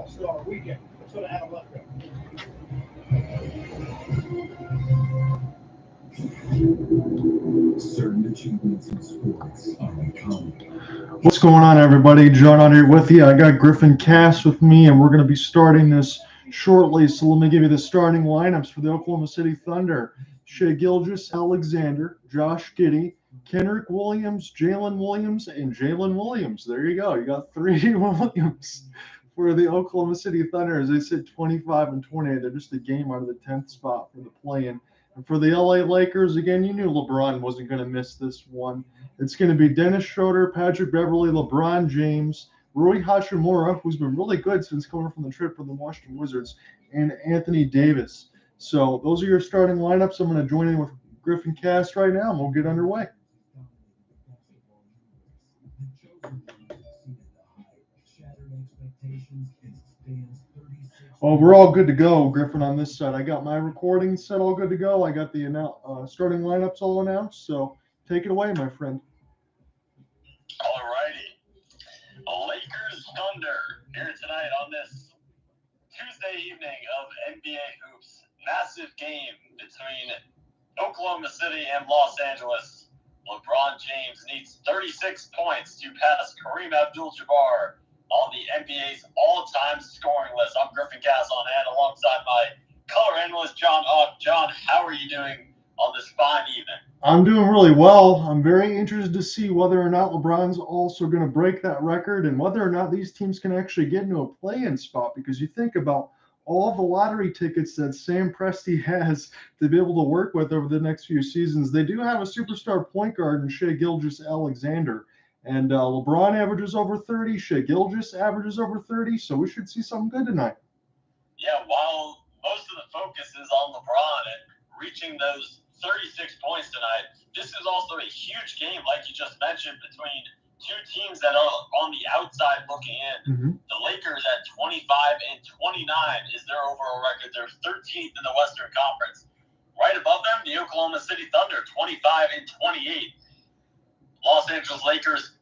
All-Star Weekend. Let's go to Adam Lefkoe. Certain achievements in sports are uncommon. What's going on, everybody? John on here with you. I got Griffin Kass with me, and we're going to be starting this shortly. So let me give you the starting lineups for the Oklahoma City Thunder. Shai Gilgeous-Alexander, Josh Giddey, Kenrich Williams, Jalen Williams, and Jalen Williams. There you go. You got three Williams for the Oklahoma City Thunder. As they sit 25 and 28, they're just a game out of the 10th spot for the play-in. And for the LA Lakers, again, you knew LeBron wasn't going to miss this one. It's going to be Dennis Schroeder, Patrick Beverley, LeBron James, Rui Hachimura, who's been really good since coming from the trip for the Washington Wizards, and Anthony Davis. So those are your starting lineups. I'm going to join in with Griffin Kass right now, and we'll get underway. Well, we're all good to go, Griffin, on this side. I got my recording set all good to go. I got the starting lineups all announced. So take it away, my friend. All righty. Lakers Thunder here tonight on this Tuesday evening of NBA Hoops. Massive game between Oklahoma City and Los Angeles. LeBron James needs 36 points to pass Kareem-Abdul-Jabbar on the NBA's all-time scoring list. I'm Griffin Kass on hand alongside my color analyst, John Ock. John, how are you doing on this fine evening? I'm doing really well. I'm very interested to see whether or not LeBron's also going to break that record and whether or not these teams can actually get into a play-in spot, because you think about all the lottery tickets that Sam Presti has to be able to work with over the next few seasons. They do have a superstar point guard in Shai Gilgeous-Alexander. And LeBron averages over 30. Shai Gilgeous averages over 30. So we should see something good tonight. Yeah, while most of the focus is on LeBron and reaching those 36 points tonight, this is also a huge game, like you just mentioned, between two teams that are on the outside looking in. Mm-hmm. The Lakers at 25 and 29 is their overall record. They're 13th in the Western Conference. Right above them, the Oklahoma City Thunder, 25 and 28. Los Angeles Lakers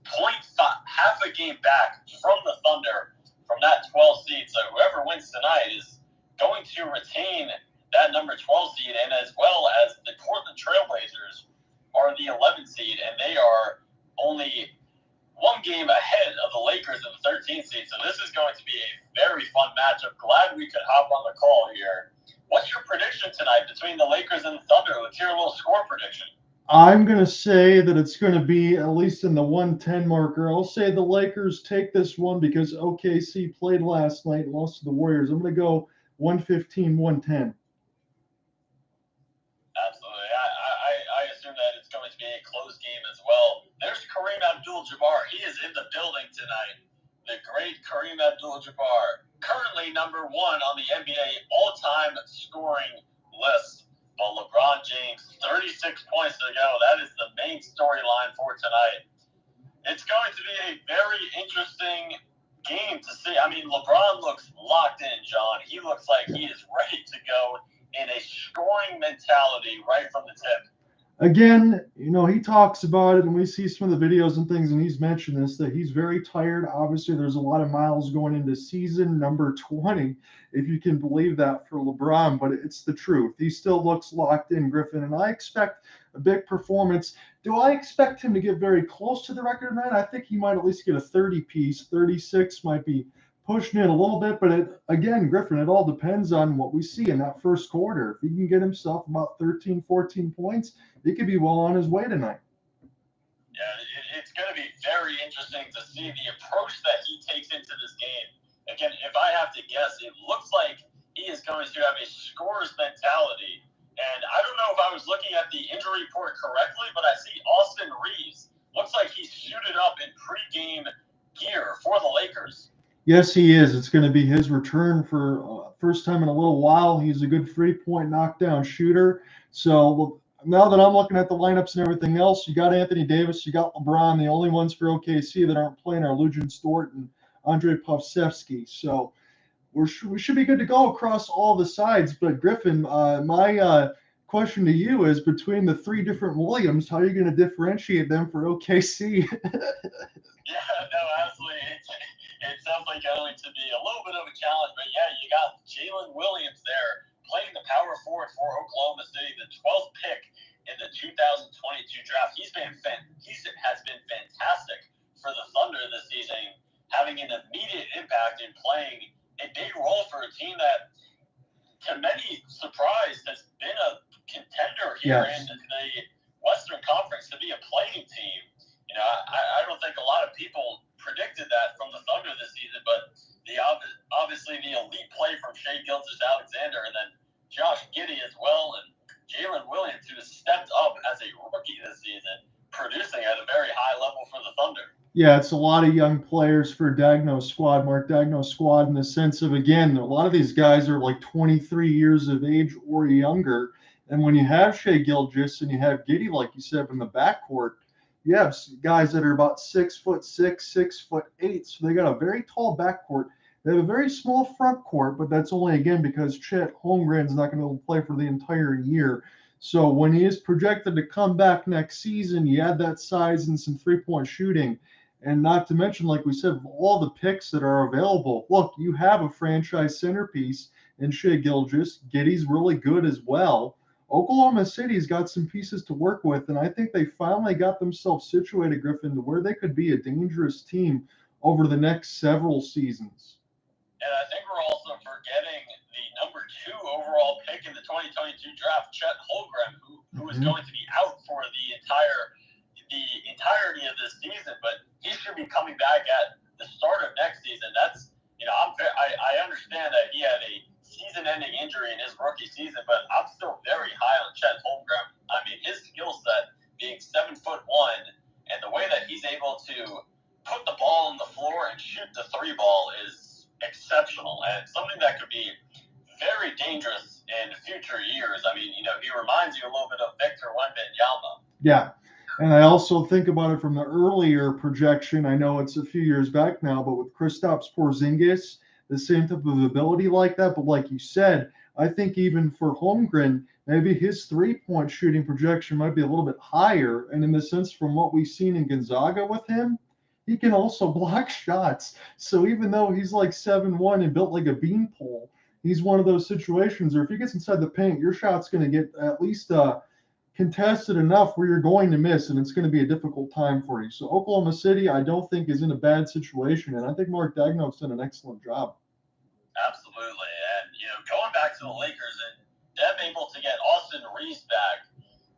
half a game back from the Thunder from that 12 seed. So whoever wins tonight is going to retain that number 12 seed, and as well as the Portland Trailblazers are the 11th seed, and they are only one game ahead of the Lakers in the 13th seed. So this is going to be a very fun matchup. Glad we could hop on the call here. What's your prediction tonight between the Lakers and the Thunder? Let's hear a little score prediction. I'm going to say that it's going to be at least in the 110 marker. I'll say the Lakers take this one because OKC played last night and lost to the Warriors. I'm going to go 115, 110. Absolutely. I assume that it's going to be a close game as well. There's Kareem-Abdul-Jabbar. He is in the building tonight. The great Kareem-Abdul-Jabbar, currently number one on the NBA all-time scoring list. But LeBron James, 36 points to go. That is the main storyline for tonight. It's going to be a very interesting game to see. I mean, LeBron looks locked in, John. He looks like he is ready to go in a scoring mentality right from the tip. Again, he talks about it, and we see some of the videos and things, and he's mentioned this, that he's very tired. Obviously, there's a lot of miles going into season number 20, if you can believe that for LeBron, but it's the truth. He still looks locked in, Griffin, and I expect a big performance. Do I expect him to get very close to the record tonight? I think he might at least get a 30-piece. 36 might be pushing it a little bit, but again, Griffin, it all depends on what we see in that first quarter. If he can get himself about 13, 14 points, he could be well on his way tonight. Yeah, it's going to be very interesting to see the approach that he takes into this game. Again, if I have to guess, it looks like he is going to have a scorer's mentality. And I don't know if I was looking at the injury report correctly, but I see Austin Reeves. Looks like he's suited up in pregame gear for the Lakers. Yes, he is. It's going to be his return for first time in a little while. He's a good three-point knockdown shooter. So now that I'm looking at the lineups and everything else, you got Anthony Davis, you got LeBron. The only ones for OKC that aren't playing are Lugentz, Dort, and Andre Pokusevski. So we should be good to go across all the sides. But Griffin, my question to you is, between the three different Williams, how are you going to differentiate them for OKC? Yeah, no, absolutely. it's definitely going to be a little bit of a challenge. But yeah, you got Jalen Williams there playing the power forward for Oklahoma City, the 12th pick in the 2022 draft. He has been fantastic for the Thunder this season, having an immediate impact in playing a big role for a team that, to many surprised, has been a contender here in the Western Conference to be a playing team. You know, I don't think a lot of people predicted that from the Thunder this season, but obviously the elite play from Shai Gilgeous-Alexander and then Josh Giddey as well, and Jalen Williams, who has stepped up as a rookie this season, producing at a very high level for the Thunder. Yeah, it's a lot of young players for Daigneault's squad, Mark Daigneault's squad, in the sense of, again, a lot of these guys are like 23 years of age or younger. And when you have Shai Gilgeous and you have Giddey, like you said, in the backcourt, you have guys that are about 6'6", 6'8". So they got a very tall backcourt. They have a very small front court, but that's only, again, because Chet Holmgren's not going to be able to play for the entire year. So when he is projected to come back next season, you add that size and some three-point shooting. And not to mention, like we said, all the picks that are available. Look, you have a franchise centerpiece in Shai Gilgeous. Giddey's really good as well. Oklahoma City's got some pieces to work with, and I think they finally got themselves situated, Griffin, to where they could be a dangerous team over the next several seasons. And I think we're also forgetting the number 2 overall pick in the 2022 draft, Chet Holmgren, who is going to be out for the entirety of this season, but he should be coming back at the start of next season. That's, you know, I understand that he had a season-ending injury in his rookie season, but I'm still very high on Chet Holmgren. I mean, his skill set being 7'1", and the way that he's able to put the ball on the floor and shoot the 3 ball is exceptional, and something that could be very dangerous in future years. I mean, you know, he reminds you a little bit of Victor Wembanyama. Yeah. And I also think about it from the earlier projection. I know it's a few years back now, but with Kristaps Porzingis, the same type of ability like that. But like you said, I think even for Holmgren, maybe his three-point shooting projection might be a little bit higher. And in the sense from what we've seen in Gonzaga with him, he can also block shots. So even though he's like 7'1" and built like a beanpole, he's one of those situations where if he gets inside the paint, your shot's going to get at least contested enough where you're going to miss, and it's going to be a difficult time for you. So Oklahoma City, I don't think, is in a bad situation, and I think Mark Daigneault's done an excellent job. Absolutely, and you know, going back to the Lakers and them able to get Austin Reeves back,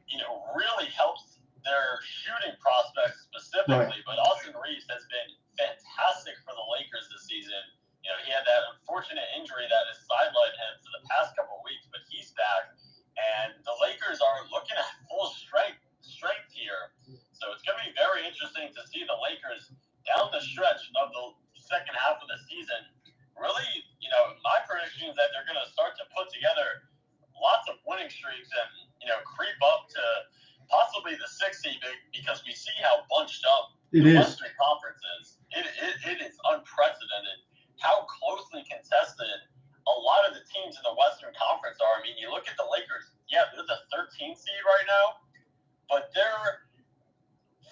you know, really helps their shooting prospects specifically. Right. But Austin Reeves has been fantastic for the Lakers this season. You know, he had that unfortunate injury that has sidelined him for the past couple of weeks, but he's back. And the Lakers are looking at full strength here. So it's going to be very interesting to see the Lakers down the stretch of the second half of the season. Really, you know, my prediction is that they're going to start to put together lots of winning streaks and, you know, creep up to possibly the 6th seed because we see how bunched up the Western Conference is. It is unprecedented how closely contested a lot of the teams in the Western Conference are. I mean, you look at the Lakers, yeah, they're the 13th seed right now, but they're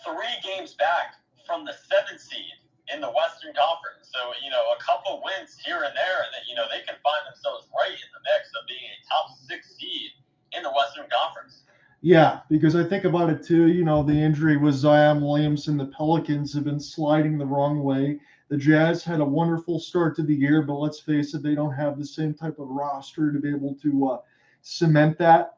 3 games back from the 7th seed in the Western Conference. So, you know, a couple wins here and there, and then, you know, they can find themselves right in the mix of being a top 6 seed in the Western Conference. Yeah, because I think about it too, you know, the injury with Zion Williamson, the Pelicans have been sliding the wrong way. The Jazz had a wonderful start to the year, but let's face it, they don't have the same type of roster to be able to cement that.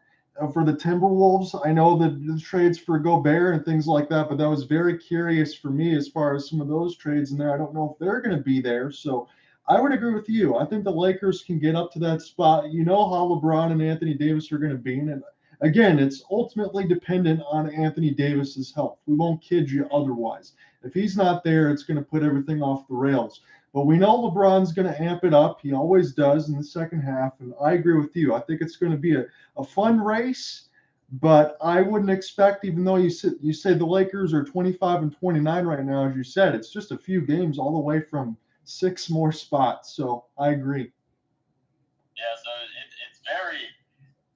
For the Timberwolves, I know the trades for Gobert and things like that, but that was very curious for me as far as some of those trades in there. I don't know if they're going to be there. So I would agree with you. I think the Lakers can get up to that spot. You know how LeBron and Anthony Davis are going to be. And again, it's ultimately dependent on Anthony Davis's health. We won't kid you otherwise. If he's not there, it's going to put everything off the rails. But we know LeBron's going to amp it up. He always does in the second half. And I agree with you. I think it's going to be a fun race. But I wouldn't expect, even though you say the Lakers are 25-29 right now, as you said, it's just a few games all the way from 6 more spots. So I agree. Yeah, so it's very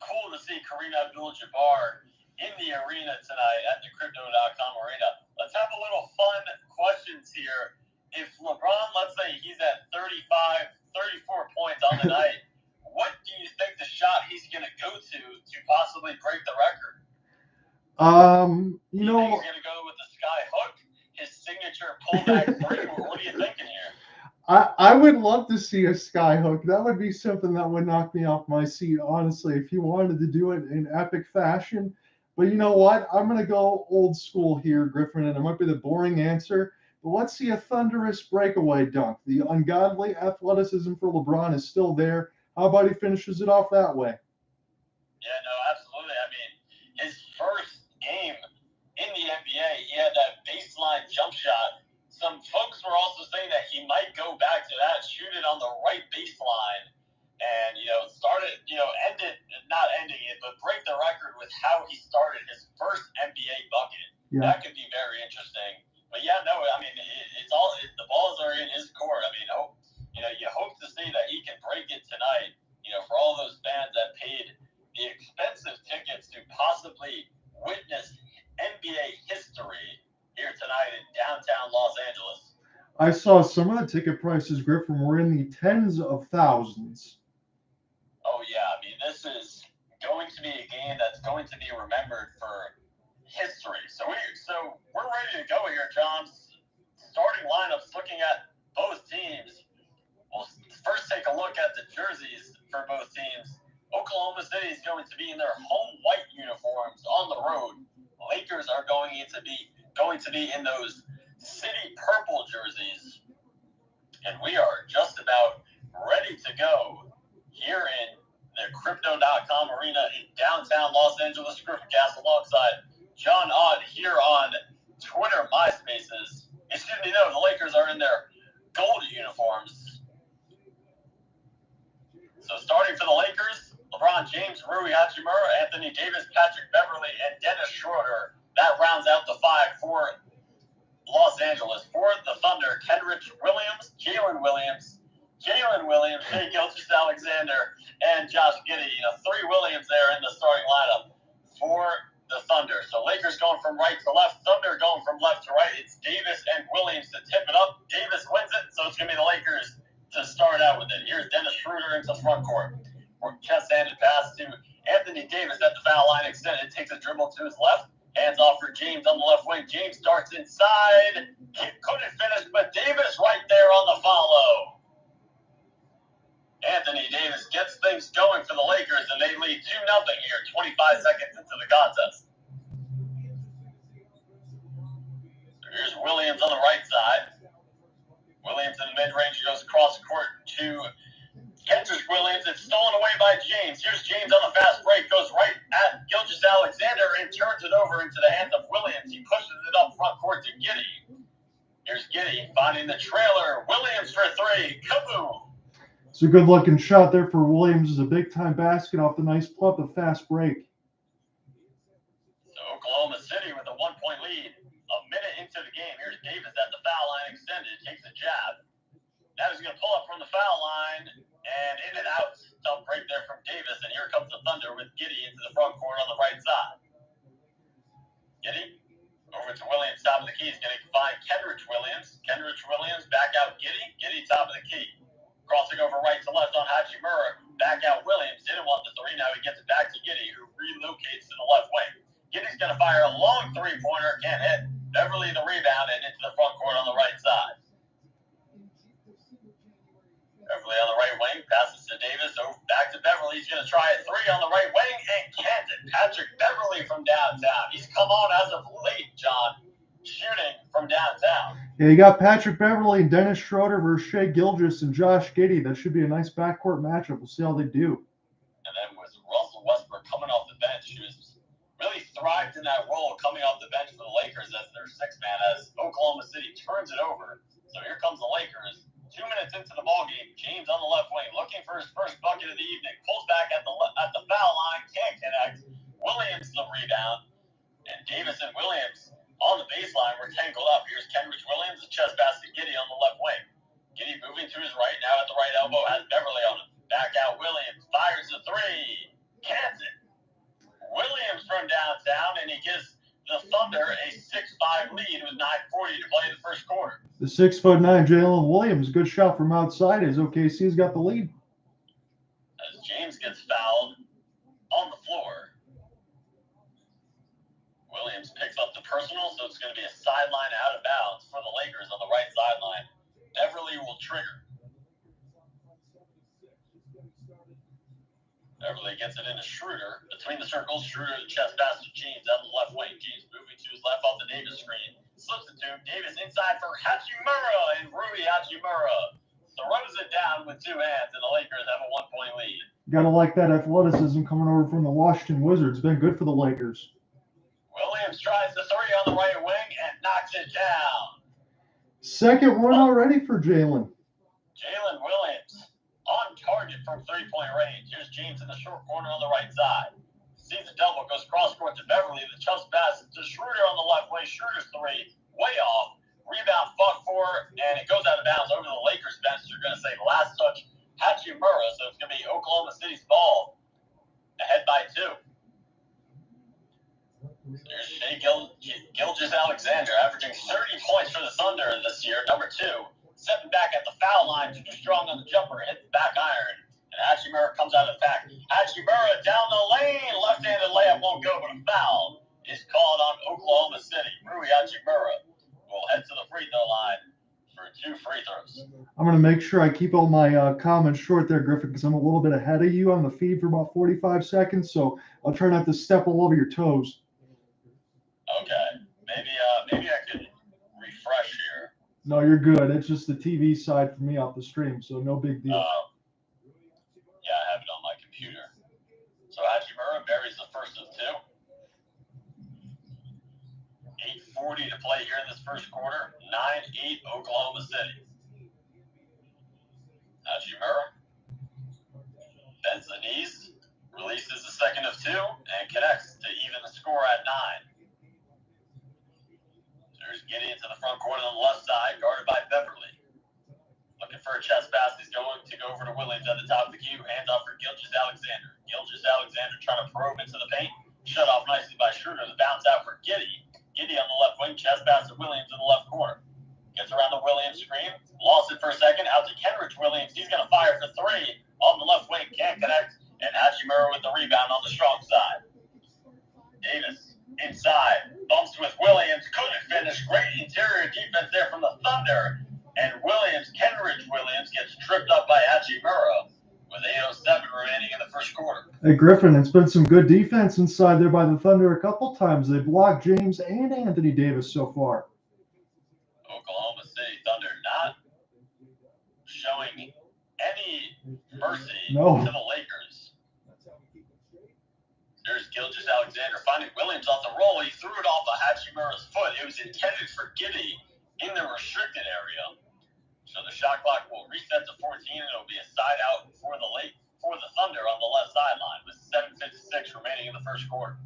cool to see Kareem-Abdul-Jabbar in the arena tonight at the Crypto.com arena. Let's have a little fun questions here. if LeBron, let's say he's at 35, 34 points on the night, what do you think the shot he's going to go to possibly break the record? You Do you know, think he's going to go with the sky hook, his signature pullback three? What are you thinking here? I would love to see a sky hook. That would be something that would knock me off my seat, honestly, if you wanted to do it in epic fashion. But you know what? I'm going to go old school here, Griffin, and it might be the boring answer. But let's see a thunderous breakaway dunk. The ungodly athleticism for LeBron is still there. How about he finishes it off that way? Yeah, no, absolutely. I mean, his first game in the NBA, he had that baseline jump shot. Some folks were also saying that he might go back to that, shoot it on the right baseline, and, ending it, but break the record with how he started his first NBA bucket. Yeah. That could be very interesting. But yeah, no, I mean, the balls are in his court. I mean, you hope to see that he can break it tonight. For all those fans that paid the expensive tickets to possibly witness NBA history here tonight in downtown Los Angeles. I saw some of the ticket prices, Griffin, were in the tens of thousands. Oh, yeah. I mean, this is going to be a game that's going to be remembered for history. So we're ready to go here, John. Starting lineups, looking at both teams. We'll first take a look at the jerseys for both teams. Oklahoma City is going to be in their home white uniforms on the road. Lakers are going to be in those city purple jerseys. And we are just about ready to go here in the Crypto.com arena in downtown Los Angeles. Griffin Kass alongside John Odd here on Twitter MySpaces. The Lakers are in their gold uniforms. So starting for the Lakers, LeBron James, Rui Hachimura, Anthony Davis, Patrick Beverley, and Dennis Schroeder. That rounds out the five for Los Angeles. For the Thunder, Kenrich Williams, Jalen Williams, Shai Gilgeous-Alexander, and Josh Giddey. Three Williams there in the starting lineup for the Thunder. So Lakers going from right to left, Thunder going from left to right. It's Davis and Williams to tip it up. Davis wins it, so it's going to be the Lakers to start out with it. Here's Dennis Schroeder into front court. Chest-handed pass to Anthony Davis at the foul line extended. Takes a dribble to his left. Hands off for James on the left wing. James darts inside. Couldn't finish, but Davis right there on the follow. Anthony Davis gets things going for the Lakers, and they lead 2-0 here, 25 seconds into the contest. So here's Williams on the right side. Williams in the mid-range goes across the court to Kenrich Williams. It's stolen away by James. Here's James on the fast break. Goes right at Gilgeous-Alexander and turns it over into the hands of Williams. He pushes it up front court to Giddey. Here's Giddey finding the trailer. Williams for three. Kaboom! It's a good-looking shot there for Williams. It's a big-time basket off the nice pull up, the fast break. So Oklahoma City with a 1-point lead. A minute into the game. Here's Davis at the foul line extended. Takes a jab. Now he's going to pull up from the foul line. And in and out. Tough break there from Davis. And here comes the Thunder with Giddey into the front court on the right side. Giddey over to Williams, top of the key. He's going to find Kenrich Williams. Kenrich Williams back out Giddey. Giddey top of the key. Crossing over right to left on Hachimura. Back out Williams. Didn't want the three. Now he gets it back to Giddey, who relocates to the left wing. Giddey's going to fire a long three-pointer. Can't hit. Beverley the rebound and into the front court on the right side. Beverley on the right wing. Passes to Davis. Back to Beverley. He's going to try a three on the right wing and can't it. Patrick Beverley from downtown. He's come on as of late, John. Shooting from downtown. Yeah, you got Patrick Beverley and Dennis Schroeder versus Shai Gilgeous and Josh Giddey. That should be a nice backcourt matchup. We'll see how they do. And then with Russell Westbrook coming off the bench, who has really thrived in that role coming off the bench for the Lakers as their sixth man as Oklahoma City turns it over. So here comes the Lakers. 2 minutes into the ballgame, James on the left wing looking for his first bucket of the evening. Pulls back at the foul line, can't connect. Williams the rebound. And Davis and Williams on the baseline were tangled up. Here's Kenrich Williams, a chest pass to Giddey on the left wing. Giddey moving to his right, now at the right elbow, has Beverley on him. Back out Williams, fires the three. Can't it. Williams from downtown, and he gives the Thunder a 6-5 lead with 9:40 to play in the first quarter. The 6'9" Jalen Williams, good shot from outside as OKC's got the lead. As James gets fouled on the floor. Williams picks up the personal, so it's going to be a sideline out of bounds for the Lakers on the right sideline. Beverly will trigger. Beverly gets it into Schroeder. Between the circles, Schroeder to chest pass to James out of the left wing. James moving to his left off the Davis screen. Slips it to him. Davis inside for Hachimura, and Rui Hachimura throws it down with two hands, and the Lakers have a 1-point lead. Gotta like that athleticism coming over from the Washington Wizards. Been good for the Lakers. Williams tries the three on the right wing and knocks it down. Second one already for Jaylin. Jaylin Williams on target from three-point range. Here's James in the short corner on the right side. Sees a double, goes cross-court to Beverly. The chest pass to Schroeder on the left wing. Schroeder's three, way off. Rebound fought for, and it goes out of bounds over the Lakers bench. They're going to say last touch, Hachimura. So it's going to be Oklahoma City's ball. Ahead by 2. There's Shai Gilgeous-Alexander, averaging 30 points for the Thunder this year, number 2. Stepping back at the foul line, too strong on the jumper, hit the back iron. And Hachimura comes out of attack. Hachimura down the lane, left-handed layup won't go, but a foul is called on Oklahoma City. Rui Hachimura will head to the free throw line for 2 free throws. I'm going to make sure I keep all my comments short there, Griffin, because I'm a little bit ahead of you on the feed for about 45 seconds, so I'll try not to step all over your toes. Okay. Maybe I could refresh here. No, you're good. It's just the TV side for me off the stream, so no big deal. Yeah, I have it on my computer. So Hachimura buries the first of 2. 8:40 to play here in this first quarter. 9-8 Oklahoma City. Hachimura bends the knees, releases the second of 2, and connects to even the score at 9. There's Giddey into the front court on the left side, guarded by Beverly. Looking for a chest pass. He's going to go over to Williams at the top of the key. Hands off for Gilgeous-Alexander. Gilgeous-Alexander trying to probe into the paint. Shut off nicely by Schroeder. The bounce out for Giddey. Giddey on the left wing. Chest pass to Williams in the left corner. Gets around the Williams screen. Lost it for a second. Out to Kenrich Williams. He's going to fire for 3 on the left wing. Can't connect. And Hachimura with the rebound on the strong side. Davis inside. Bumps with Williams. Couldn't finish. Great interior defense there from the Thunder. And Kenrich Williams gets tripped up by Hachimura with 8:07 remaining in the first quarter. Hey, Griffin, it's been some good defense inside there by the Thunder a couple times. They blocked James and Anthony Davis so far. Oklahoma City Thunder not showing any mercy to the Lakers. There's Gilgeous-Alexander finding Williams off the roll. He threw it off of Hachimura's foot. It was intended for Giddey in the restricted area. So the shot clock will reset to 14, and it'll be a side out for the Thunder on the left sideline with 7:56 remaining in the first quarter.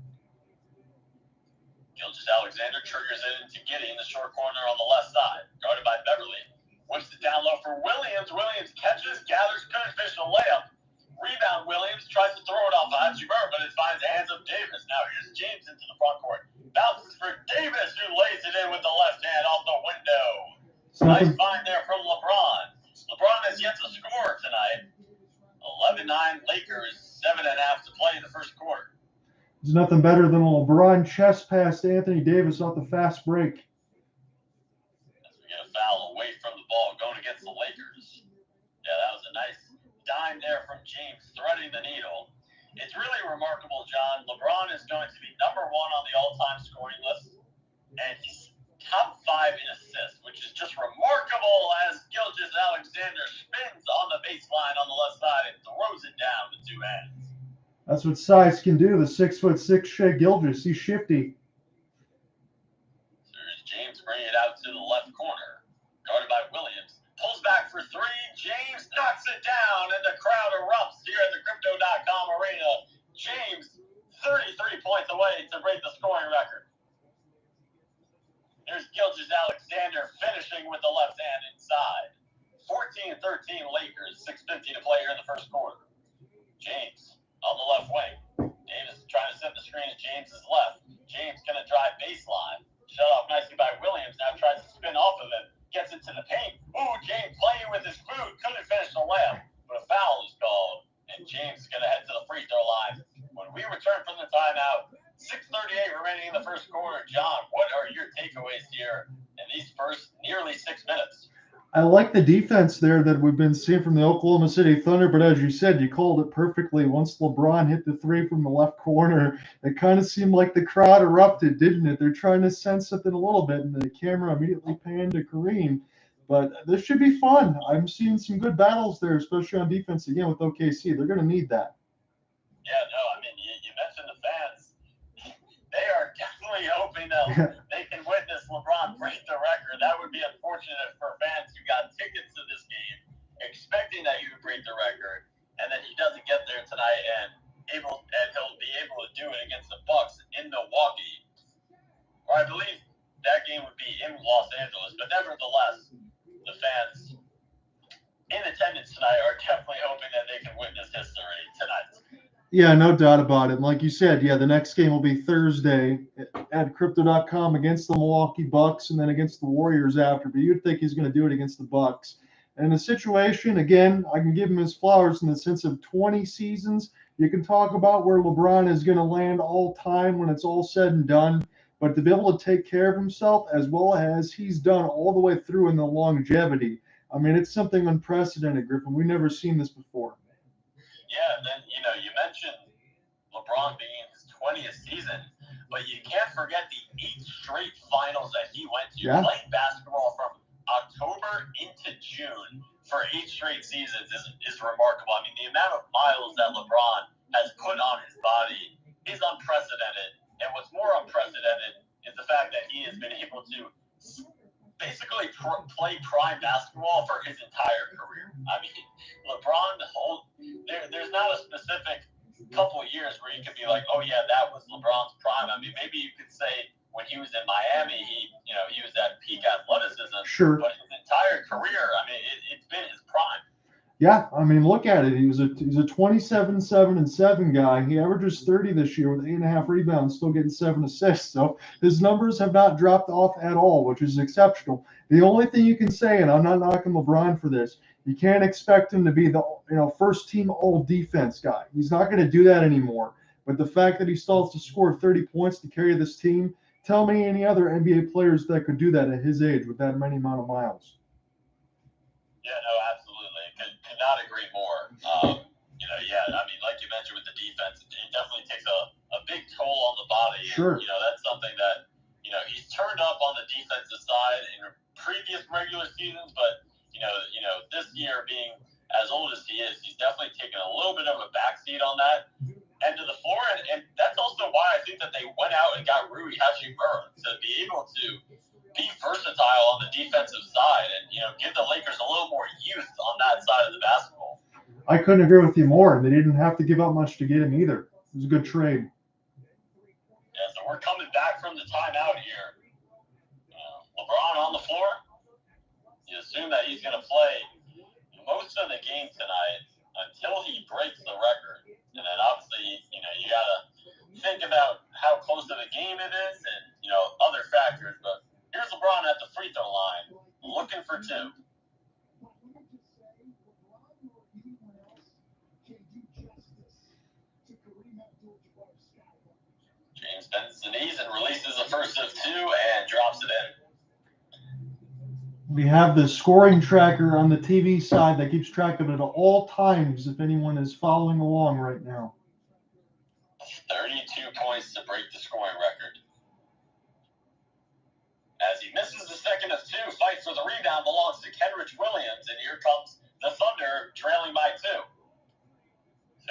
Gilgeous-Alexander triggers it into Giddey in the short corner on the left side, guarded by Beverly. Whips it down low for Williams. Williams catches, gathers, couldn't finish the layup. Rebound Williams tries to throw it off Hachimura, but it finds the hands of Davis. Now here's James into the front court. Bounces for Davis, who lays it in with the left hand off the window. Nice find there from LeBron. LeBron has yet to score tonight. 11-9 Lakers, 7.5 to play in the first quarter. There's nothing better than a LeBron chest pass to Anthony Davis off the fast break. As we get a foul away from the ball going against the Lakers. Yeah, that was a nice dime there from James, threading the needle. It's really remarkable, John. LeBron is going to be number 1 on the all-time scoring list, and he's top 5 in assists, which is just remarkable as Gilgeous-Alexander spins on the baseline on the left side and throws it down with 2 hands. That's what size can do. The 6'6" Shai Gilgeous. He's shifty. So here's James bringing it out to the left corner, guarded by Williams. Pulls back for 3. James knocks it down, and the crowd erupts here at the Crypto.com arena. James, 33 points away to break the scoring record. Here's Gilgeous-Alexander finishing with the left hand inside. 14-13 Lakers, 6:50 to play here in the first quarter. James on the left wing. Davis trying to set the screen to James's left. James going to drive baseline. Shut off nicely by Williams. Now tries to spin off of it. Gets it to James is going to head to the free throw line. When we return from the timeout, 6:38 remaining in the first quarter. John, what are your takeaways here in these first nearly 6 minutes? I like the defense there that we've been seeing from the Oklahoma City Thunder, but as you said, you called it perfectly. Once LeBron hit the three from the left corner, it kind of seemed like the crowd erupted, didn't it? They're trying to sense something a little bit, and the camera immediately panned to Kareem. But this should be fun. I'm seeing some good battles there, especially on defense again with OKC. They're going to need that. Yeah, no, I mean, you mentioned the fans. They are definitely hoping that they can witness LeBron break the record. That would be unfortunate for fans who got tickets to this game, expecting that he would break the record, and then he doesn't get there tonight, and he'll be able to do it against the Bucks in Milwaukee. Or I believe that game would be in Los Angeles, but nevertheless, the fans in attendance tonight are definitely hoping that they can witness history tonight. Yeah, no doubt about it. And like you said, yeah, the next game will be Thursday at Crypto.com against the Milwaukee Bucks and then against the Warriors after. But you'd think he's going to do it against the Bucks. And the situation, again, I can give him his flowers in the sense of 20 seasons. You can talk about where LeBron is going to land all time when it's all said and done. But to be able to take care of himself as well as he's done all the way through in the longevity, I mean, it's something unprecedented, Griffin. We've never seen this before. Yeah, and then, you mentioned LeBron being in his 20th season, but you can't forget the 8 straight finals that he went to. Yeah. Playing basketball from October into June for 8 straight seasons is remarkable. I mean, the amount of miles that LeBron has put on his body is unprecedented. And what's more unprecedented is the fact that he has been able to basically play prime basketball for his entire career. I mean, LeBron, there's not a specific couple of years where you could be like, oh yeah, that was LeBron's prime. I mean, maybe you could say when he was in Miami, he was at peak athleticism. Sure. But his entire career, I mean, it's been his prime. Yeah, I mean, look at it. He's a 27, 7, and 7 guy. He averages 30 this year with 8.5 rebounds, still getting 7 assists. So his numbers have not dropped off at all, which is exceptional. The only thing you can say, and I'm not knocking LeBron for this, you can't expect him to be the first team all defense guy. He's not going to do that anymore. But the fact that he still has to score 30 points to carry this team, tell me any other NBA players that could do that at his age with that many amount of miles. Yeah, no, absolutely. Could not agree more. I mean, like you mentioned with the defense, it definitely takes a big toll on the body. Sure. And, that's something that, he's turned up on the defensive side in previous regular seasons, but, this year being as old as he is, he's definitely taken a little bit of a backseat on that end of the floor. And that's also why I think that they went out and got Rui Hachimura to be able to be versatile on the defensive side and, give the Lakers a little more youth on that side of the basketball. I couldn't agree with you more. They didn't have to give up much to get him either. It was a good trade. Yeah, so we're coming back from the timeout here. LeBron on the floor. You assume that he's going to play most of the game tonight until he breaks the record. And then obviously, you got to think about how close of a game it is and, other factors. But here's LeBron at the free throw line, looking for 2. James bends the knees and releases the first of 2 and drops it in. We have the scoring tracker on the TV side that keeps track of it at all times if anyone is following along right now. 32 points to break the scoring record. As he misses the second of 2, fight for the rebound belongs to Kenrich Williams, and here comes the Thunder trailing by 2.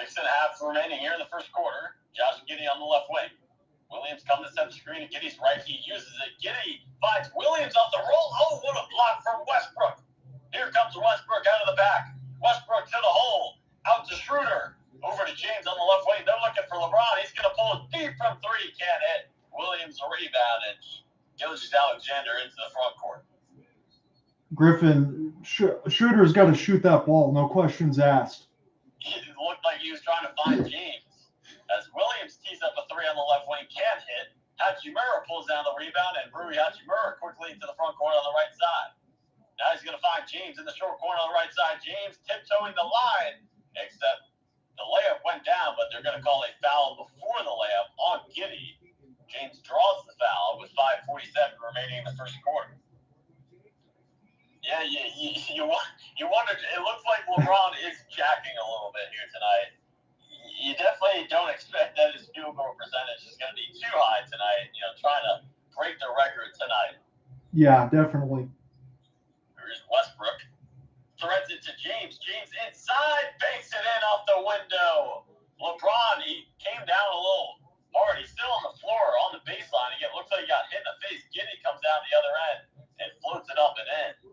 6.5 remaining here in the first quarter. Josh Giddey on the left wing. Williams comes to set the screen, and Giddey's right. He uses it. Giddey finds Williams off the roll. Oh, what a block from Westbrook. Here comes Westbrook out of the back. Westbrook to the hole. Out to Schroeder. Over to James on the left wing. They're looking for LeBron. He's going to pull it deep from 3. Can't hit. Williams a rebound, and Gilgeous-Alexander into the front court. Griffin, Schroeder's got to shoot that ball, no questions asked. It looked like he was trying to find James. As Williams tees up a 3 on the left wing, can't hit. Hachimura pulls down the rebound, and Rui Hachimura quickly into the front court on the right side. Now he's going to find James in the short corner on the right side. James tiptoeing the line, except the layup they're going to call a foul before the layup on Giddey. James draws the foul with 5:47 remaining in the first quarter. Yeah, you wondered. It looks like LeBron is jacking a little bit here tonight. You definitely don't expect that his field goal percentage is going to be too high tonight. Trying to break the record tonight. Yeah, definitely. Here's Westbrook. Threads it to James. James inside, banks it in off the window. LeBron, he came down a little hard. He's still on the floor, on the baseline. Again, looks like he got hit in the face. Giddey comes down the other end and floats it up and in.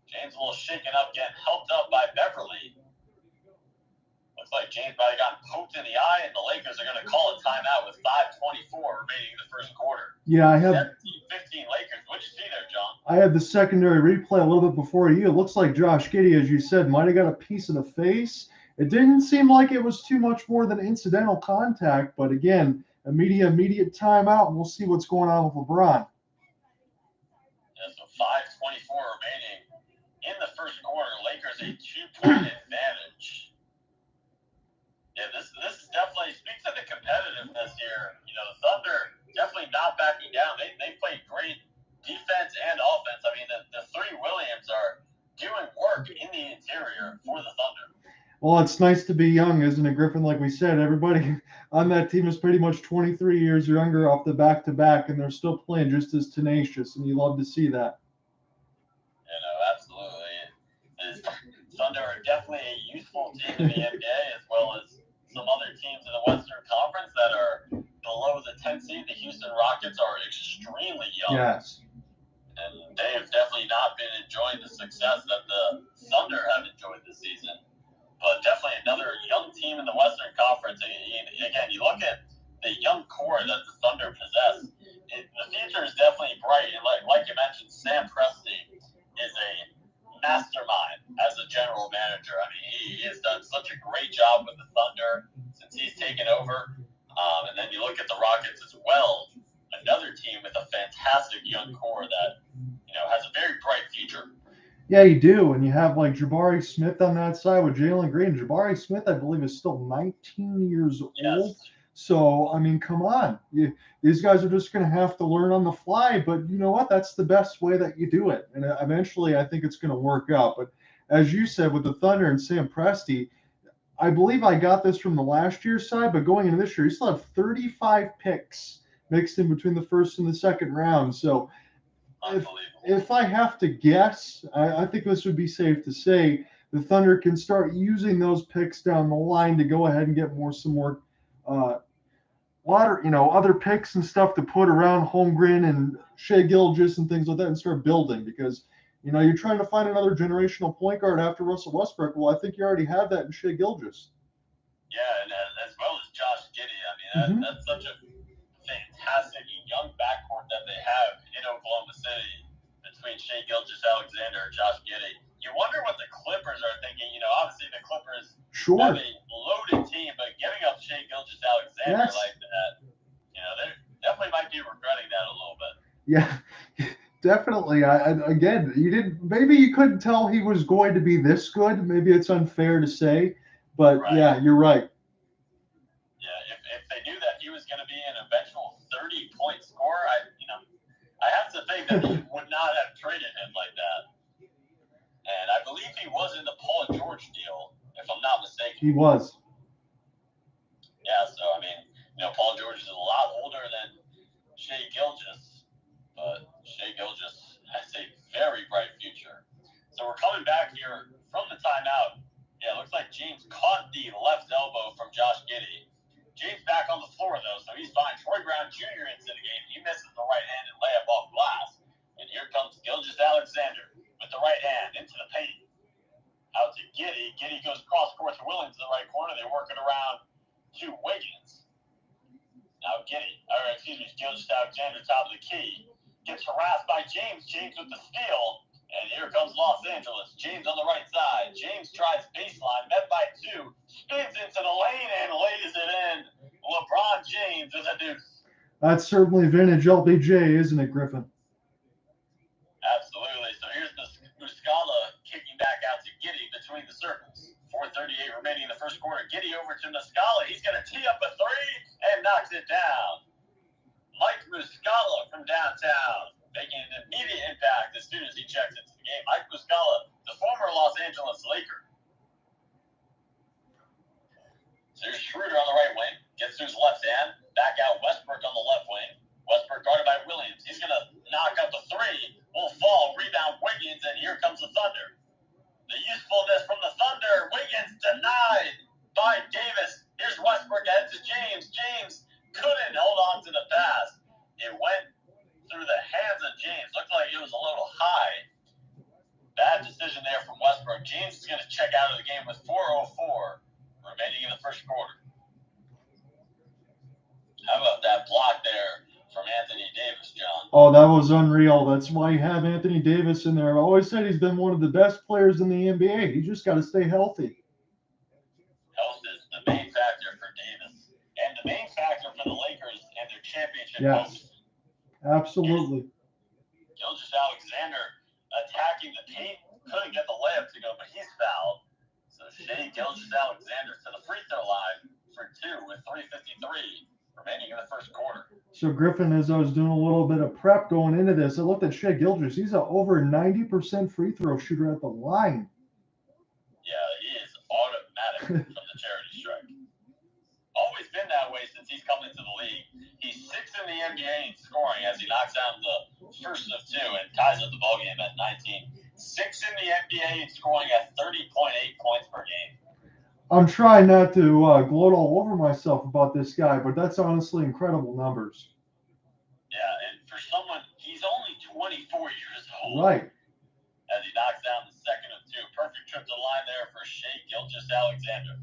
James a little shaken up, getting helped up by Beverly. Looks like James might have gotten poked in the eye, and the Lakers are going to call a timeout with 5:24 remaining in the first quarter. Yeah, I have 17-15 Lakers. What'd you see there, John? I had the secondary replay a little bit before you. It looks like Josh Giddey, as you said, might have got a piece of the face. It didn't seem like it was too much more than incidental contact, but again, immediate timeout, and we'll see what's going on with LeBron. Yeah, so 5:24 remaining in the first quarter. Lakers a 2-point advantage. Yeah, this is definitely speaks of the competitiveness here. The Thunder definitely not backing down. They played great defense and offense. I mean, the three Williams are doing work in the interior for the Thunder. Well, it's nice to be young, isn't it, Griffin? Like we said, everybody on that team is pretty much 23 years younger off the back-to-back, and they're still playing just as tenacious, and you love to see that. Absolutely. The Thunder are definitely a useful team in the NBA, as well as some other teams in the Western Conference that are below the 10th seed. The Houston Rockets are extremely young. Yes. And they have definitely not been enjoying the success that the Thunder have enjoyed this season. But definitely another young team in the Western Conference. And again, you look at the young core that the Thunder possess, the future is definitely bright. And like you mentioned, Sam Presti is a mastermind as a general manager. I mean, he has done such a great job with the Thunder since he's taken over. And then you look at the Rockets as well, another team with a fantastic young core that has a very bright future. Yeah, you do. And you have like Jabari Smith on that side with Jalen Green. Jabari Smith, I believe, is still 19 years old. So, I mean, come on. These guys are just going to have to learn on the fly. But you know what? That's the best way that you do it. And eventually, I think it's going to work out. But as you said, with the Thunder and Sam Presti, I believe I got this from the last year's side. But going into this year, you still have 35 picks mixed in between the first and the second round. So, if I have to guess, I think this would be safe to say the Thunder can start using those picks down the line to go ahead and get some more other picks and stuff to put around Holmgren and Shai Gilgeous and things like that and start building because, you're trying to find another generational point guard after Russell Westbrook. Well, I think you already have that in Shai Gilgeous. Yeah, and as well as Josh Giddey. I mean, that's such a fantastic young backcourt that they have in Oklahoma City between Shai Gilgeous-Alexander and Josh Giddey. You wonder what the Clippers are thinking. Obviously the Clippers have a loaded team, but giving up Shai Gilgeous-Alexander like that, they definitely might be regretting that a little bit. Yeah, definitely. Maybe you couldn't tell he was going to be this good. Maybe it's unfair to say, but right. Yeah, you're right. If they knew that he was going to be an eventual 30-point scorer, I have to think that they would not have traded him like that. And I believe he was in the Paul George deal, if I'm not mistaken. He was. Yeah, so, I mean, Paul George is a lot older than Shai Gilgeous, but Shai Gilgeous has a very bright future. So we're coming back here from the timeout. Yeah, it looks like James caught the left elbow from Josh Giddey. James back on the floor, though, so he's fine. Troy Brown Jr. into the game. He misses the right-handed layup off glass. And here comes Gilgeous-Alexander with the right hand into the paint. Out to Giddey. Giddey goes cross-court to Williams in the right corner. They work it around to Wiggins. Now Gilgeous-Alexander, top of the key. Gets harassed by James. James with the steal. And here comes Los Angeles. James on the right side. James tries baseline. Met by two. Spins into the lane and lays it in. LeBron James with a deuce. That's certainly vintage LBJ, isn't it, Griffin? Absolutely. So here's the Muscala kicking back out to Giddey between the circles. 4:38 remaining in the first quarter. Giddey over to Muscala. He's going to tee up a three and knocks it down. Mike Muscala from downtown making an immediate impact as soon as he checks into the game. Mike Muscala, the former Los Angeles Laker. So here's Schroeder on the right wing. Gets to his left hand. Back out Westbrook on the left wing. Westbrook guarded by Williams. He's going to knock up a three. Will fall. Rebound Wiggins, and here comes the Thunder. The usefulness from the Thunder. Wiggins denied by Davis. Here's Westbrook ahead to James. James couldn't hold on to the pass. It went through the hands of James. Looked like it was a little high. Bad decision there from Westbrook. James is going to check out of the game with 4:04 remaining in the first quarter. How about that block there from Anthony Davis, John? Oh, that was unreal. That's why you have Anthony Davis in there. I've always said he's been one of the best players in the NBA. He just got to stay healthy. Health is the main factor for Davis. And the main factor for the Lakers and their championship Yes, absolutely. Gilgeous-Alexander attacking the paint. Couldn't get the layup to go, but he's fouled. So Shai Gilgeous-Alexander to the free throw line for two with 3:53 remaining in the first quarter. So Griffin, as I was doing a little bit of prep going into this, I looked at Shai Gilgeous. He's an over 90% free throw shooter at the line. Yeah, he is automatic from the charity strike. Always been that way since he's come into the league. He's sixth in the NBA in scoring as he knocks down the first of two and ties up the ballgame at 19. Sixth in the NBA in scoring at 30.8 points per game. I'm trying not to gloat all over myself about this guy, but that's honestly incredible numbers. Yeah, and for someone, he's only 24 years old. Right. As he knocks down the second of two. Perfect trip to the line there for Shai Gilgeous-Alexander.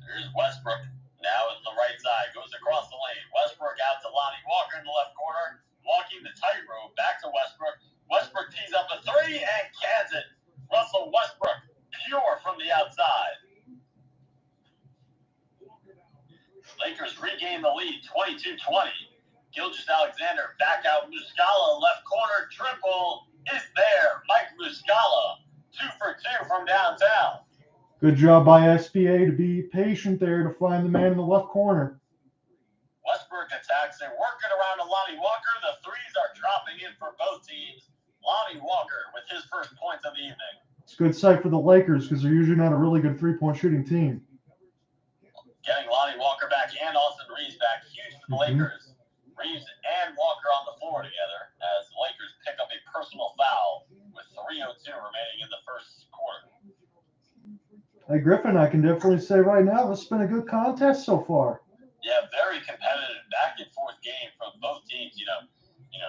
Here's Westbrook. Now in the right side. Goes across the lane. Westbrook out to Lonnie Walker in the left corner. Walking the tightrope. Back to Westbrook. Westbrook tees up a three and cans it. Russell Westbrook, pure from the outside. Lakers regain the lead, 22-20. Gilgeous-Alexander back out. Muscala, left corner, triple is there. Mike Muscala, 2 for 2 from downtown. Good job by SBA to be patient there to find the man in the left corner. Westbrook attacks. They're working around to Lonnie Walker. The threes are dropping in for both teams. Lonnie Walker with his first points of the evening. It's a good sight for the Lakers because they're usually not a really good three-point shooting team. Getting Lonnie Walker back and Austin Reeves back, huge for the Lakers. Reeves and Walker on the floor together as the Lakers pick up a personal foul with 3:02 remaining in the first quarter. Hey, Griffin, I can definitely say right now this has been a good contest so far. Yeah, very competitive back and forth game from both teams. You know,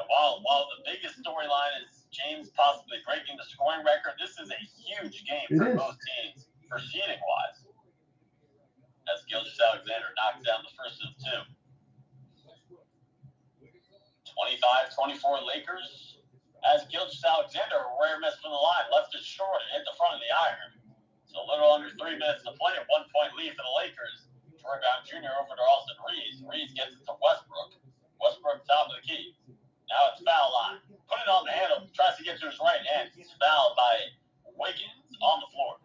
while the biggest storyline is James possibly breaking the scoring record, this is a huge game for both teams for seeding wise. As Gilgeous-Alexander knocks down the first of two. 25-24 Lakers. As Gilgeous-Alexander, a rare miss from the line, left it short and hit the front of the iron. So a little under 3 minutes to play, a 1-point lead for the Lakers. Troy Brown Jr. over to Austin Reeves. Reeves gets it to Westbrook. Westbrook top of the key. Now it's foul line. Put it on the handle. Tries to get to his right hand. He's fouled by Wiggins on the floor.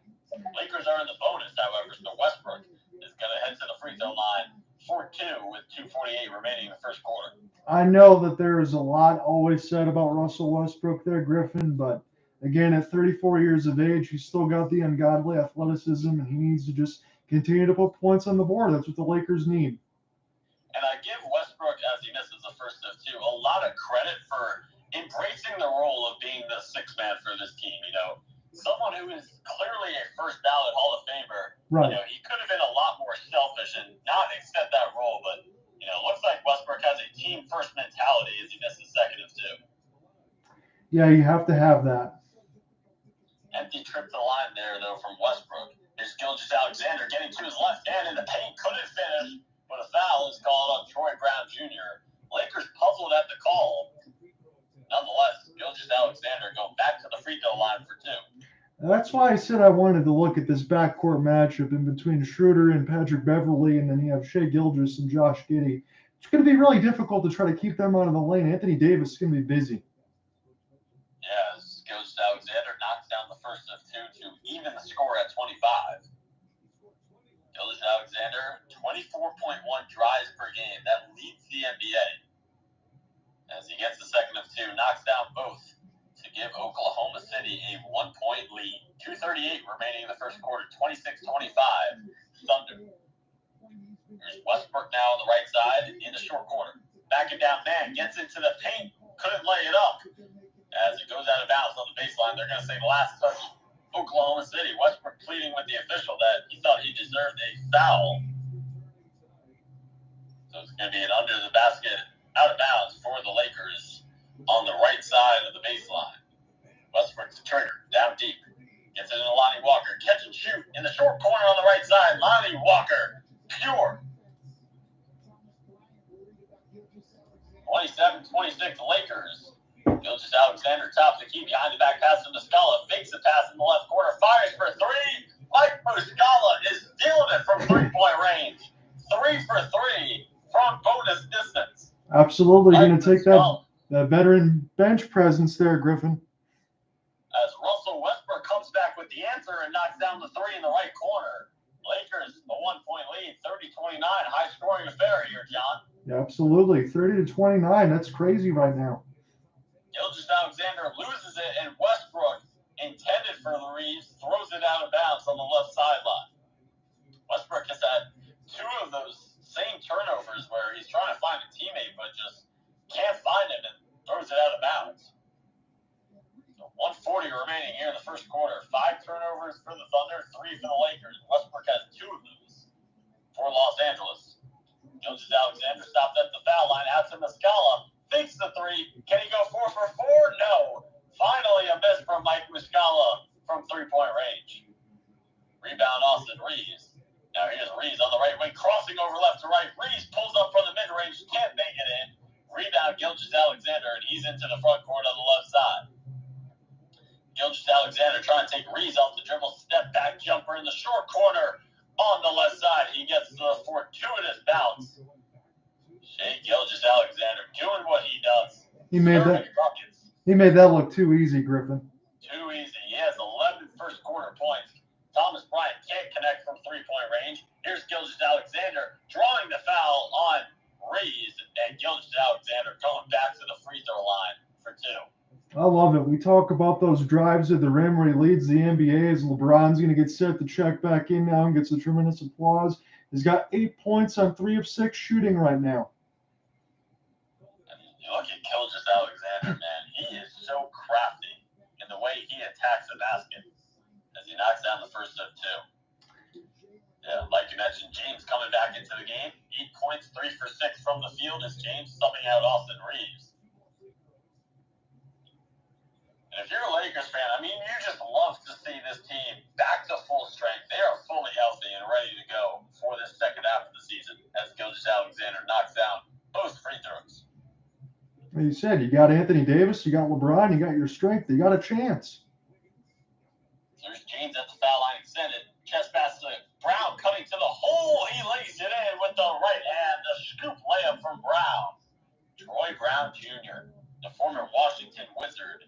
Lakers are in the bonus, however, so Westbrook is going to head to the free throw line 4-2 with 2:48 remaining in the first quarter. I know that there is a lot always said about Russell Westbrook there, Griffin, but again, at 34 years of age, he's still got the ungodly athleticism, and he needs to just continue to put points on the board. That's what the Lakers need. And I give Westbrook, as he misses the first of two, a lot of credit for embracing the role of being the sixth man for this team. You know, someone who is clearly a first ballot Hall of Famer. Right. You know, he could have been a lot more selfish and not accept that role, but you know, it looks like Westbrook has a team first mentality as he misses second of two. Yeah, you have to have that. Empty trip to the line there, though, from Westbrook. Here's Gilgeous-Alexander getting to his left hand in the paint. Couldn't finish, but a foul is called on Troy Brown Jr. Lakers puzzled at the call. Nonetheless, Gilgeous-Alexander going back to the free throw line for two. That's why I said I wanted to look at this backcourt matchup in between Schroeder and Patrick Beverley, and then you have Shai Gilgeous and Josh Giddey. It's going to be really difficult to try to keep them out of the lane. Anthony Davis is going to be busy. Yes, Gilgeous-Alexander knocks down the first of two to even the score at 25. Gilgeous-Alexander, 24.1 drives per game. That leads the NBA. As he gets the second of two, knocks down both to give Oklahoma City a 1-point lead. 2:38 remaining in the first quarter, 26-25, Thunder. There's Westbrook now on the right side in the short corner. Backing down, Mann gets into the paint, couldn't lay it up. As it goes out of bounds on the baseline, they're going to say the last touch, Oklahoma City. Westbrook pleading with the official that he thought he deserved a foul. So it's going to be an under the basket, out of bounds for the Lakers on the right side of the baseline. Westbrook to trigger, down deep. Gets it into Lonnie Walker. Catch and shoot in the short corner on the right side. Lonnie Walker, pure. 27-26 Lakers. Gilgeous-Alexander tops the key behind the back pass to Muscala. Fakes the pass in the left corner. Fires for three. Mike Muscala is dealing it from three-point range. 3 for 3 from bonus distance. Absolutely. Going to take Muscala. that veteran bench presence there, Griffin. As Russell Westbrook comes back with the answer and knocks down the three in the right corner. Lakers, a 1-point lead, 30-29. High-scoring affair here, John. Yeah, absolutely. 30-29. That's crazy right now. Gilgeous-Alexander loses it, and Westbrook, intended for Reeves, throws it out of bounds on the left sideline. Westbrook has had 2 of those same turnovers where he's trying to find a teammate but just can't find him and throws it out of bounds. So 1:40 remaining here in the first quarter. 5 turnovers for the Thunder, 3 for the Lakers. Westbrook has 2 of those for Los Angeles. Gilgeous-Alexander stopped at the foul line, out to Muscala. Fakes the 3. Can he go 4 for 4? No. Finally a miss from Mike Muscala from 3-point range. Rebound Austin Reeves. Now here's Reeves on the right wing, crossing over left to right. Reeves pulls up from the mid-range, can't make it in. Rebound Gilgeous-Alexander, and he's into the front court on the left side. Gilgeous-Alexander trying to take Reeves off the dribble, step back jumper in the short corner on the left side. He gets the fortuitous bounce. Shai Gilgeous-Alexander doing what he does. He made that look too easy, Griffin. Too easy. He has 11 first quarter points. Thomas Bryant can't connect from 3-point range. Here's Gilgeous-Alexander drawing the foul on Reeves, and Gilgeous-Alexander going back to the free throw line for 2. I love it. We talk about those drives at the rim where he leads the NBA as LeBron's going to get set to check back in now and gets a tremendous applause. He's got 8 points on 3 of 6 shooting right now. You look at Gilgeous-Alexander, man. He is so crafty in the way he attacks the basket as he knocks down the first of 2. Yeah, like you mentioned, James coming back into the game. 8 points, 3 for 6 from the field as James subbing out Austin Reeves. And if you're a Lakers fan, I mean, you just love to see this team back to full strength. They are fully healthy and ready to go for this second half of the season as Gilgeous-Alexander knocks down both free throws. Like you said, you got Anthony Davis, you got LeBron, you got your strength, you got a chance. There's James at the foul line extended. Chest pass to Brown cutting to the hole. He lays it in with the right hand. The scoop layup from Brown. Troy Brown Jr., the former Washington Wizard,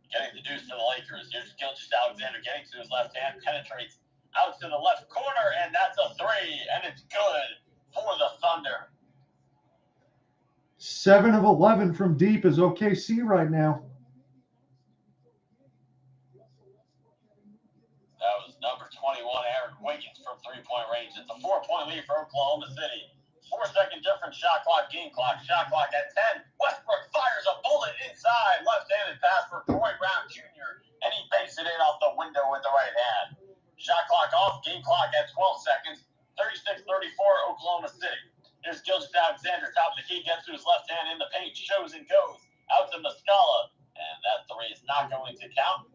getting the deuce for the Lakers. Here's Gilgeous-Alexander getting to his left hand, penetrates out to the left corner, and that's a 3, and it's good for the Thunder. 7 of 11 from deep is OKC right now. That was number 21, Aaron Wiggins from 3-point range. It's a 4-point lead for Oklahoma City. 4-second difference, shot clock, game clock. Shot clock at 10. Westbrook fires a bullet inside. Left-handed pass for Troy Brown Jr., and he banks it in off the window with the right hand. Shot clock off, game clock at 12 seconds. 36-34, Oklahoma City. Here's Gilgeous-Alexander, top of the key, gets to his left hand in the paint, shows and goes. Out to Muscala, and that 3 is not going to count.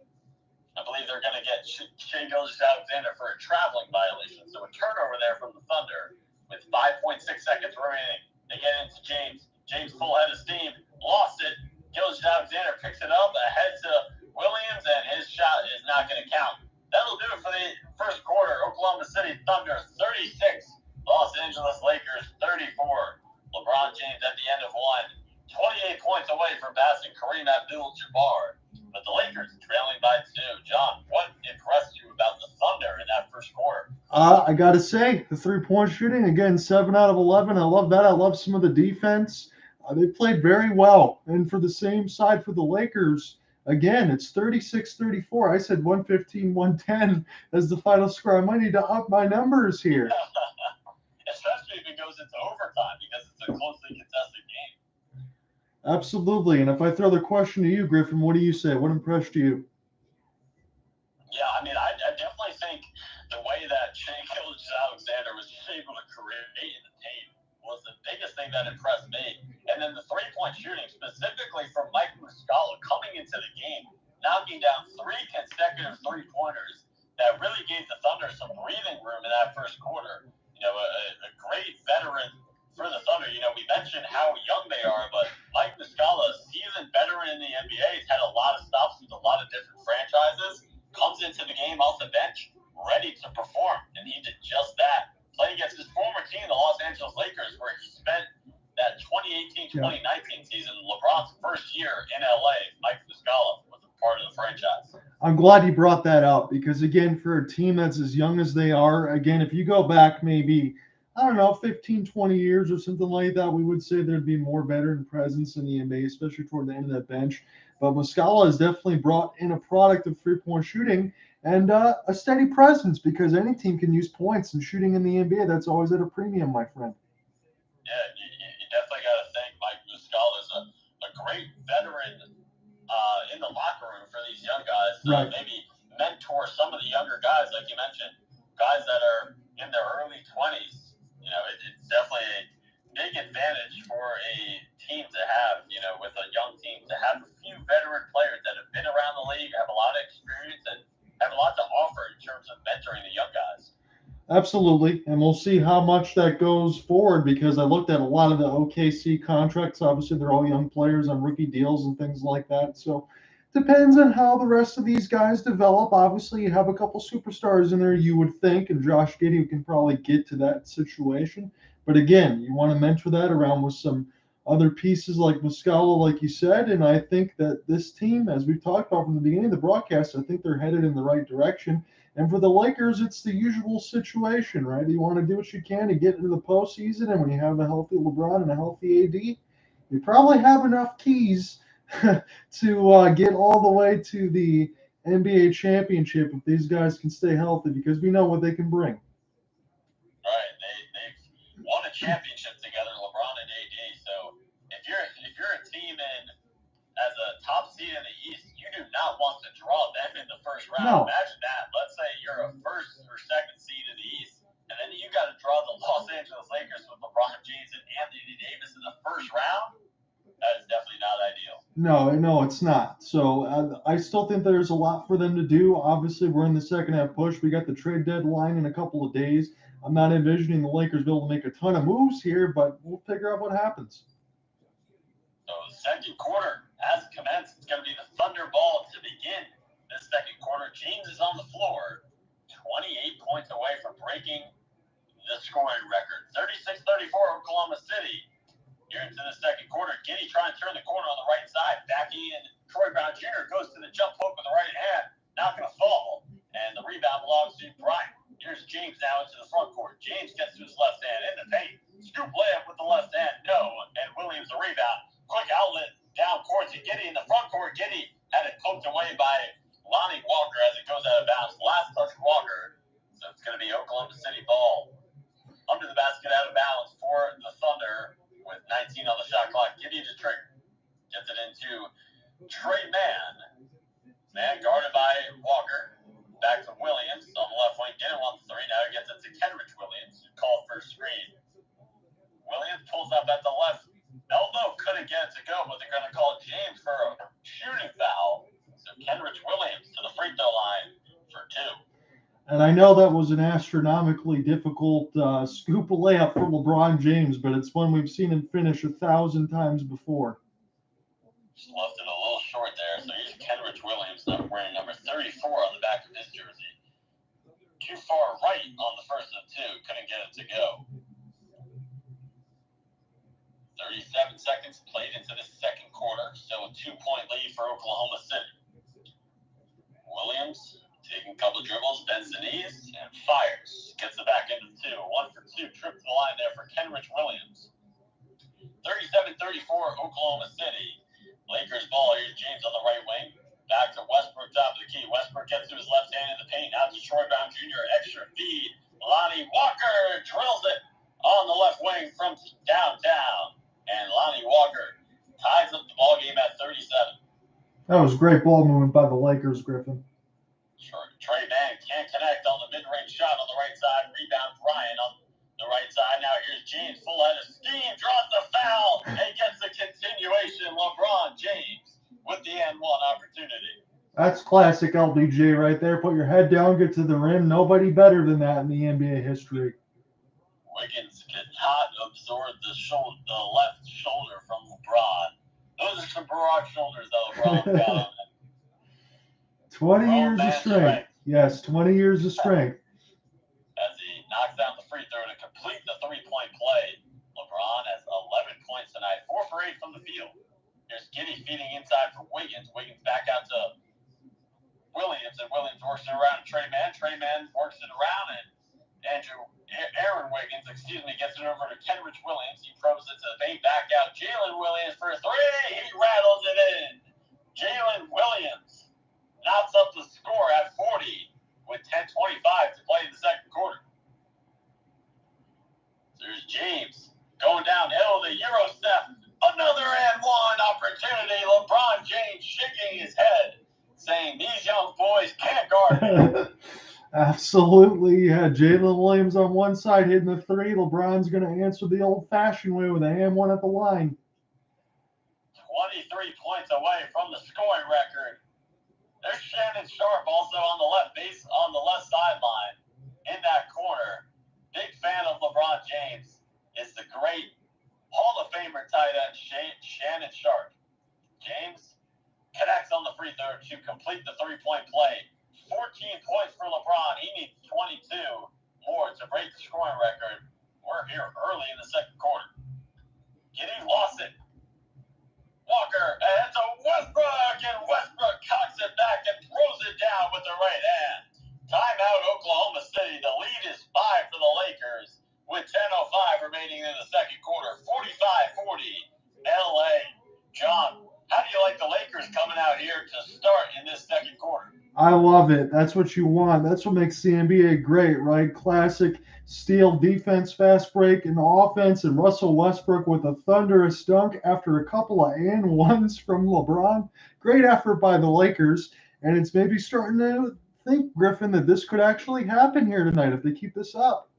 I believe they're going to get Shai Gilgeous-Alexander for a traveling violation. So a turnover there from the Thunder with 5.6 seconds remaining. They get into James. James full head of steam, lost it. Gilgeous-Alexander picks it up ahead to Williams, and his shot is not going to count. That'll do it for the first quarter. Oklahoma City Thunder 36. Los Angeles Lakers 34. LeBron James at the end of 1. 28 points away from passing Kareem-Abdul-Jabbar. But the Lakers trailing by 2. John, what impressed you about the Thunder in that first quarter? I got to say, the three-point shooting, again, 7 out of 11. I love that. I love some of the defense. They played very well. And for the same side for the Lakers, again, it's 36-34. I said 115-110 as the final score. I might need to up my numbers here. Especially if it goes into overtime because it's a closely contested game. Absolutely. And if I throw the question to you, Griffin, what do you say? What impressed you? Yeah, I mean, I definitely think the way that Shai Gilgeous-Alexander was able to create in the paint was the biggest thing that impressed me. And then the three-point shooting, specifically from Mike Muscala coming into the game, knocking down 3 consecutive three-pointers that really gave the Thunder some breathing room in that first quarter. You know, a great veteran for the Thunder. You know, we mentioned how young they are, but Mike Muscala, seasoned veteran in the NBA, has had a lot of stops with a lot of different franchises, comes into the game off the bench, ready to perform, and he did just that. Playing against his former team, the Los Angeles Lakers, where he spent that 2018-2019 season, LeBron's first year in LA. Mike Muscala was a part of the franchise. I'm glad you brought that up because, again, for a team that's as young as they are, again, if you go back maybe, I don't know, 15, 20 years or something like that, we would say there'd be more veteran presence in the NBA, especially toward the end of that bench. But Muscala has definitely brought in a product of three-point shooting and a steady presence because any team can use points, and shooting in the NBA, that's always at a premium, my friend. Yeah, you definitely got to thank Mike Muscala as a great veteran in the locker room for these young guys to Right. maybe mentor some of the younger guys, like you mentioned, guys that are in their early 20s. You know, it's definitely a big advantage for a team to have, you know, with a young team, to have a few veteran players that have been around the league, have a lot of experience, and have a lot to offer in terms of mentoring the young guys. Absolutely, and we'll see how much that goes forward because I looked at a lot of the OKC contracts. Obviously, they're all young players on rookie deals and things like that. So depends on how the rest of these guys develop. Obviously, you have a couple superstars in there, you would think, and Josh Giddey can probably get to that situation. But again, you want to mentor that around with some other pieces like Muscala, like you said. And I think that this team, as we've talked about from the beginning of the broadcast, I think they're headed in the right direction. And for the Lakers, it's the usual situation, right? You want to do what you can to get into the postseason, and when you have a healthy LeBron and a healthy AD, you probably have enough keys to get all the way to the NBA championship if these guys can stay healthy, because we know what they can bring. Right, they've won a championship together, LeBron and AD. So if you're a team in as a top seed in the East, you do not want to draw them in the first round. No. Imagine that. Let's say you're a first or second seed in the East, and then you got to draw the Los Angeles Lakers with LeBron James and Anthony Davis in the first round. That is definitely not ideal. No, it's not. So I still think there's a lot for them to do. Obviously, we're in the second half push. We got the trade deadline in a couple of days. I'm not envisioning the Lakers be able to make a ton of moves here, but we'll figure out what happens. So the second quarter has commenced. It's going to be the Thunder ball to begin this second quarter. James is on the floor, 28 points away from breaking the scoring record. 36-34, Oklahoma City. Here into the second quarter. Giddey trying to turn the corner on the right side. Backing in. Troy Brown Jr. goes to the jump hook with the right hand. Not going to fall. And the rebound belongs to Bryant. Here's James now into the front court. James gets to his left hand in the paint. Scoop layup with the left hand. No. And Williams the rebound. Quick outlet down court to Giddey in the front court. Giddey had it poked away by Lonnie Walker as it goes out of bounds. Last touch Walker. So it's going to be Oklahoma City ball. Under the basket, out of bounds for the Thunder with 19 on the shot clock. Giddey to trigger. Gets it into Trey Mann. Mann guarded by Walker. Back to Williams on the left wing. Didn't want the three. Now he gets it to Kenrich Williams, who called for a screen. Williams pulls up at the left elbow. Couldn't get it to go, but they're going to call James for a shooting foul. So Kenrich Williams to the free throw line for 2. And I know that was an astronomically difficult scoop layup for LeBron James, but it's one we've seen him finish 1,000 times before. Just left it a little short there. So here's Kenrich Williams, wearing number 34 on the back of his jersey. Too far right on the first of 2. Couldn't get it to go. 37 seconds played into the second quarter. Still a 2-point lead for Oklahoma City. Williams Taking a couple of dribbles, bends the knees, and fires. Gets it back into 2. 1 for 2. Trip to the line there for Kenrich Williams. 37-34, Oklahoma City. Lakers ball. Here's James on the right wing. Back to Westbrook, top of the key. Westbrook gets to his left hand in the paint. Out to Troy Brown Jr. Extra feed. Lonnie Walker drills it on the left wing from downtown. And Lonnie Walker ties up the ball game at 37. That was great ball movement by the Lakers, Griffin. Trey Mann can't connect on the mid-range shot on the right side. Rebound Ryan on the right side. Now here's James, full head of steam, draws the foul, and gets the continuation. LeBron James with the N1 opportunity. That's classic LBJ right there. Put your head down, get to the rim. Nobody better than that in the NBA history. Wiggins could not absorb the left shoulder from LeBron. Those are some broad shoulders that LeBron got on him. 20 years of strength. Yes, 20 years of strength. As he knocks down the free throw to complete the three-point play. LeBron has 11 points tonight, 4 for 8 from the field. There's Giddey feeding inside for Wiggins. Wiggins back out to Williams, and Williams works it around to Trey Mann. Trey Mann works it around, and Aaron Wiggins, gets it over to Kenrich Williams. He throws it to the paint, back out. Jaylin Williams for 3. He rattles it in. Jaylin Williams knocks up the score at 40 with 10:25 to play in the second quarter. There's James going downhill, the Euro step. Another and one opportunity. LeBron James shaking his head, saying these young boys can't guard me. Absolutely. You had Jalen Williams on one side hitting the 3. LeBron's going to answer the old-fashioned way with a and one at the line. 23 points away from the scoring record. There's Shannon Sharp also on the left sideline in that corner. Big fan of LeBron James is the great Hall of Famer tight end Shannon Sharp. James connects on the free throw to complete the three-point play. 14 points for LeBron. He needs 22 more to break the scoring record. We're here early in the second quarter. Giddey lost it. Walker, and to Westbrook, and Westbrook cocks it back and throws it down with the right hand. Timeout, Oklahoma City. The lead is 5 for the Lakers with 10:05 remaining in the second quarter. 45-40, LA. John, how do you like the Lakers coming out here to start in this second quarter? I love it. That's what you want. That's what makes the NBA great, right? Classic steal defense, fast break, and offense, and Russell Westbrook with a thunderous dunk after a couple of and ones from LeBron. Great effort by the Lakers, and it's maybe starting to think, Griffin, that this could actually happen here tonight if they keep this up.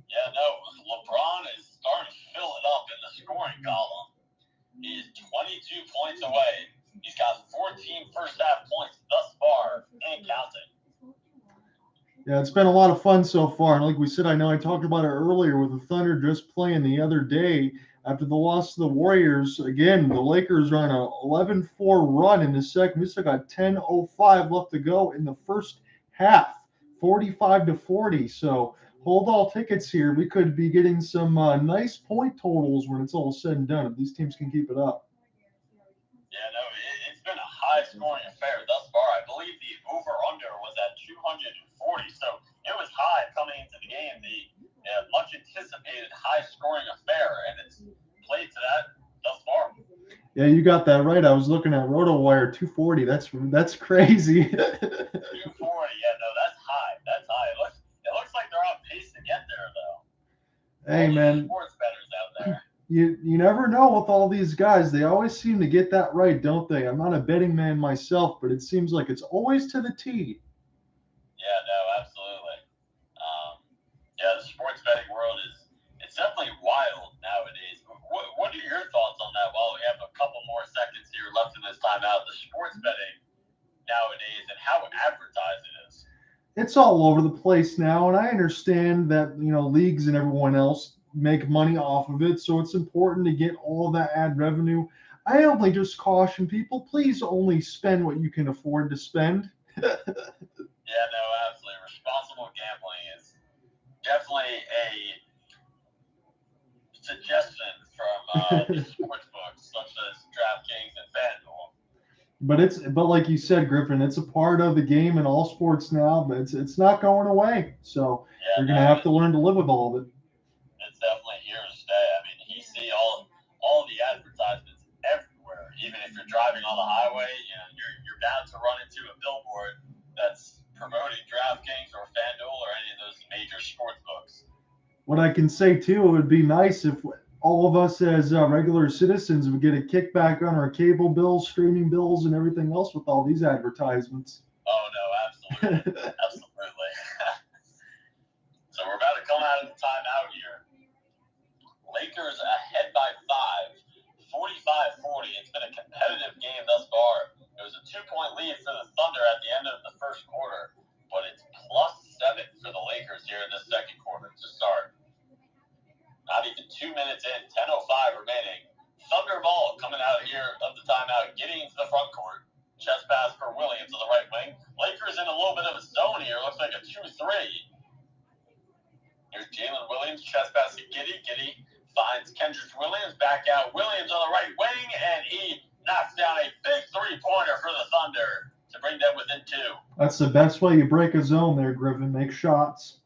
Yeah, no, LeBron is starting to fill it up in the scoring column. He is 22 points away. He's got 14 first-half points thus far and counting. Yeah, it's been a lot of fun so far. And like we said, I know I talked about it earlier with the Thunder just playing the other day after the loss to the Warriors. Again, the Lakers are on a 11-4 run in the second. We still got 10:05 left to go in the first half, 45-40. So hold all tickets here. We could be getting some nice point totals when it's all said and done if these teams can keep it up. Yeah, no, it's been a high-scoring affair thus far. I believe the over-under was at 240, so it was high coming into the game. The much-anticipated high-scoring affair, and it's played to that thus far. Yeah, you got that right. I was looking at RotoWire 240. That's crazy. 240, yeah, no, that's high. That's high. It looks like they're on pace to get there, though. Hey, man. Sports bettors out there. You never know with all these guys. They always seem to get that right, don't they? I'm not a betting man myself, but it seems like it's always to the T. Yeah, no, absolutely. Yeah, the sports betting world it's definitely wild nowadays. What are your thoughts on that? While we have a couple more seconds here left in this timeout, the sports betting nowadays and how advertised it is. It's all over the place now, and I understand that leagues and everyone else make money off of it, so it's important to get all that ad revenue. I only just caution people, please only spend what you can afford to spend. Yeah, no, absolutely. Responsible gambling is definitely a suggestion from the sports books such as DraftKings and FanDuel. But like you said, Griffin, it's a part of the game in all sports now, but it's not going away. So Yeah, you're gonna have to learn to live with all of it. it's definitely here to stay. I mean, you see all the advertisements everywhere. Even if you're driving on the highway, you're bound to run into a billboard that's promoting DraftKings or FanDuel or any of those major sports books. What I can say too, it would be nice if all of us as regular citizens would get a kickback on our cable bills, streaming bills, and everything else with all these advertisements. Oh no, absolutely, absolutely. So we're about to come out of the timeout here. Lakers ahead by 5, 45-40. It's been a competitive game thus far. It was a 2-point lead for the Thunder at the end of the first quarter, but it's +7 for the Lakers here in the second quarter to start. Not even 2 minutes in, 10:05 remaining. Thunder ball coming out here of the timeout, getting into the front court. Chest pass for Williams on the right wing. Lakers in a little bit of a zone here. Looks like a 2-3. Here's Jaylin Williams, chest pass to Giddey. Giddey finds Kenrich Williams, back out Williams on the right wing, and he knocks down a big three-pointer for the Thunder to bring them within 2. That's the best way you break a zone there, Griffin. Make shots.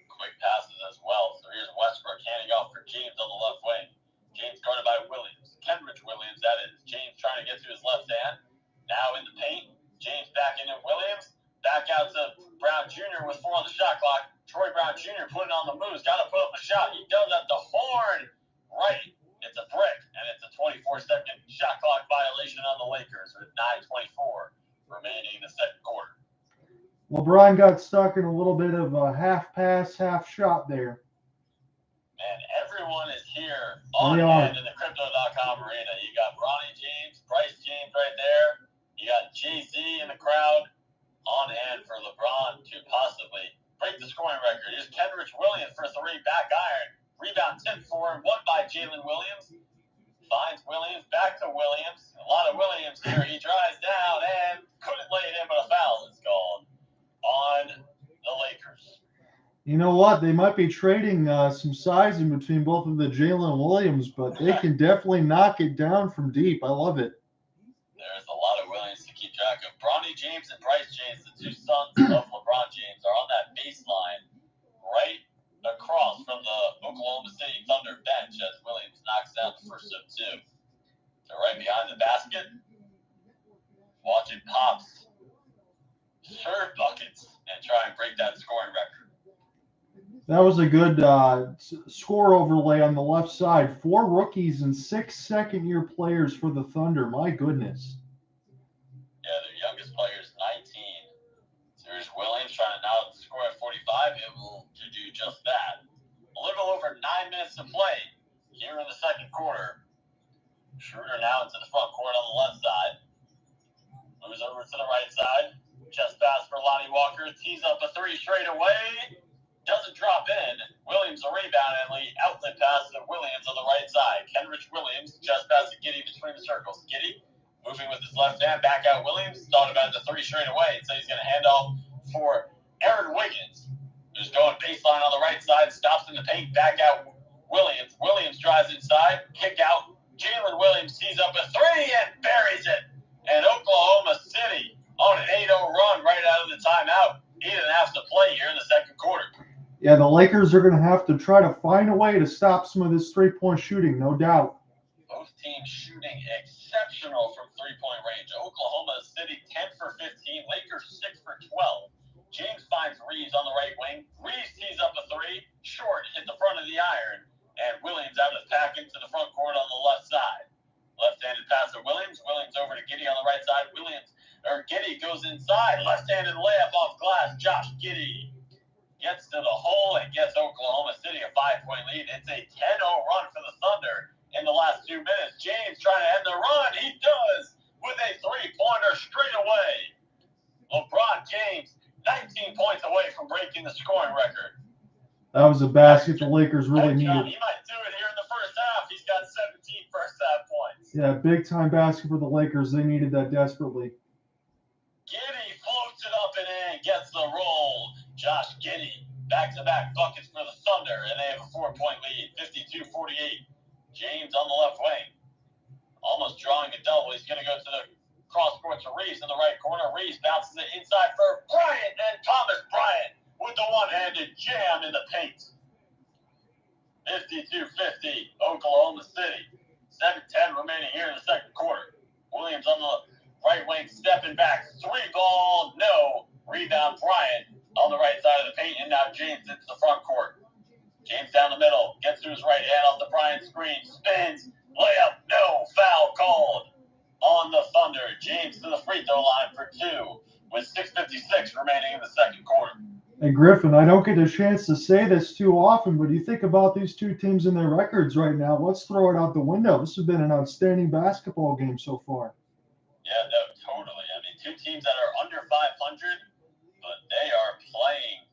Quick passes as well. So here's Westbrook handing off for James on the left wing. James guarded by Williams. Kenrich Williams, that is. James trying to get to his left hand. Now in the paint. James back into Williams. Back out to Brown Jr. with 4 on the shot clock. Troy Brown Jr. putting on the moves. Got to put up a shot. He does at the horn. Right. It's a brick. And it's a 24-second shot clock violation on the Lakers with 9:24 remaining in the second quarter. LeBron got stuck in a little bit of a half pass, half shot there. Man, everyone is here on hand in the Crypto.com arena. You got Bronny James, Bryce James right there. You got Jay-Z in the crowd on hand for LeBron to possibly break the scoring record. Here's Kenrich Williams for 3, back iron. Rebound tipped for him, won by Jalen Williams. Finds Williams, back to Williams. A lot of Williams here. He drives down and couldn't lay it in, but a foul is called on the Lakers. You know what? They might be trading some size in between both of the Jalen Williams, but they can definitely knock it down from deep. I love it. There's a lot of Williams to keep track of. Bronny James and Bryce James, the 2 sons of LeBron James, are on that baseline right across from the Oklahoma City Thunder bench as Williams knocks down the first of 2. They're right behind the basket. Watching Pops serve buckets and try and break that scoring record. That was a good score overlay on the left side. 4 rookies and 6 second-year players for the Thunder. My goodness. Yeah, their youngest player is 19. So here's Williams trying to now score at 45, able to do just that. A little over 9 minutes to play here in the second quarter. Schroeder now into the front court on the left side. Moves over to the right side. Chest pass for Lonnie Walker. Tees up a 3 straight away. Doesn't drop in. Williams a rebound and lead outlet pass to Williams on the right side. Kenrich Williams chest pass to Giddey between the circles. Giddey moving with his left hand. Back out Williams. Thought about the 3 straight away. So he's going to hand off for Aaron Wiggins, who's going baseline on the right side. Stops in the paint. Back out Williams. Williams drives inside. Kick out. Jalen Williams tees up a 3 and buries it. And Oklahoma City on an 8-0 run right out of the timeout. 8.5 to play here in the second quarter. Yeah, the Lakers are going to have to try to find a way to stop some of this three-point shooting, no doubt. Both teams shooting exceptional from three-point range. Oklahoma City 10 for 15, Lakers 6 for 12. James finds Reeves on the right wing. Reeves tees up a 3, short, hit the front of the iron, and Williams out of the pack into the front court on the left side. Left-handed pass to Williams. Williams over to Giddey on the right side. Giddey goes inside. Left-handed layup off glass. Josh Giddey gets to the hole and gets Oklahoma City a 5-point lead. It's a 10-0 run for the Thunder in the last 2 minutes. James trying to end the run. He does with a 3-pointer straight away. LeBron James, 19 points away from breaking the scoring record. That was a basket the Lakers really needed. He might do it here in the first half. He's got 17 first-half points. Yeah, big-time basket for the Lakers. They needed that desperately. Giddey floats it up and in, gets the roll. Josh Giddey, back-to-back buckets for the Thunder, and they have a 4-point lead, 52-48. James on the left wing, almost drawing a double. He's going to go to the Cross court to Reeves in the right corner. Reeves bounces it inside for Bryant, and Thomas Bryant with the one-handed jam in the paint. 52-50, Oklahoma City. 7:10 remaining here in the second quarter. Williams on the right wing stepping back. 3-ball, no. Rebound, Bryant on the right side of the paint, and now James into the front court. James down the middle, gets to his right hand off the Bryant screen, spins, layup, no, foul called on the Thunder. James to the free throw line for 2 with 6:56 remaining in the second quarter. Hey, Griffin, I don't get a chance to say this too often, but you think about these two teams and their records right now. Let's throw it out the window. This has been an outstanding basketball game so far. Yeah, no, totally. I mean, two teams that are under 500, but they are playing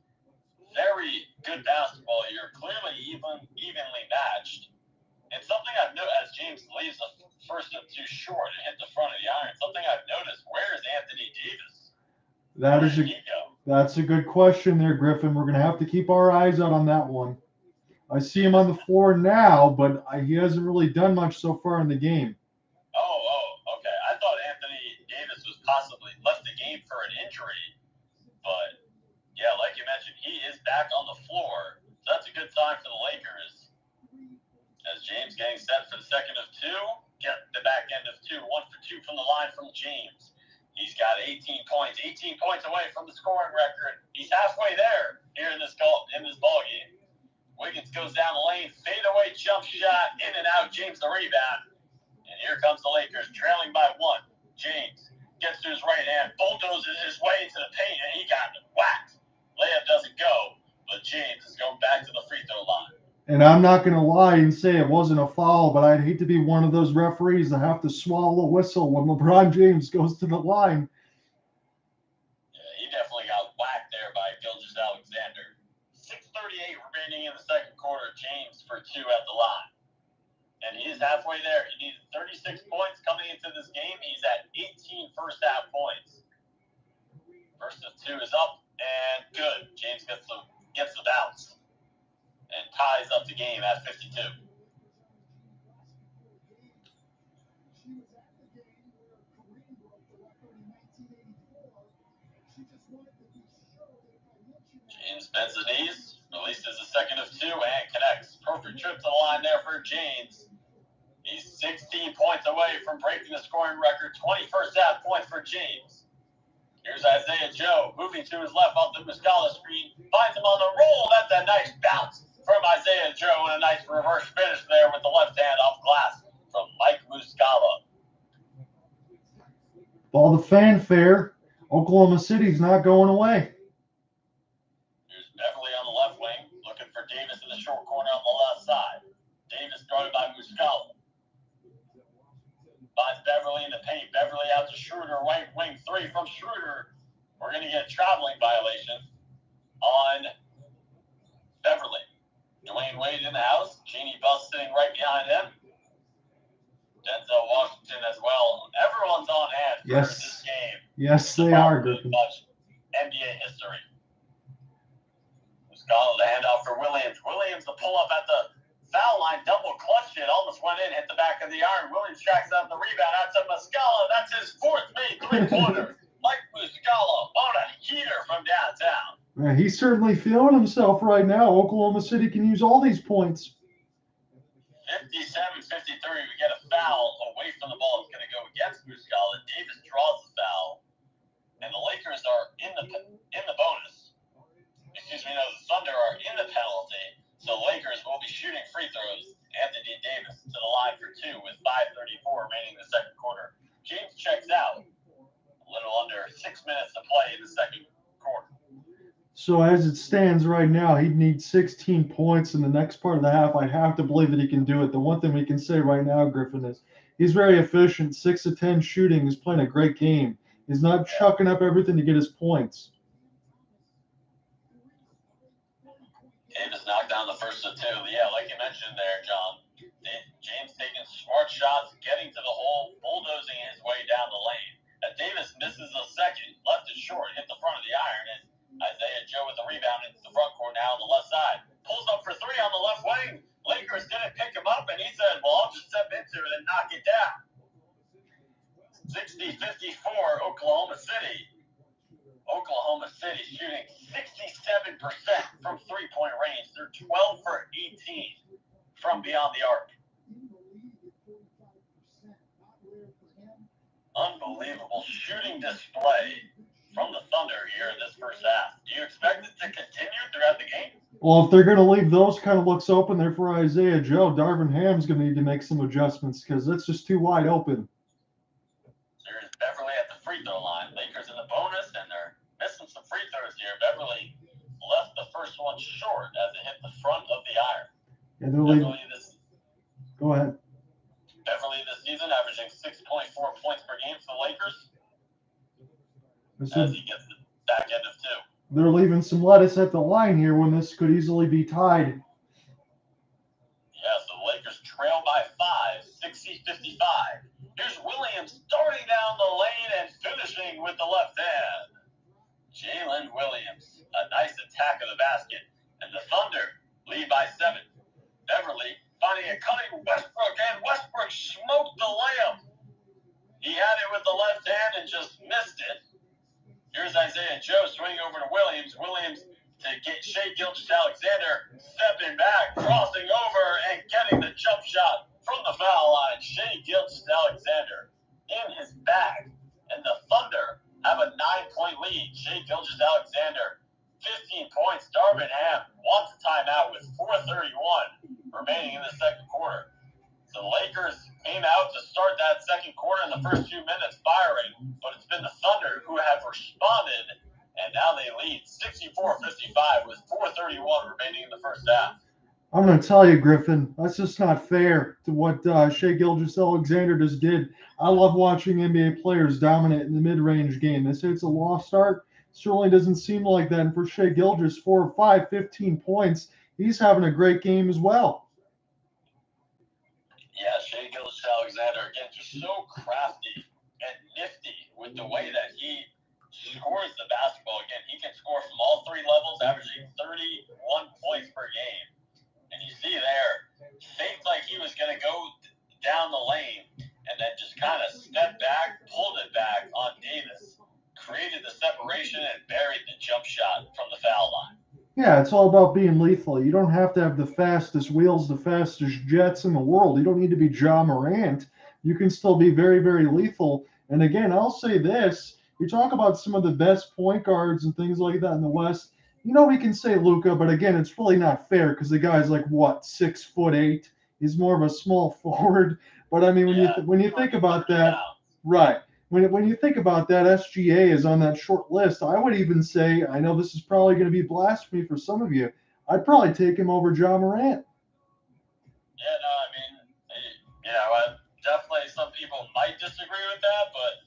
very good basketball here, clearly evenly matched. And something I've noticed, as James leaves the first of 2 short and hit the front of the iron, something I've noticed, where is Anthony Davis? That's a good question there, Griffin. We're going to have to keep our eyes out on that one. I see him on the floor now, but he hasn't really done much so far in the game. Oh, okay. I thought Anthony Davis was possibly left the game for an injury, but yeah, like you mentioned, he is back on the floor. So that's a good sign for the Lakers. As James getting set for the second of 2, get the back end of 2, 1 for 2 from the line from James. He's got 18 points away from the scoring record. He's halfway there here in this ball game. Wiggins goes down the lane, fadeaway jump shot, in and out. James the rebound. And here comes the Lakers, trailing by 1. James gets to his right hand, bulldozes his way into the paint, and he got whacked. Layup doesn't go, but James is going back to the free throw line. And I'm not going to lie and say it wasn't a foul, but I'd hate to be one of those referees that have to swallow a whistle when LeBron James goes to the line. Yeah, he definitely got whacked there by Gilgeous-Alexander. 6:38 remaining in the second quarter. James for 2 at the line. And he is halfway there. He needed 36 points coming into this game. He's at 18 first half points. First of 2 is up and good. James gets the bounce and ties up the game at 52. James bends the knees, releases a second of 2, and connects. Perfect trip to the line there for James. He's 16 points away from breaking the scoring record. 21st half points for James. Here's Isaiah Joe moving to his left off the Muscala screen. Finds him on the roll. That's a nice bounce from Isaiah Joe, and a nice reverse finish there with the left hand off glass from Mike Muscala. All the fanfare, Oklahoma City's not going away. Here's Beverly on the left wing, looking for Davis in the short corner on the left side. Davis guarded by Muscala. Finds Beverly in the paint. Beverly out to Schroeder, right wing 3 from Schroeder. We're going to get a traveling violation on Beverly. Dwayne Wade in the house. Jeannie Buss sitting right behind him. Denzel Washington as well. Everyone's on hand for this game. Yes, they are, Griffin. Much NBA history. Muscala, the handoff for Williams. Williams, the pull-up at the foul line, double clutched it, almost went in, hit the back of the iron. Williams tracks down the rebound out to Muscala. That's his 4th made 3-pointer. Mike Muscala on a heater from downtown. Yeah, he's certainly feeling himself right now. Oklahoma City can use all these points. 57-53, we get a foul away from the ball. It's going to go against Muscala. Davis draws the foul, and the Lakers are in the bonus. Excuse me, no, the Thunder are in the penalty. So Lakers will be shooting free throws. Anthony Davis to the line for 2 with 5:34 remaining in the second quarter. James checks out. A little under 6 minutes to play in the second quarter. So as it stands right now, he'd need 16 points in the next part of the half. I have to believe that he can do it. The one thing we can say right now, Griffin, is he's very efficient. 6 of 10 shooting. He's playing a great game. He's not chucking up everything to get his points. Davis knocked down the first of 2. Yeah, like you mentioned there, John. James taking smart shots, getting to the hole, bulldozing his way down the lane. Davis misses a second, left it short, hit the front of the iron, and Isaiah Joe with the rebound into the front court now on the left side. Pulls up for 3 on the left wing. Lakers didn't pick him up, and he said, well, I'll just step into it and knock it down. 60-55 1 for 18 from beyond the arc. Unbelievable shooting display from the Thunder here in this first half. Do you expect it to continue throughout the game? Well, if they're going to leave those kind of looks open there for Isaiah Joe, Darvin Ham's going to need to make some adjustments because that's just too wide open. There's Beverly at the free throw line. Lakers in the bonus, and they're missing some free throws here. Beverly left the first one short as it hit the front of the iron. Yeah, they're leaving. Go ahead. Beverly this season averaging 6.4 points per game for the Lakers as he gets the back end of 2. They're leaving some lettuce at the line here when this could easily be tied. Yeah, so the Lakers trail by 5, 60-55. Here's Williams starting down the lane and finishing with the left hand. Jaylin Williams, a nice attack of the basket. And the Thunder lead by 7. Beverly finding a cutting Westbrook, and Westbrook smoked the layup. He had it with the left hand and just missed it. Here's Isaiah Joe swinging over to Williams. Williams to get Shai Gilgeous-Alexander stepping back, crossing over, and getting the jump shot from the foul line. Shai Gilgeous-Alexander in his bag. And the Thunder have a 9-point lead. Shai Gilgeous-Alexander, 15 points. Darvin Ham wants a timeout with 4:31 remaining in the second quarter. The Lakers came out to start that second quarter in the first 2 minutes firing, but it's been the Thunder who have responded, and now they lead 64-55 with 4:31 remaining in the first half. I'm going to tell you, Griffin, that's just not fair to what Shai Gilgeous-Alexander just did. I love watching NBA players dominate in the mid-range game. They say it's a lost art. Certainly doesn't seem like that. And for Shai Gilgeous, 4 or 5, 15 points. He's having a great game as well. Yeah, Shai Gilgeous-Alexander, again, just so crafty and nifty with the way that he scores the basketball. Again, he can score from all 3 levels, averaging 31 points per game. And you see there, faked like he was going to go down the lane and then just kind of stepped back, pulled it back on Davis, created the separation, and buried the jump shot from the foul line. Yeah, it's all about being lethal. You don't have to have the fastest wheels, the fastest jets in the world. You don't need to be Ja Morant. You can still be very, very lethal. And again, I'll say this. You talk about some of the best point guards and things like that in the West. You know, we can say Luka, but again, it's really not fair because the guy's like, what, 6'8"? He's more of a small forward. But I mean, when you think about that, right. When you think about that, SGA is on that short list. I would even say, I know this is probably going to be blasphemy for some of you, I'd probably take him over Ja Morant. Yeah, no, I mean, definitely some people might disagree with that, but,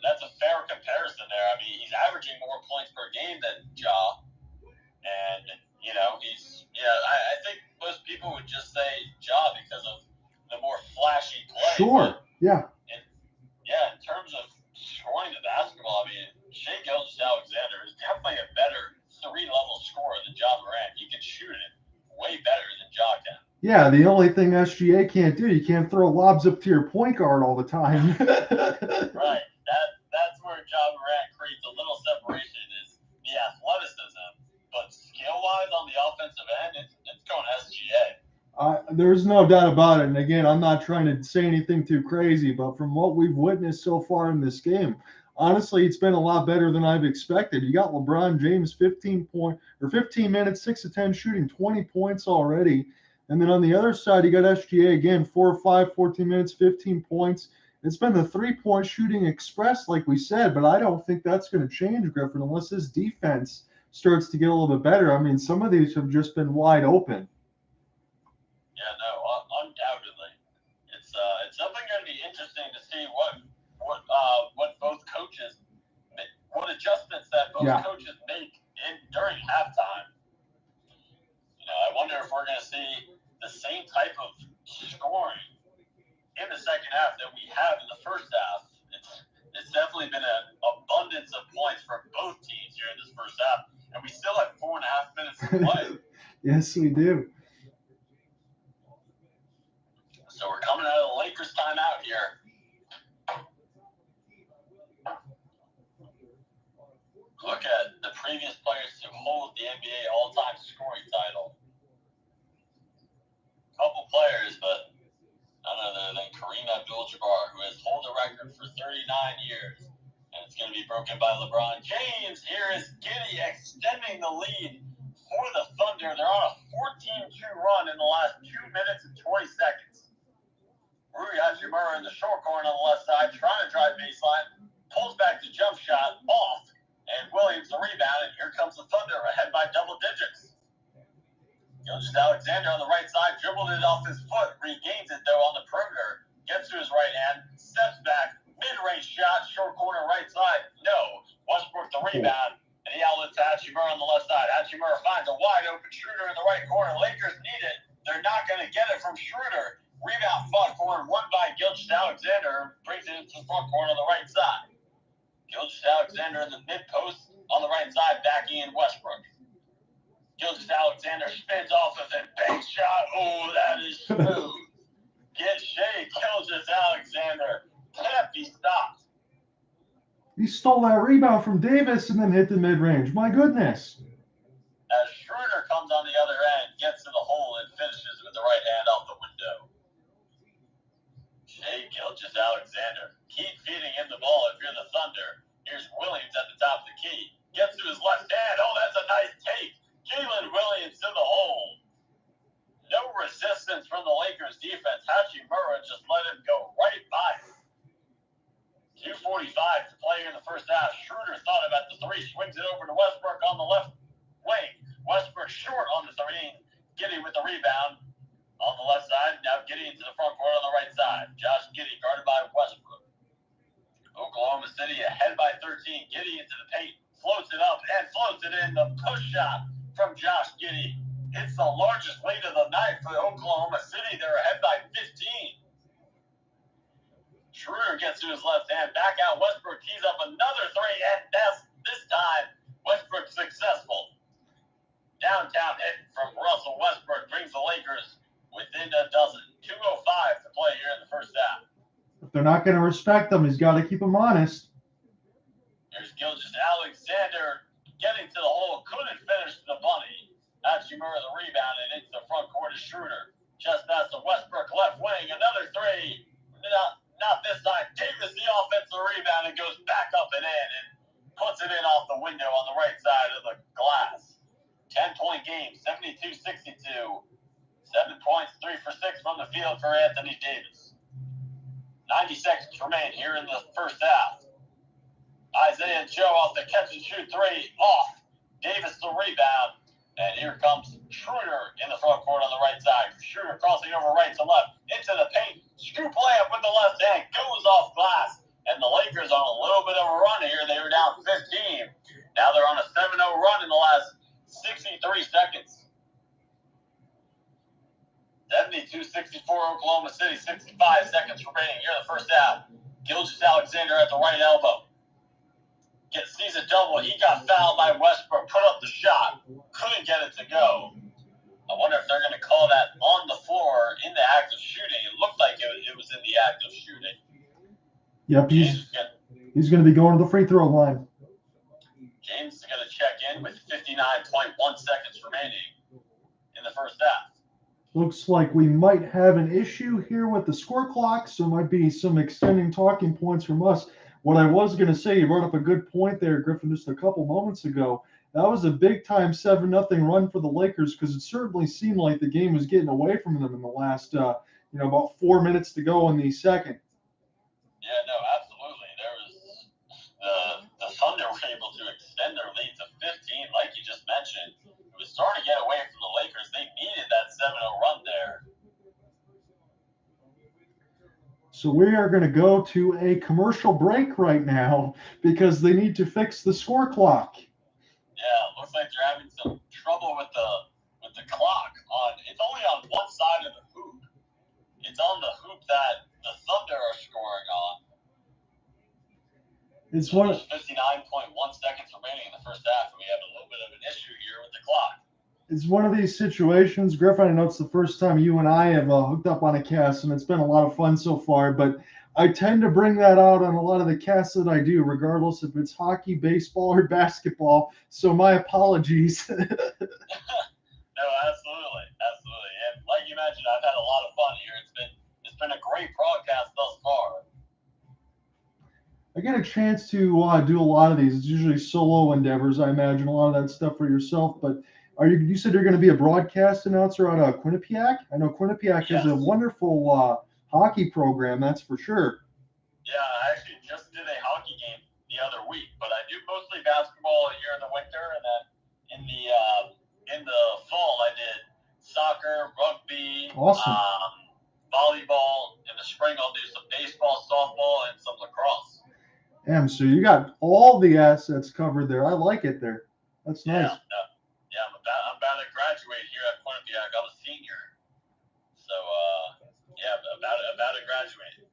that's a fair comparison there. I mean, he's averaging more points per game than Ja, and, I think most people would just say Ja because of the more flashy play. Sure, yeah. In terms of scoring the basketball, I mean, Shai Gilgeous-Alexander is definitely a better 3-level scorer than Ja Morant. He can shoot it way better than Ja can. Yeah, the only thing SGA can't do, you can't throw lobs up to your point guard all the time. Right. That's where Ja Morant creates a little separation is the athleticism, but skill-wise on the offensive end, it's going SGA. There's no doubt about it. And again, I'm not trying to say anything too crazy, but from what we've witnessed so far in this game, honestly, it's been a lot better than I've expected. You got LeBron James 15 minutes, 6 of 10 shooting, 20 points already. And then on the other side, you got SGA again, 4 or 5, 14 minutes, 15 points. It's been the 3-point shooting express, like we said, but I don't think that's going to change, Griffin, unless his defense starts to get a little bit better. I mean, some of these have just been wide open. Yeah, no, undoubtedly. It's something going to be interesting to see what both coaches, what adjustments that both coaches make during halftime. I wonder if we're going to see the same type of scoring in the second half that we have in the first half. It's definitely been an abundance of points from both teams here in this first half, and we still have 4.5 minutes to play. Yes, we do. So we're coming out of the Lakers timeout here. Look at the previous players to hold the NBA all-time scoring title. Couple players, but none other than Kareem-Abdul-Jabbar, who has held the record for 39 years. And it's going to be broken by LeBron James. Here is Giddey extending the lead for the Thunder. They're on a 14-2 run in the last 2 minutes and 20 seconds. Omoruyi in the short corner on the left side, trying to drive baseline, pulls back the jump shot, off, and Williams the rebound, and here comes the Thunder ahead by double digits. Gilgeous-Alexander on the right side, dribbled it off his foot, regains it though on the perimeter, gets to his right hand, steps back, mid-range shot, short corner right side, no. Westbrook the rebound, and he outlets Hachimura on the left side. Hachimura finds a wide open Schroeder in the right corner. Lakers need it. They're not going to get it from Schroeder. Rebound front corner, won by Gilgeous-Alexander, brings it into the front corner on the right side. Gilgeous-Alexander in the mid-post on the right side, backing in Westbrook. Gilgeous-Alexander spins off of it. Bank shot. Oh, that is smooth. Get Shai Gilgeous-Alexander. Can't be stopped. He stole that rebound from Davis and then hit the mid-range. My goodness. As Schroeder comes on the other end, gets to the hole and finishes with the right hand off the window. Shai Gilgeous-Alexander. Keep feeding him the ball if you're the Thunder. Here's Williams at the top of the key. Gets to his left hand. Oh, that's a nice take. Jaylin Williams to the hole. No resistance from the Lakers defense. Hachimura just let him go right by him. 2:45 to play in the first half. Schroeder thought about the three, swings it over to Westbrook on the left wing. Westbrook short on the three. Giddey with the rebound on the left side. Now Giddey into the front court on the right side. Josh Giddey guarded by Westbrook. Oklahoma City ahead by 13. Giddey into the paint. Floats it up and floats it in. The push shot from Josh Giddey. It's the largest lead of the night for Oklahoma City. They're ahead by 15. Schroeder gets to his left hand. Back out. Westbrook tees up another three. And this time, Westbrook successful. Downtown hit from Russell Westbrook brings the Lakers within a dozen. 2:05 to play here in the first half. If they're not going to respect him, he's got to keep him honest. There's Gilgeous-Alexander getting to the hole. Couldn't finish the bunny. Hachimura the rebound and into the front court is Schroeder. Just past the Westbrook left wing. Another three. Not this time. Davis the offensive rebound and goes back up and in and puts it in off the window on the right side of the glass. 10-point game, 72-62. 7 points, 3 for 6 from the field for Anthony Davis. 90 seconds remain here in the first half. Isaiah Joe off the catch and shoot three. Off. Davis the rebound. And here comes Schroeder in the front court on the right side. Schroeder crossing over right to left. Into the paint. Scoop layup with the left hand. Goes off glass. And the Lakers on a little bit of a run here. They were down 15. Now they're on a 7-0 run in the last 63 seconds. 72-64 Oklahoma City. 65 seconds remaining here in the first half. Gilgeous-Alexander at the right elbow. Sees a double. He got fouled by Westbrook. Put up the shot. Couldn't get it to go. I wonder if they're going to call that on the floor in the act of shooting. It looked like it was in the act of shooting. Yep, he's going to be going to the free throw line. James is going to check in with 59.1 seconds remaining in the first half. Looks like we might have an issue here with the score clock, so might be some extending talking points from us. What I was going to say, you brought up a good point there, Griffin, just a couple moments ago. That was a big-time 7-0 run for the Lakers because it certainly seemed like the game was getting away from them in the last, about 4 minutes to go in the second. Yeah, no, absolutely. There was the Thunder were able to extend their lead to 15, like you just mentioned. It was starting to get away from the Lakers. They needed that 7-0 run there. So we are going to go to a commercial break right now because they need to fix the score clock. Yeah, it looks like they're having some trouble with the clock. It's only on one side of the hoop. It's on the hoop that the Thunder are scoring on. It's so there's 59.1 seconds remaining in the first half, and we have a little bit of an issue here with the clock. It's one of these situations, Griffin. I know it's the first time you and I have hooked up on a cast, and it's been a lot of fun so far. But I tend to bring that out on a lot of the casts that I do, regardless if it's hockey, baseball, or basketball. So my apologies. No, absolutely. And like you mentioned, I've had a lot of fun here. It's been a great broadcast thus far. I get a chance to do a lot of these. It's usually solo endeavors. I imagine a lot of that stuff for yourself. But you said you're going to be a broadcast announcer out of Quinnipiac? I know Quinnipiac Yes. is a wonderful hockey program, that's for sure. Yeah, I actually just did a hockey game the other week, but I do mostly basketball here in the winter, and then in the fall I did soccer, rugby, Awesome. volleyball. In the spring I'll do some baseball, softball, and some lacrosse. Damn, so you got all the assets covered there. I like it there. That's nice. Yeah, I'm about to graduate here at Quinnipiac. I'm a senior, so about to graduate.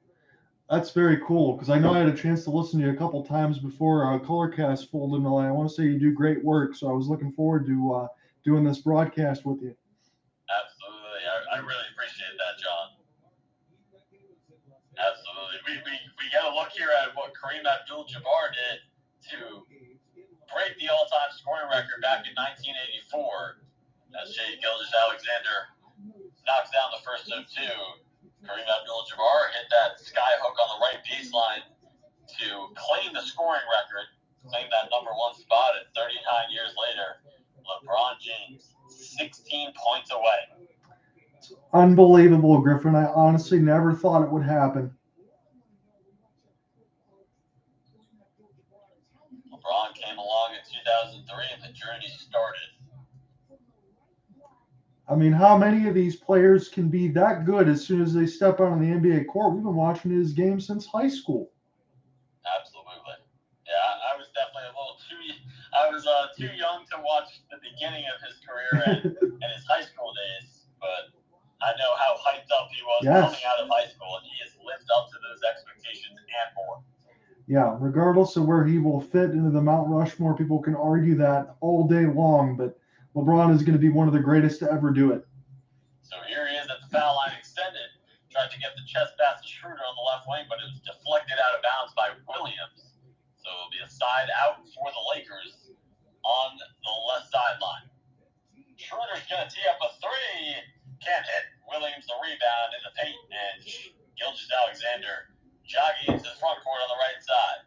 That's very cool because I know I had a chance to listen to you a couple times before Colorcast folded, and I want to say you do great work. So I was looking forward to doing this broadcast with you. Absolutely, I really appreciate that, John. Absolutely, we got to look here at what Kareem-Abdul-Jabbar did to break the all-time scoring record back in 1984 as Gilgeous-Alexander knocks down the first of two. Kareem-Abdul-Jabbar hit that sky hook on the right baseline to claim the scoring record, claim that number one spot, and 39 years later, LeBron James, 16 points away. It's unbelievable, Griffin. I honestly never thought it would happen. LeBron came along in 2003 and the journey started. I mean, how many of these players can be that good as soon as they step out on the NBA court? We've been watching his game since high school. Absolutely. Yeah, I was definitely a little too young to watch the beginning of his career and his high school days, but I know how hyped up he was coming out of high school, and he has lived up to those expectations and more. Yeah, regardless of where he will fit into the Mount Rushmore, people can argue that all day long, but LeBron is going to be one of the greatest to ever do it. So here he is at the foul line extended. Tried to get the chest pass to Schroeder on the left wing, but it was deflected out of bounds by Williams. So it'll be a side out for the Lakers on the left sideline. Schroeder's going to tee up a three. Can't hit. Williams the rebound in the paint, and Gilgeous-Alexander jogging into the front court on the right side.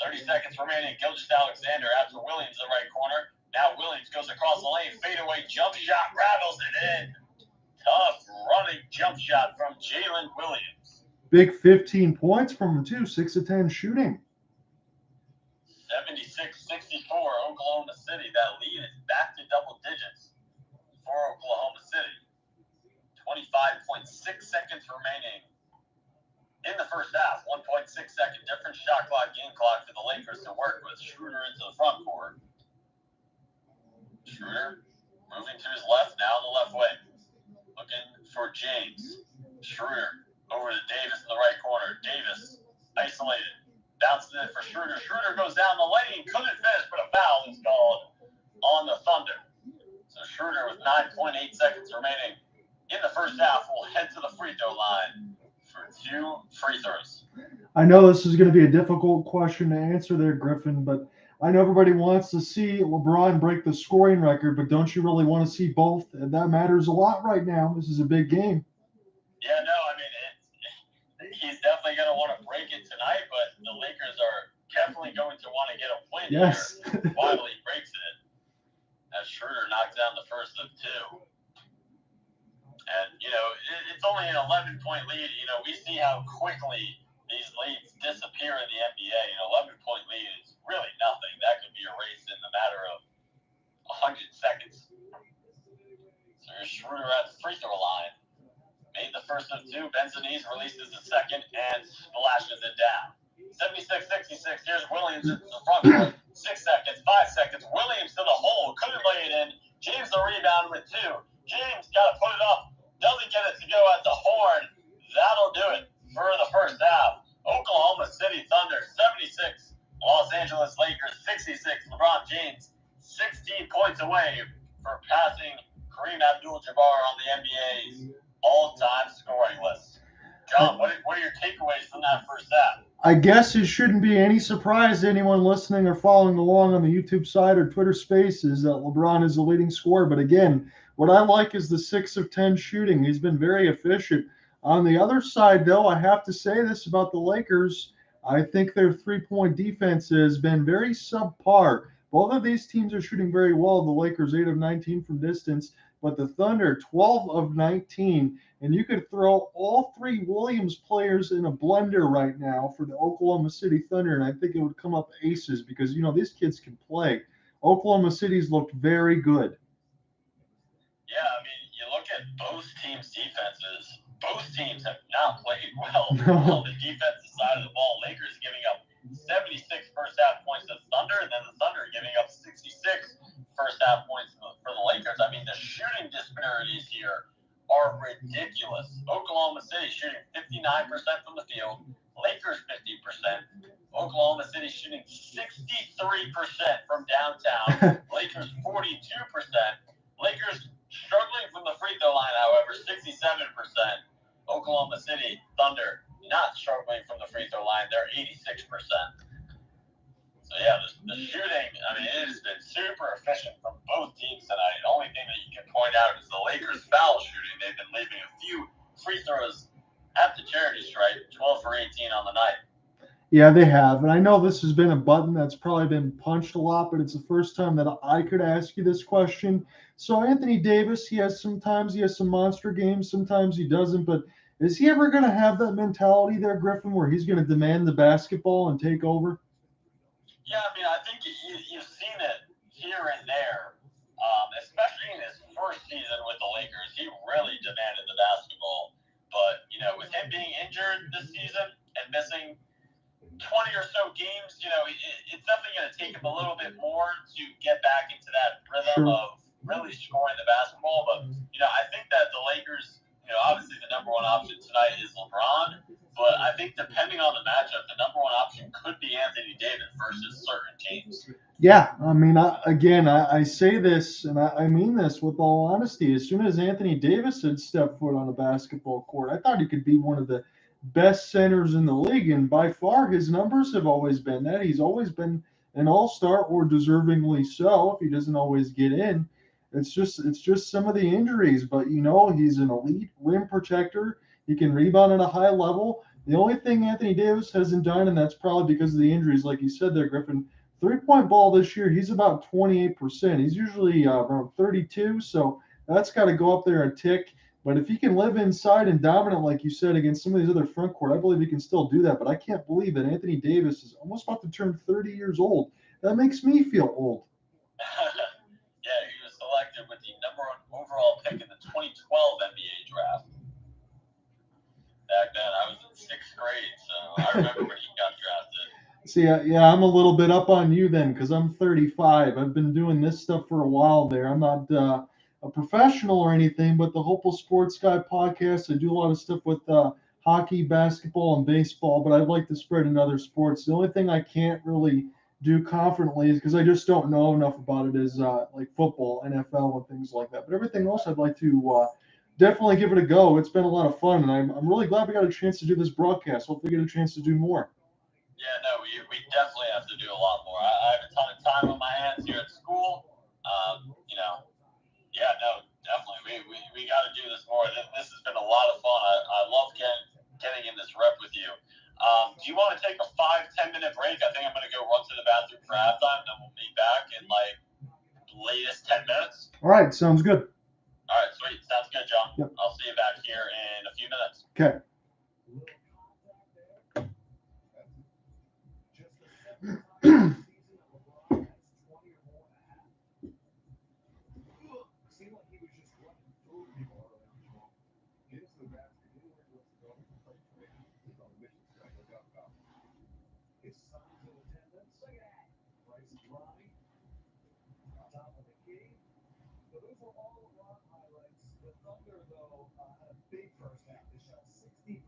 30 seconds remaining. Gilgeous-Alexander out to Williams in the right corner. Now Williams goes across the lane, fadeaway jump shot, rattles it in. Tough running jump shot from Jaylin Williams. Big 15 points from him, too. 6 of 10 shooting. 76-64, Oklahoma City. That lead is back to double digits for Oklahoma City. 25.6 seconds remaining in the first half. 1.6 second difference shot clock, game clock for the Lakers to work with. Schroeder into the front court. Schroeder moving to his left, now the left wing. Looking for James. Schroeder over to Davis in the right corner. Davis isolated. Bouncing it for Schroeder. Schroeder goes down the lane. Couldn't finish, but a foul is called on the Thunder. So Schroeder with 9.8 seconds remaining in the first half will head to the free throw line for 2 free throws. I know this is going to be a difficult question to answer there, Griffin, but I know everybody wants to see LeBron break the scoring record, but don't you really want to see both? And that matters a lot right now. This is a big game. Yeah, no, I mean, he's definitely going to want to break it tonight, but the Lakers are definitely going to want to get a win here while he breaks it. As Schroeder knocks down the first of 2. And, it's only an 11-point lead. We see how quickly these leads disappear in the NBA. 11-point lead is really nothing. That could be erased in the matter of 100 seconds. So here's Schroeder at the free throw line. Made the first of 2. Bends the knees, releases the second, and splashes it down. 76-66. Here's Williams in the front court. 6 seconds, 5 seconds. Williams to the hole. Couldn't lay it in. James the rebound with 2. James got to put it up. Doesn't get it to go at the horn. That'll do it for the first half. Oklahoma City Thunder 76. Los Angeles Lakers 66. LeBron James 16 points away for passing Kareem-Abdul-Jabbar on the NBA's all-time scoring list. John, what are your takeaways from that I guess it shouldn't be any surprise to anyone listening or following along on the YouTube side or Twitter Spaces that LeBron is the leading scorer. But again, what I like is the 6 of 10 shooting. He's been very efficient. On the other side, though, I have to say this about the Lakers. I think their three-point defense has been very subpar. Both of these teams are shooting very well. The Lakers 8 of 19 from distance, but the Thunder 12 of 19. And you could throw all three Williams players in a blender right now for the Oklahoma City Thunder, and I think it would come up aces because, these kids can play. Oklahoma City's looked very good. Yeah, I mean, you look at both teams' defenses. Both teams have not played well on the defensive side of the ball. Lakers giving up 76 first-half points to the Thunder, and then the Thunder giving up 66 first-half points for the Lakers. I mean, the shooting disparities here are ridiculous. Oklahoma City shooting 59% from the field, Lakers 50%. Oklahoma City shooting 63% from downtown, Lakers 42%. Lakers struggling from the free throw line, however, 67%. Oklahoma City Thunder not struggling from the free throw line, they're 86%. So yeah, the shooting, I mean, it has been super efficient from both teams tonight. The only thing that you can point out is the Lakers foul shooting. They've been leaving a few free throws at the charity stripe, 12 for 18 on the night. Yeah, they have. And I know this has been a button that's probably been punched a lot, but it's the first time that I could ask you this question. So Anthony Davis, sometimes he has some monster games, sometimes he doesn't, but is he ever going to have that mentality there, Griffin, where he's going to demand the basketball and take over? Yeah, I mean, I think you've seen it here and there, especially in his first season with the Lakers. He really demanded the basketball. But, with him being injured this season and missing 20 or so games, it's definitely going to take him a little bit more to get back into that rhythm of really scoring the basketball. But, I think that the Lakers, obviously the number one option tonight is LeBron. But I think depending on the matchup, the number one option could be Anthony Davis versus certain teams. Yeah, I mean, I say this, and I mean this with all honesty. As soon as Anthony Davis had stepped foot on a basketball court, I thought he could be one of the best centers in the league, and by far his numbers have always been that. He's always been an all-star, or deservingly so, if he doesn't always get in. It's just some of the injuries, but he's an elite rim protector. He can rebound at a high level. The only thing Anthony Davis hasn't done, and that's probably because of the injuries, like you said there, Griffin, three-point ball this year, he's about 28%. He's usually around 32, so that's got to go up there a tick. But if he can live inside and dominant, like you said, against some of these other front court, I believe he can still do that. But I can't believe that Anthony Davis is almost about to turn 30 years old. That makes me feel old. Yeah, he was selected with the number one overall pick in the 2012 NBA draft. Back then, I was in 6th grade, so I remember when he got drafted. See, yeah, I'm a little bit up on you then because I'm 35. I've been doing this stuff for a while there. I'm not a professional or anything, but the Hopeful Sports Guy podcast, I do a lot of stuff with hockey, basketball, and baseball, but I'd like to spread in other sports. The only thing I can't really do confidently is because I just don't know enough about it is like football, NFL, and things like that. But everything else I'd like to definitely give it a go. It's been a lot of fun, and I'm really glad we got a chance to do this broadcast. Hopefully get a chance to do more. Yeah, no, we definitely have to do a lot more. I have a ton of time on my hands here at school. Yeah, no, definitely. We got to do this more. This has been a lot of fun. I love getting in this rep with you. Do you want to take a 5-10 minute break? I think I'm going to go run to the bathroom for halftime, then we'll be back in latest 10 minutes. All right, sounds good. All right, sweet. Sounds good, John. Yep. I'll see you back here in a few minutes. Okay. Big first half. They shot 63%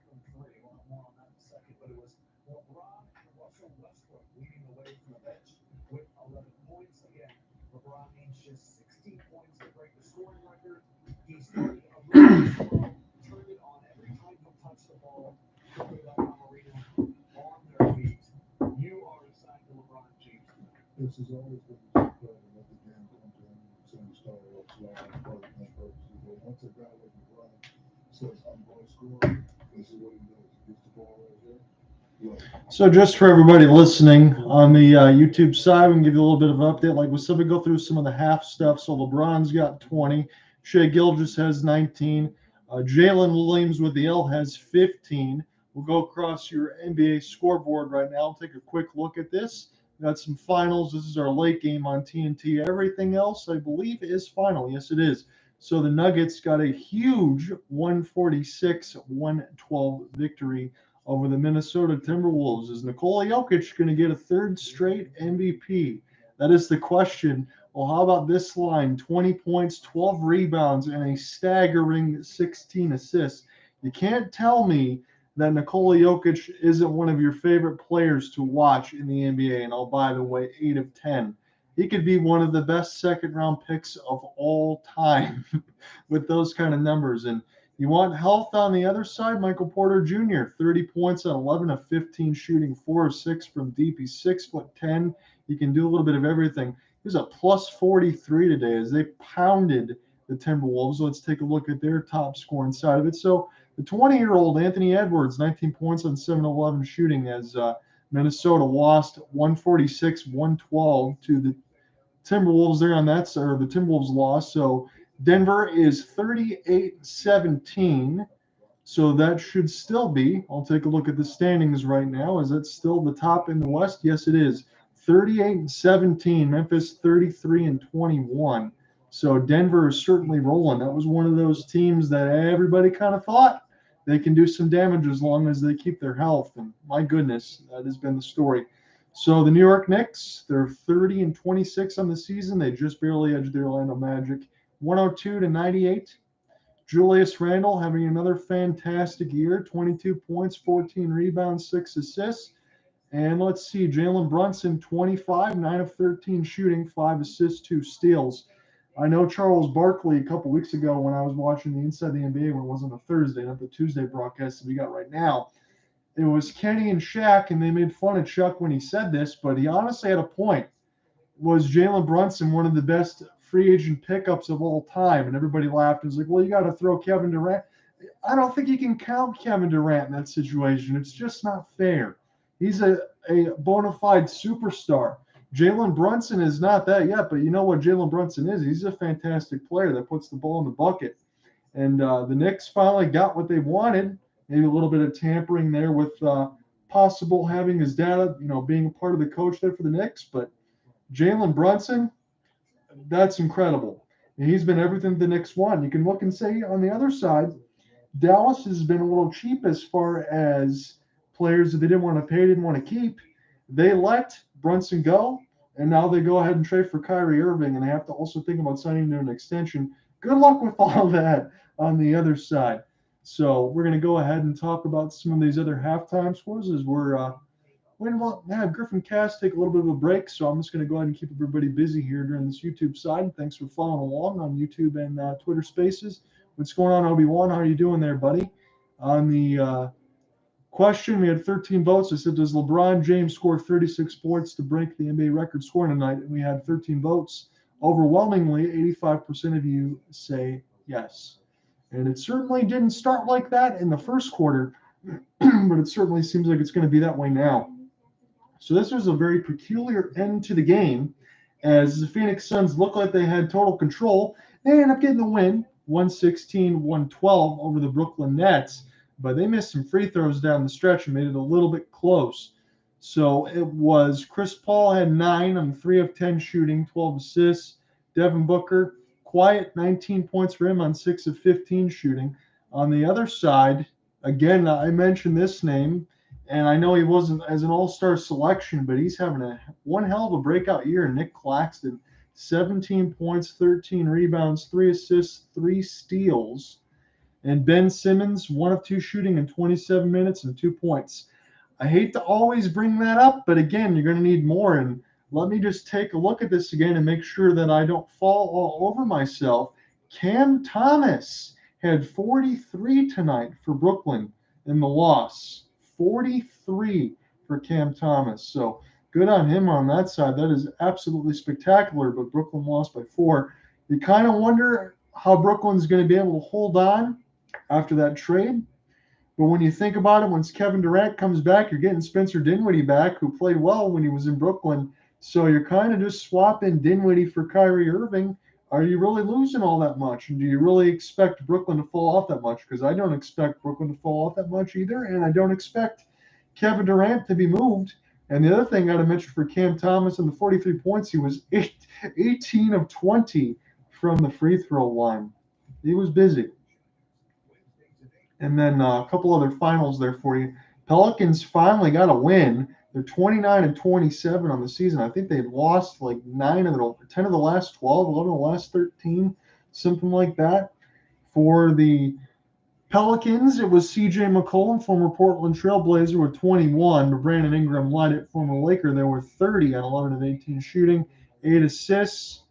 from three. We'll have more on that in a second. But it was LeBron and Russell Westbrook leading the way from the bench with 11 points. Again, LeBron needs just 16 points to break the scoring record. He started a really slow, turned it on every time he touched the ball. Quickly left on Arena. Ball let the game come to him, send the star up slow and purposes. But once a guy like LeBron says, I'm going to score, this is what he does. He gets the ball right there. Look. So just for everybody listening on the YouTube side, we can give you a little bit of an update. Like we said, we go through some of the half stuff. So LeBron's got 20. Shai Gilgeous has 19. Jaylin Williams with the L has 15. We'll go across your NBA scoreboard right now. Take a quick look at this. We've got some finals. This is our late game on TNT. Everything else, I believe, is final. Yes, it is. So the Nuggets got a huge 146-112 victory over the Minnesota Timberwolves. Is Nikola Jokic going to get a third straight MVP? That is the question. Well, how about this line? 20 points, 12 rebounds, and a staggering 16 assists. You can't tell me that Nikola Jokic isn't one of your favorite players to watch in the NBA. And oh, by the way, 8 of 10. He could be one of the best second-round picks of all time with those kind of numbers. And you want health on the other side? Michael Porter Jr., 30 points on 11 of 15 shooting, 4 of 6 from deep. He's 6'10". He can do a little bit of everything. He was a plus 43 today as they pounded the Timberwolves. Let's take a look at their top scoring side of it. So the 20-year-old Anthony Edwards, 19 points on 7-11 shooting as Minnesota lost 146-112 to the Timberwolves there on that side, or the Timberwolves lost. So Denver is 38-17. So that should still be, I'll take a look at the standings right now. Is that still the top in the West? Yes, it is. 38-17. Memphis 33-21. So Denver is certainly rolling. That was one of those teams that everybody kind of thought they can do some damage as long as they keep their health. And my goodness, that has been the story. So the New York Knicks, they're 30-26 on the season. They just barely edged the Orlando Magic, 102-98. Julius Randle having another fantastic year, 22 points, 14 rebounds, 6 assists. And let's see, Jalen Brunson, 25, 9 of 13 shooting, 5 assists, 2 steals. I know Charles Barkley a couple weeks ago when I was watching the Inside the NBA, when it wasn't a Thursday, not the Tuesday broadcast that we got right now. It was Kenny and Shaq, and they made fun of Chuck when he said this, but he honestly had a point. Was Jalen Brunson one of the best free agent pickups of all time? And everybody laughed and was like, well, you got to throw Kevin Durant. I don't think you can count Kevin Durant in that situation. It's just not fair. He's a bona fide superstar. Jalen Brunson is not that yet, but you know what Jalen Brunson is? He's a fantastic player that puts the ball in the bucket. And the Knicks finally got what they wanted. Maybe a little bit of tampering there with possible having his dad, being a part of the coach there for the Knicks. But Jalen Brunson, that's incredible. And he's been everything the Knicks want. You can look and say on the other side, Dallas has been a little cheap as far as players that they didn't want to pay, didn't want to keep. They let Brunson go, and now they go ahead and trade for Kyrie Irving, and they have to also think about signing to an extension. Good luck with all that on the other side. So we're going to go ahead and talk about some of these other halftime scores as we're going to have Griffin Kass take a little bit of a break. So I'm just going to go ahead and keep everybody busy here during this YouTube side. Thanks for following along on YouTube and Twitter Spaces. What's going on, Obi-Wan? How are you doing there, buddy? On the question, we had 13 votes. I said, does LeBron James score 36 points to break the NBA record scoring tonight? And we had 13 votes. Overwhelmingly, 85% of you say yes. And it certainly didn't start like that in the first quarter, but it certainly seems like it's going to be that way now. So this was a very peculiar end to the game as the Phoenix Suns looked like they had total control. They ended up getting the win, 116-112 over the Brooklyn Nets, but they missed some free throws down the stretch and made it a little bit close. So it was Chris Paul had 9 on 3 of 10 shooting, 12 assists. Devin Booker, quiet, 19 points for him on 6 of 15 shooting. On the other side, again, I mentioned this name, and I know he wasn't as an all-star selection, but he's having one hell of a breakout year. Nick Claxton, 17 points, 13 rebounds, 3 assists, 3 steals. And Ben Simmons, 1 of 2 shooting in 27 minutes and 2 points. I hate to always bring that up, but again, you're going to need more. And let me just take a look at this again and make sure that I don't fall all over myself. Cam Thomas had 43 tonight for Brooklyn in the loss. 43 for Cam Thomas. So Good on him on that side. That is absolutely spectacular, but Brooklyn lost by 4. You kind of wonder how Brooklyn's going to be able to hold on after that trade. But when you think about it, once Kevin Durant comes back, you're getting Spencer Dinwiddie back, who played well when he was in Brooklyn. So you're kind of just swapping Dinwiddie for Kyrie Irving. Are you really losing all that much? And do you really expect Brooklyn to fall off that much? Because I don't expect Brooklyn to fall off that much either. And I don't expect Kevin Durant to be moved. And the other thing I got to mention for Cam Thomas and the 43 points, he was 18 of 20 from the free throw line. He was busy. And then a couple other finals there for you. Pelicans finally got a win. They're 29 and 27 on the season. I think they've lost like 10 of the last 12, 11 of the last 13, something like that. For the Pelicans, it was C.J. McCollum, former Portland Trailblazer, with 21. But Brandon Ingram led it, former Laker. There were 30 on 11 of 18 shooting, 8 assists.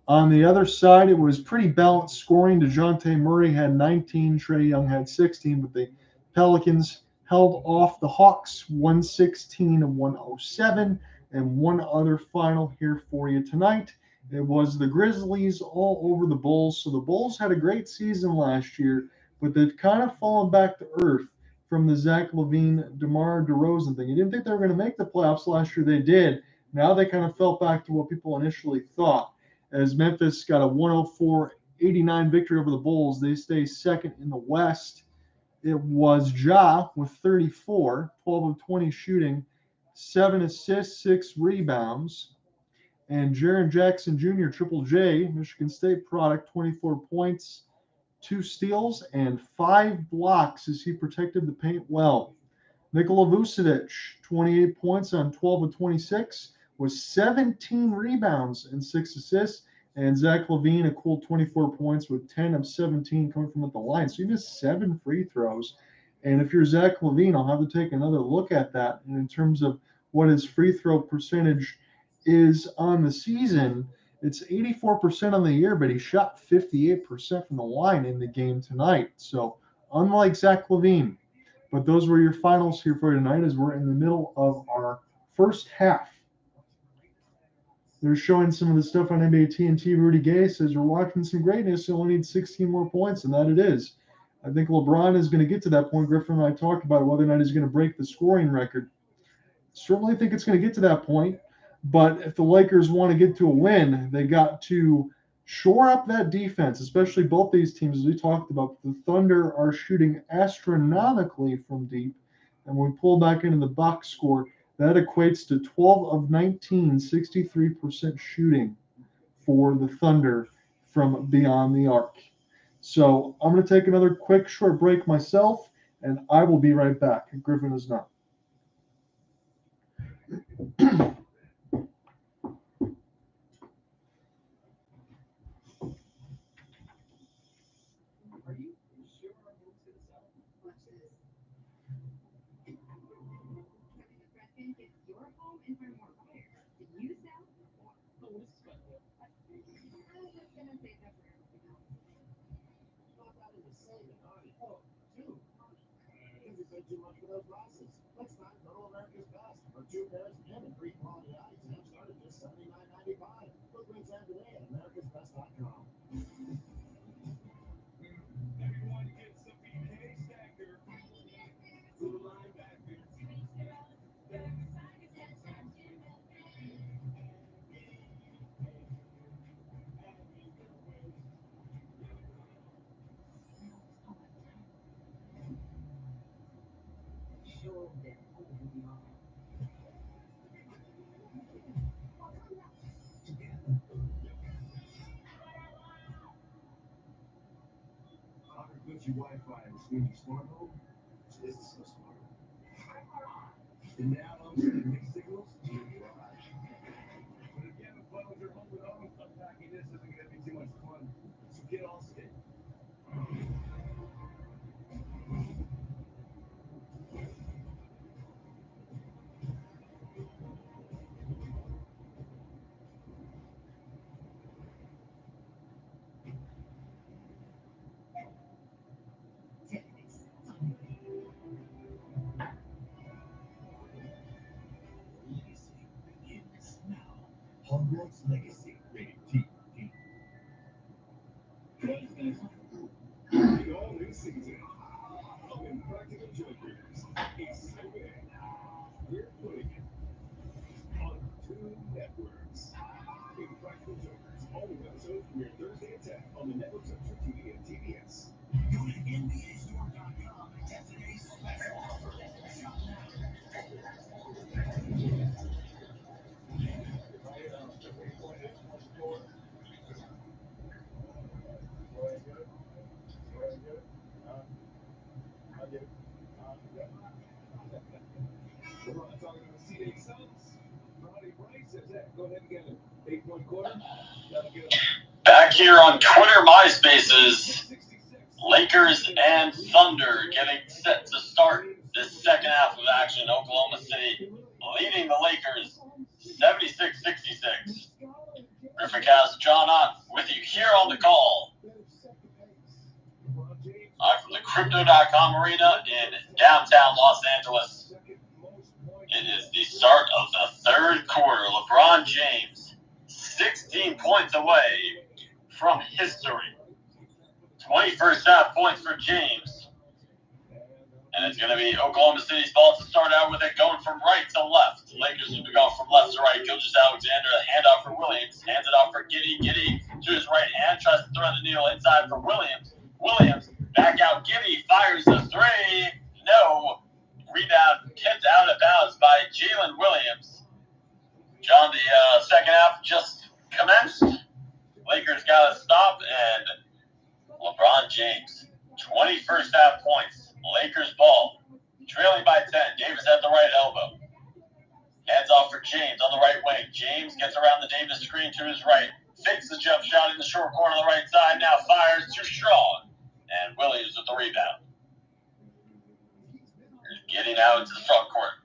On the other side, it was pretty balanced scoring. DeJounte Murray had 19, Trae Young had 16, but the Pelicans held off the Hawks 116 to 107. And one other final here for you tonight. It was the Grizzlies all over the Bulls. So the Bulls had a great season last year, but they've kind of fallen back to earth from the Zach LaVine, DeMar DeRozan thing. You didn't think they were going to make the playoffs last year. They did. Now they kind of fell back to what people initially thought. As Memphis got a 104-89 victory over the Bulls, they stay second in the West. It was Ja with 34, 12 of 20 shooting, 7 assists, 6 rebounds. And Jaren Jackson Jr., Triple J, Michigan State product, 24 points, 2 steals, and 5 blocks as he protected the paint well. Nikola Vucevic, 28 points on 12 of 26, with 17 rebounds and 6 assists. And Zach LaVine, a cool 24 points with 10 of 17 coming from at the line. So he missed 7 free throws. And if you're Zach LaVine, I'll have to take another look at that. And in terms of what his free throw percentage is on the season, it's 84% on the year, but he shot 58% from the line in the game tonight. So unlike Zach LaVine. But those were your finals here for tonight as we're in the middle of our first half. They're showing some of the stuff on NBA TNT. Rudy Gay says we're watching some greatness. You only need 16 more points, and that it is. I think LeBron is going to get to that point. Griffin and I talked about whether or not he's going to break the scoring record. Certainly think it's going to get to that point. But if the Lakers want to get to a win, they got to shore up that defense, especially both these teams, as we talked about. The Thunder are shooting astronomically from deep. And when we pull back into the box score, that equates to 12 of 19, 63% shooting for the Thunder from beyond the arc. So I'm going to take another quick short break myself, and I will be right back. Griffin is not. Too much for those glasses. Next time, go to America's Best for 2 pairs and a free quality eyes. And start at just $79.95. Look what's on today at americasbest.com. Everyone gets a BK stacker. Blue linebacker. Gucci Wi-Fi and Sweeney Smart Home. This is so smart. And now I'm sending mixed signals to your garage. But if you haven't fun with your home with home, unpacking this isn't going to be too much fun. So get all set. legacy rated TNT. The all-new season of Impractical Jokers is so big. We're putting it on 2 networks. Impractical Jokers, all new episodes premiere Thursday at 10 on the networks of True TV and TBS. Go to NBAStore.com and get today's special offer. Shop now. LeBron talking to the CA Suns. Ronnie Bryce says, hey, go ahead and get an 8-point quarter. That'll get him Back here on Twitter, MySpaces, 66. Lakers and Thunder getting set to start this second half of action. Oklahoma City leading the Lakers 76-66. Griffin, Kass, John Ott with you here on the call. I'm from the Crypto.com arena in downtown Los Angeles. It is the start of the third quarter. LeBron James, 16 points away from history. 21st half points for James. And it's going to be Oklahoma City's ball to start out with it, going from right to left. Lakers will be going from left to right. Gilgeous-Alexander, a handoff for Williams. Hands it off for Giddey. Giddey to his right hand. Tries to thread the needle inside for Williams. Williams, back out. Giddey fires a three. No. Rebound kept out of bounds by Jaylin Williams. John, the second half just commenced. Lakers got to stop, and LeBron James, 21st half points. Lakers ball, trailing by 10. Davis at the right elbow. Hands off for James on the right wing. James gets around the Davis screen to his right. Fakes the jump shot in the short corner on the right side. Now fires too strong. And Williams with the rebound. Here's Giddey now into the front court.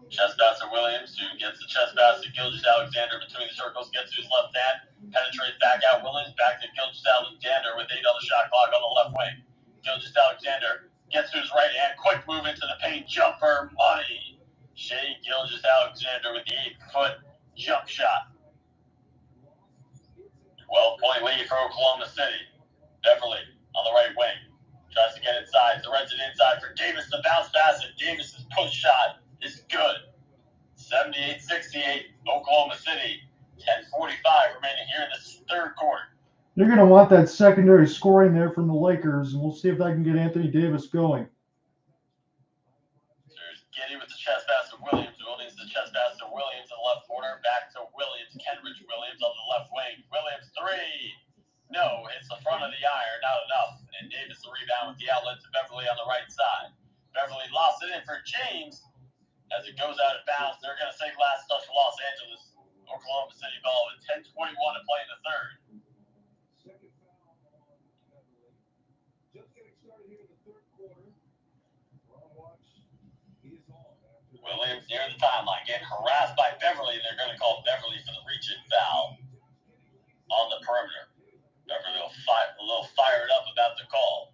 Chest pass to Williams, who gets the chest pass to Gilgeous-Alexander between the circles, gets to his left hand, penetrates back out. Williams back to Gilgeous-Alexander with 8 on the shot clock on the left wing. Gilgeous-Alexander gets to his right hand, quick move into the paint, jumper, money. Shai Gilgeous-Alexander with the 8-foot jump shot. 12-point lead for Oklahoma City. Beverly on the right wing. Tries to get inside, threads it inside for Davis. The bounce pass, and Davis' push shot is good. 78-68, Oklahoma City. 10:45 remaining here in this third quarter. You're going to want that secondary scoring there from the Lakers, and we'll see if I can get Anthony Davis going. There's Giddey with the chest pass to Williams. Williams the chest pass to Williams in the left corner. Back to Williams. Kenrich Williams on the left wing. Williams three. No, it's the front of the iron. Not enough. And Davis the rebound with the outlet to Beverly on the right side. Beverly lost it in for James. As it goes out of bounds, they're going to say last touch for Los Angeles. Oklahoma City ball with 10:21 to play in the third. Second foul on Beverly. Just getting started here in the third quarter. LeBron Watch is on after Williams near the timeline, getting harassed by Beverly, and they're going to call Beverly for the reach-in foul on the perimeter. Beverly a little fired up about the call.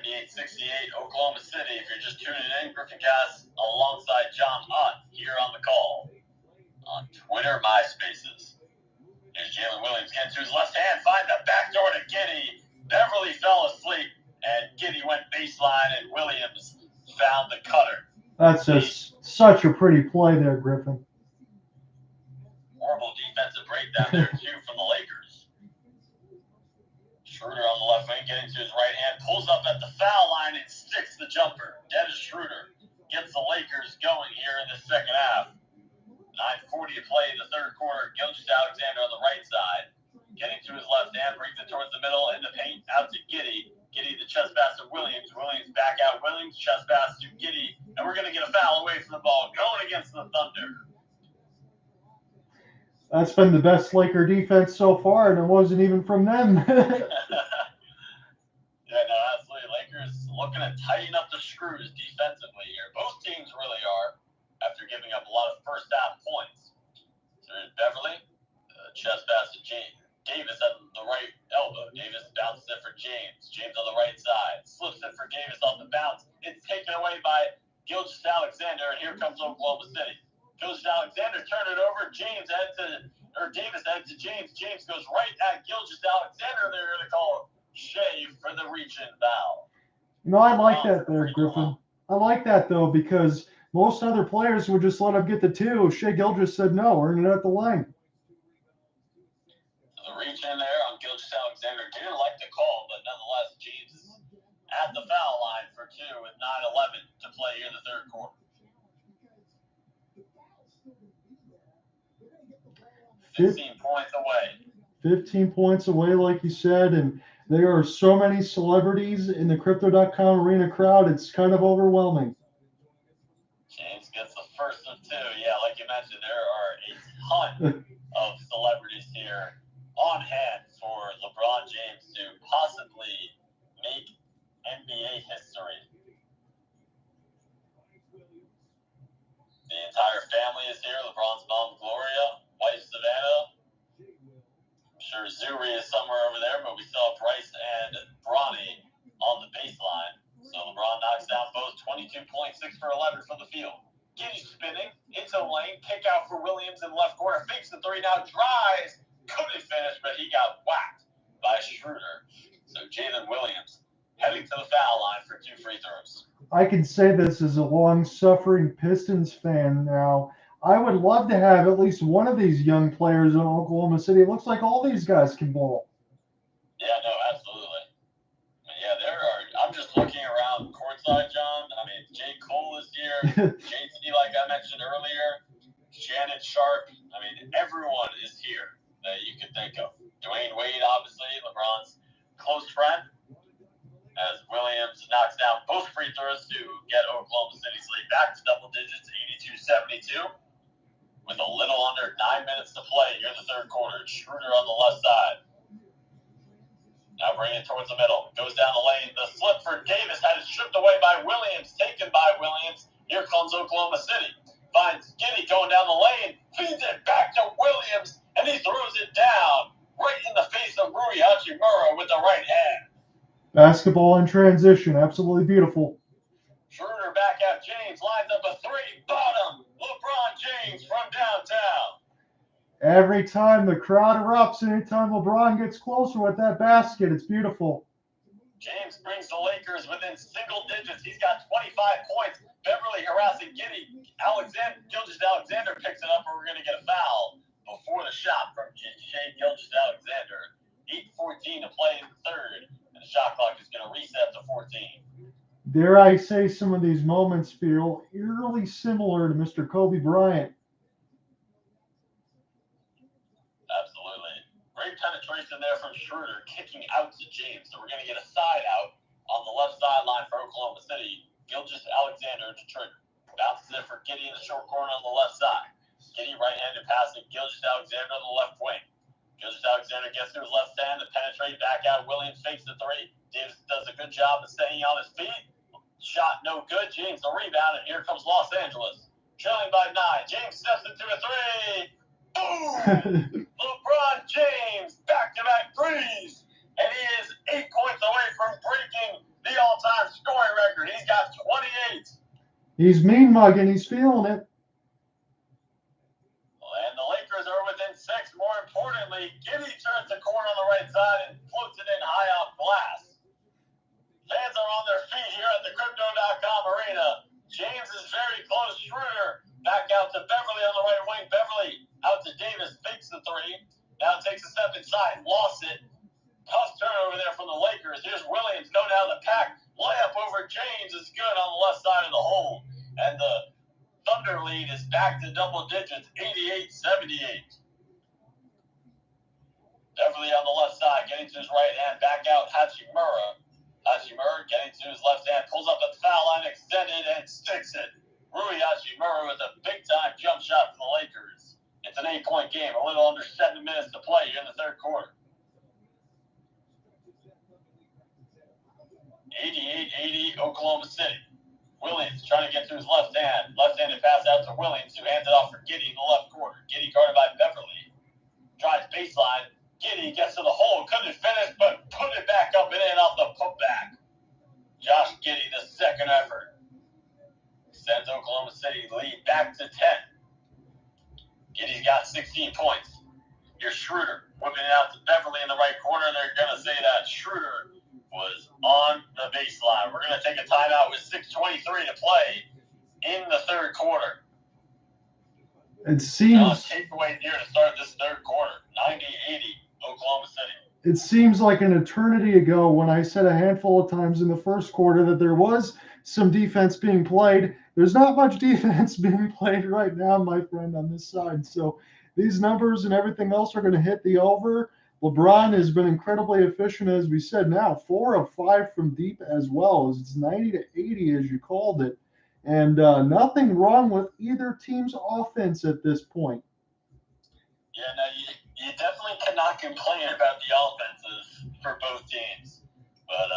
78-68, Oklahoma City. If you're just tuning in, Griffin, Kass alongside John Ott here on the call. On Twitter, MySpaces. Here's Jalen Williams getting to his left hand, find the back door to Giddey. Beverly fell asleep, and Giddey went baseline, and Williams found the cutter. That's just such a pretty play there, Griffin. Horrible defensive breakdown there, too, from the Lakers. Schroeder on the left wing, getting to his right hand, pulls up at the foul line and sticks the jumper. Dennis Schroeder gets the Lakers going here in the second half. 9:40 to play in the third quarter. Gilgeous-Alexander on the right side, getting to his left hand, brings it towards the middle in the paint, out to Giddey. Giddey the chest pass to Williams. Williams back out. Williams chest pass to Giddey, and we're going to get a foul away from the ball, going against the Thunder. That's been the best Laker defense so far, and it wasn't even from them. Yeah, no, absolutely. Lakers looking to tighten up the screws defensively here. Both teams really are, after giving up a lot of first half points. So there's Beverly, chest pass to James. Davis at the right elbow. Davis bounces it for James. James on the right side. Slips it for Davis off the bounce. It's taken away by Gilgeous-Alexander, and here comes Oklahoma City. Gilgeous-Alexander turn it over. James for the reach-in foul. I like that there, Griffin. I like that, though, because most other players would just let him get the 2. Shai Gilgeous said, no, we're in it at the line. The reach-in there on Gilgeous-Alexander didn't like the call, but nonetheless, James is at the foul line for 2 with 9:11 to play here in the third quarter. 15 points away. 15 points away, like you said, and there are so many celebrities in the Crypto.com arena crowd, it's kind of overwhelming. James gets the first of 2. Yeah, like you mentioned, there are a ton of celebrities here on hand for LeBron James to possibly make NBA history. The entire family is here. LeBron's mom, Gloria, wife, Savannah. I'm sure Zuri is somewhere over there, but we saw Bryce and Bronny on the baseline. So LeBron knocks down both, 22 points, 6 for 11 from the field. Giddey spinning into the lane, kick out for Williams in left corner, fakes the 3, now drives, couldn't finish, but he got whacked by Schroeder. So Jalen Williams heading to the foul line for 2 free throws. I can say this as a long-suffering Pistons fan now. I would love to have at least one of these young players in Oklahoma City. It looks like all these guys can ball. Yeah, no, absolutely. Yeah, there are. I'm just looking around courtside, John. I mean, J. Cole is here. JT, like I mentioned earlier. Shannon Sharp. I mean, everyone is here that you could think of. Dwayne Wade, obviously, LeBron's close friend. As Williams knocks down both free throws to get Oklahoma City's lead back to double digits, 82-72. With a little under 9 minutes to play here in the third quarter. Schroeder on the left side. Now bringing it towards the middle. Goes down the lane. The slip for Davis had it stripped away by Williams. Taken by Williams. Here comes Oklahoma City. Finds Giddey going down the lane. Feeds it back to Williams. And he throws it down. Right in the face of Rui Hachimura with the right hand. Basketball in transition. Absolutely beautiful. Schroeder back out. James lines up a 3. Bottom. LeBron James from downtown. Every time the crowd erupts, anytime LeBron gets closer with that basket, it's beautiful. James brings the Lakers within single digits. He's got 25 points. Beverly harassing Giddey. Gilgeous-Alexander picks it up, or we're going to get a foul before the shot from Shai Gilgeous-Alexander. 8:14 to play in the third, and the shot clock is going to reset to 14. Dare I say some of these moments feel eerily similar to Mr. Kobe Bryant. Absolutely. Great penetration there from Schroeder, kicking out to James. So we're going to get a side out on the left sideline for Oklahoma City. Gilgeous-Alexander to trigger. Bounces it for Giddey in the short corner on the left side. Giddey right-handed passing Gilgeous-Alexander on the left wing. Gilgeous-Alexander gets to his left hand to penetrate back out. Williams fakes the 3. Davis does a good job of staying on his feet. Shot no good. James the rebound, and here comes Los Angeles. Trailing by 9. James steps into a 3. Boom! LeBron James, back-to-back threes. And he is 8 points away from breaking the all-time scoring record. He's got 28. He's mean mugging. He's feeling it. And the Lakers are within 6. More importantly, Giddey turns the corner on the right side and floats it in high off glass. Fans are on their feet here at the Crypto.com arena. James is very close. Schroeder back out to Beverly on the right wing. Beverly out to Davis, fakes the 3. Now takes a step inside, lost it. Tough turnover there from the Lakers. Here's Williams going down the pack. Layup over James is good on the left side of the hole. And the Thunder lead is back to double digits, 88-78. Beverly on the left side, getting to his right hand, back out Hachimura. Hachimura getting to his left hand, pulls up the foul line, extended, and sticks it. Rui Hachimura with a big-time jump shot for the Lakers. It's an 8-point game, a little under 7 minutes to play here in the third quarter. 88-80, Oklahoma City. Williams trying to get to his left hand. Left-handed pass out to Williams, who hands it off for Giddey in the left corner. Giddey guarded by Beverly. Drives baseline. Giddey gets to the hole. Couldn't finish, but put it back up and in off the putback. Josh Giddey, the second effort. Sends Oklahoma City lead back to 10. Giddey's got 16 points. Here's Schroeder whipping it out to Beverly in the right corner. They're going to say that Schroeder was the baseline. We're going to take a timeout with 6:23 to play in the third quarter. It seems takeaway here to start this third quarter. 90-80, Oklahoma City. It seems like an eternity ago when I said a handful of times in the first quarter that there was some defense being played. There's not much defense being played right now, my friend, on this side. So these numbers and everything else are going to hit the over. LeBron has been incredibly efficient, as we said now, 4 of 5 from deep as well. It's 90-80, as you called it. And nothing wrong with either team's offense at this point. Yeah, no, you definitely cannot complain about the offenses for both teams. But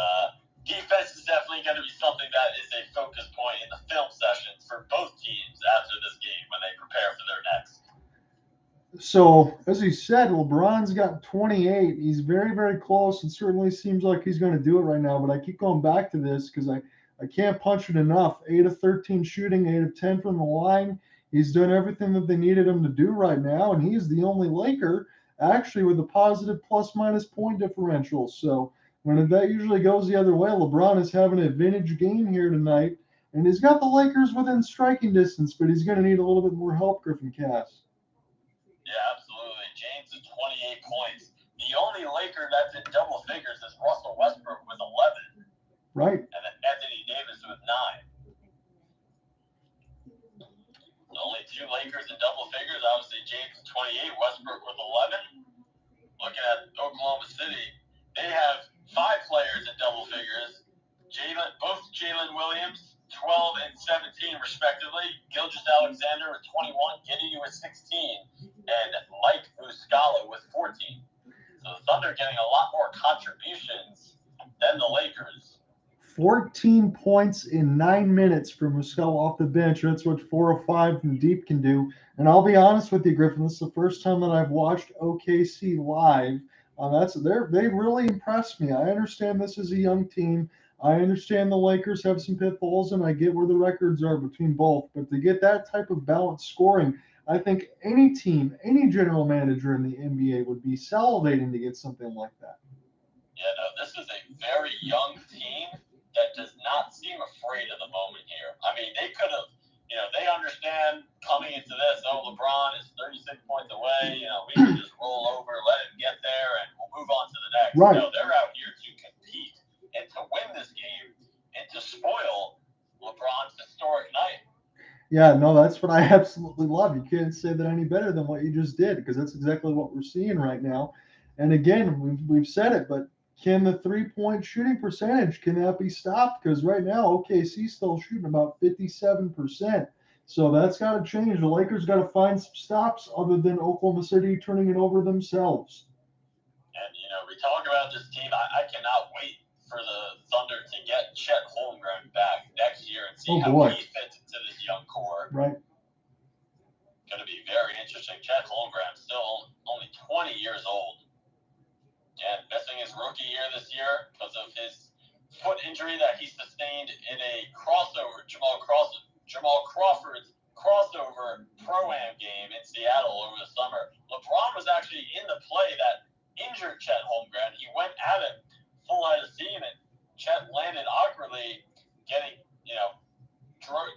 defense is definitely going to be something that is a focus point in the film sessions for both teams after this game when they prepare for their next. So, as he said, LeBron's got 28. He's very, very close. It certainly seems like he's going to do it right now. But I keep going back to this because I can't punch it enough. 8 of 13 shooting, 8 of 10 from the line. He's done everything that they needed him to do right now, and he's the only Laker actually with a positive plus-minus point differential. So when that usually goes the other way, LeBron is having a vintage game here tonight, and he's got the Lakers within striking distance, but he's going to need a little bit more help, Griffin Kass. Yeah, absolutely. James is 28 points. The only Laker that's in double figures is Russell Westbrook with 11. Right. And then Anthony Davis with 9. The only 2 Lakers in double figures, obviously James with 28, Westbrook with 11. Looking at Oklahoma City, they have 5 players in double figures. Both Jalen Williams, 12 and 17 respectively. Gilgeous-Alexander with 21, Giddey with 16, and Muscala with 14. So the Thunder getting a lot more contributions than the Lakers. 14 points in 9 minutes for Muscala off the bench. That's what 4 of 5 from deep can do. And I'll be honest with you, Griffin, this is the first time that I've watched OKC live. They really impressed me. I understand this is a young team. I understand the Lakers have some pitfalls, and I get where the records are between both. But to get that type of balanced scoring, I think any team, any general manager in the NBA would be salivating to get something like that. Yeah, no, this is a very young team that does not seem afraid of the moment here. I mean, they could have, they understand coming into this, LeBron is 36 points away, we can just roll over, let him get there, and we'll move on to the next. Right. No, they're out here to compete and to win this game and to spoil LeBron's historic night. Yeah, no, that's what I absolutely love. You can't say that any better than what you just did, because that's exactly what we're seeing right now. And again, we've said it, but can the three-point shooting percentage, can that be stopped? Because right now, OKC's still shooting about 57%. So that's got to change. The Lakers got to find some stops other than Oklahoma City turning it over themselves. And, we talk about this team. I cannot wait for the Thunder to get Chet Holmgren back next year and see how he fits into this young core. Right. Going to be very interesting. Chet Holmgren, still only 20 years old. And missing his rookie year this year because of his foot injury that he sustained in a crossover, Jamal Crawford's crossover pro-am game in Seattle over the summer. LeBron was actually in the play that injured Chet Holmgren. He went at him full head of steam, and Chet landed awkwardly, getting,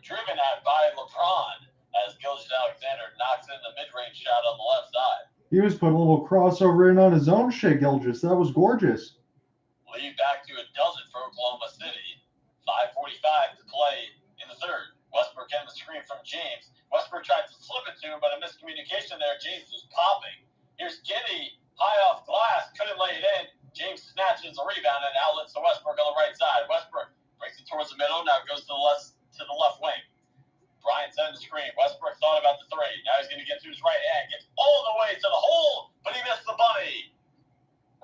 driven at by LeBron as Gilgeous-Alexander knocks in the mid-range shot on the left side. He was putting a little crossover in on his own shit, Gilgeous. That was gorgeous. Lead back to a dozen for Oklahoma City. 5:45 to play in the third. Westbrook getting the screen from James. Westbrook tried to slip it to him, but a miscommunication there. James was popping. Here's Giddey, high off glass, couldn't lay it in. James snatches the rebound and outlets to Westbrook on the right side. Westbrook brings it towards the middle, now goes to the left wing. Bryant sending the screen. Westbrook thought about the three. Now he's going to get to his right hand. Gets all the way to the hole, but he missed the bunny.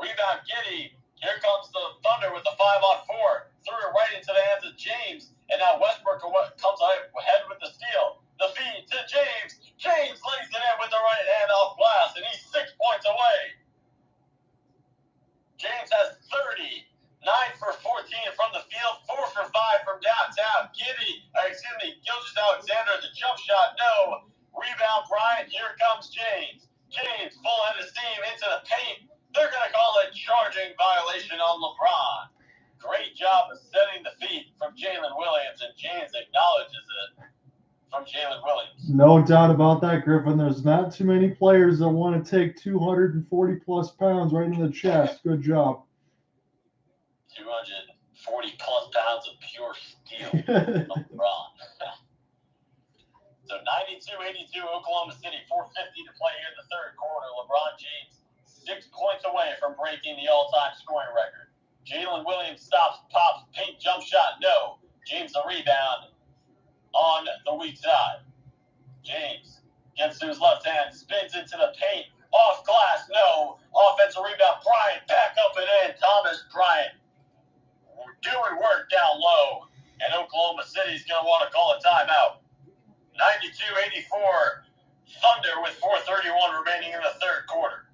Rebound, Giddey. Here comes the Thunder with the 5-on-4. Threw it right into the hands of James. And now Westbrook comes ahead with the steal. The feed to James. James lays it in with the right hand off glass, and he's 6 points away. James has 30. 9 for 14 from the field, 4 for 5 from downtown. Gilgeous-Alexander, the jump shot, no. Rebound, Bryant, here comes James. James, full head of steam into the paint. They're going to call it charging violation on LeBron. Great job of setting Jalen Williams, and James acknowledges it from Jalen Williams. No doubt about that, Griffin. There's not too many players that want to take 240 plus pounds right in the chest. Good job. 240 plus pounds of pure steel from LeBron. So 92-82 Oklahoma City, 4:50 to play here in the third quarter. LeBron James 6 points away from breaking the all-time scoring record. Jalen Williams stops, pops, paint jump shot, no. James the rebound on the weak side. James gets to his left hand, spins into the paint, off glass, no. Offensive rebound, Bryant back up and in. Thomas Bryant doing work down low, and Oklahoma City's going to want to call a timeout. 92-84 Thunder with 4:31 remaining in the third quarter.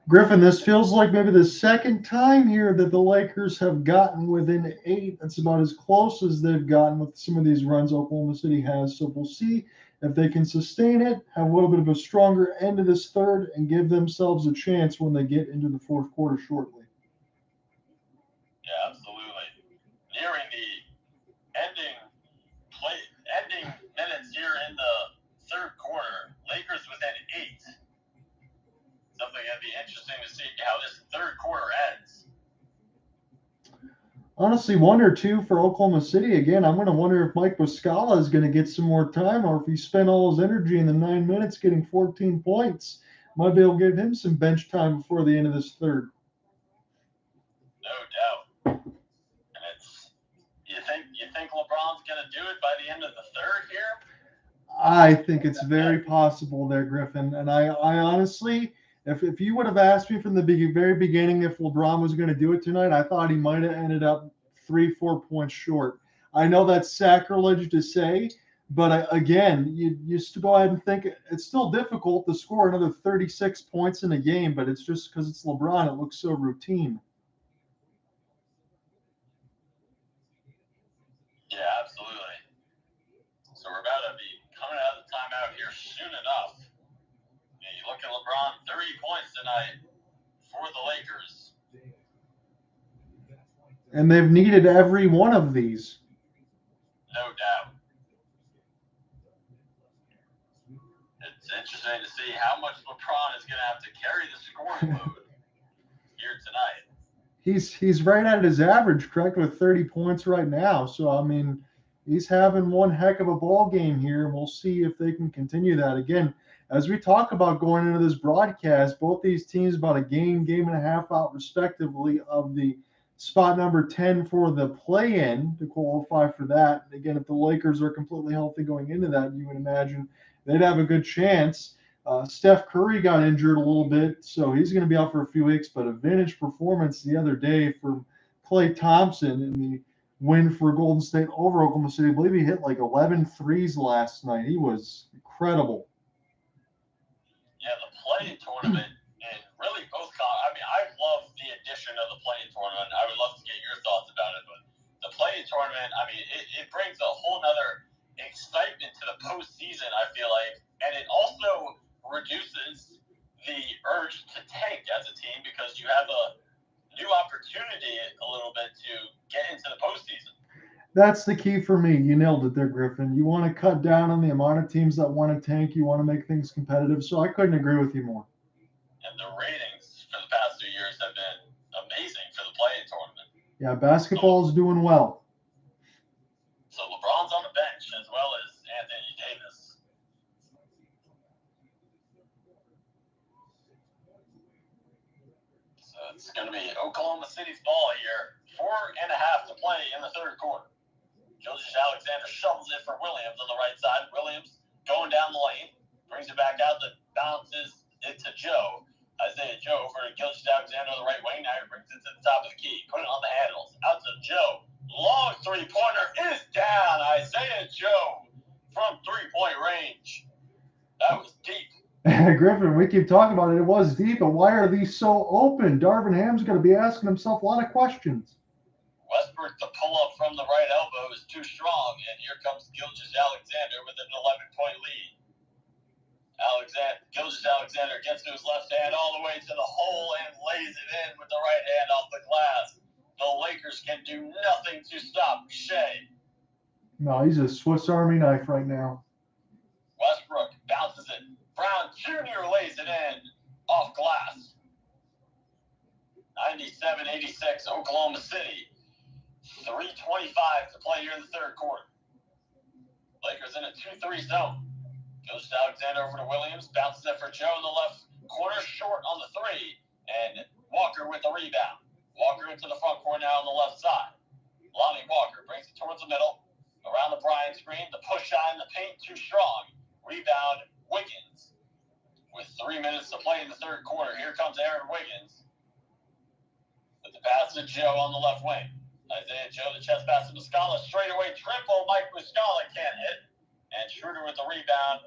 Griffin, this feels like maybe the second time here that the Lakers have gotten within 8. That's about as close as they've gotten with some of these runs Oklahoma City has. So we'll see if they can sustain it, have a little bit of a stronger end of this third, and give themselves a chance when they get into the fourth quarter shortly. Yeah, absolutely. Nearing the ending minutes here in the third quarter. Lakers within 8. Something that'd be interesting to see how this third quarter ends. Honestly, 1 or 2 for Oklahoma City. Again, I'm going to wonder if Mike Muscala is going to get some more time, or if he spent all his energy in the 9 minutes getting 14 points. Might be able to give him some bench time before the end of this third. No doubt. And it's you think LeBron's going to do it by the end of the third here? I think it's very possible there, Griffin. And I honestly, if you would have asked me from the very beginning if LeBron was going to do it tonight, I thought he might have ended up 3-4 points short. I know that's sacrilege to say, but again, you used to go ahead and think it's still difficult to score another 36 points in a game, but it's just because it's LeBron, it looks so routine. Yeah, absolutely. So we're about to be coming out of the timeout here soon enough. You look at LeBron, 30 points tonight for the Lakers. And they've needed every one of these. No doubt. It's interesting to see how much LeBron is going to have to carry the scoring load here tonight. He's right at his average, correct, with 30 points right now. So, I mean, he's having one heck of a ball game here, and we'll see if they can continue that. Again, as we talk about going into this broadcast, both these teams about a game and a half out, respectively, of the spot number 10 for the play-in to qualify for that. And again, if the Lakers are completely healthy going into that, you would imagine they'd have a good chance. Steph Curry got injured a little bit, so he's going to be out for a few weeks, but a vintage performance the other day from Klay Thompson in the win for Golden State over Oklahoma City. I believe he hit like 11 threes last night. He was incredible. Yeah, the play-in tournament, and really both I mean, I love the addition of the play-in tournament. I would love to get your thoughts about it, but the play-in tournament, I mean, it brings a whole nother excitement to the postseason, I feel like, and it also reduces the urge to tank as a team because you have a new opportunity a little bit to get into the postseason. That's the key for me. You nailed it there, Griffin. You want to cut down on the amount of teams that want to tank. You want to make things competitive. So I couldn't agree with you more. And the ratings for the past 2 years have been amazing for the play-in tournament. Yeah, basketball is doing well. So LeBron's on the bench as well as Anthony Davis. So it's going to be Oklahoma City's ball here. 4.5 to play in the third quarter. Gilgeous-Alexander shovels it for Williams on the right side. Williams going down the lane. Brings it back out. That bounces it to Joe. Isaiah Joe over to Gilgeous-Alexander on the right wing. Now he brings it to the top of the key. Put it on the handles. Out to Joe. Long three-pointer is down. Isaiah Joe from three-point range. That was deep. Griffin, we keep talking about it. It was deep, but why are these so open? Darvin Ham's going to be asking himself a lot of questions. Westbrook, the pull-up from the right elbow is too strong, and here comes Gilgeous-Alexander with an 11-point lead. Gilgeous-Alexander gets to his left hand all the way to the hole and lays it in with the right hand off the glass. The Lakers Lakers can do nothing to stop Shai. No, he's a Swiss Army knife right now. Westbrook bounces it. Brown Jr. lays it in off glass. 97-86, Oklahoma City. 3:25 to play here in the third quarter. Lakers in a 2-3 zone. Gilgeous-Alexander over to Williams. Bounces it for Joe in the left corner. Short on the three. And Walker with the rebound. Walker into the front corner now on the left side. Lonnie Walker brings it towards the middle. Around the Bryant screen. The push shot in the paint too strong. Rebound Wiggins. With 3 minutes to play in the third quarter. Here comes Aaron Wiggins. With the pass to Joe on the left wing. Isaiah Joe, the chest pass to Muscala. Straight away triple. Mike Muscala can't hit. And Schroeder with the rebound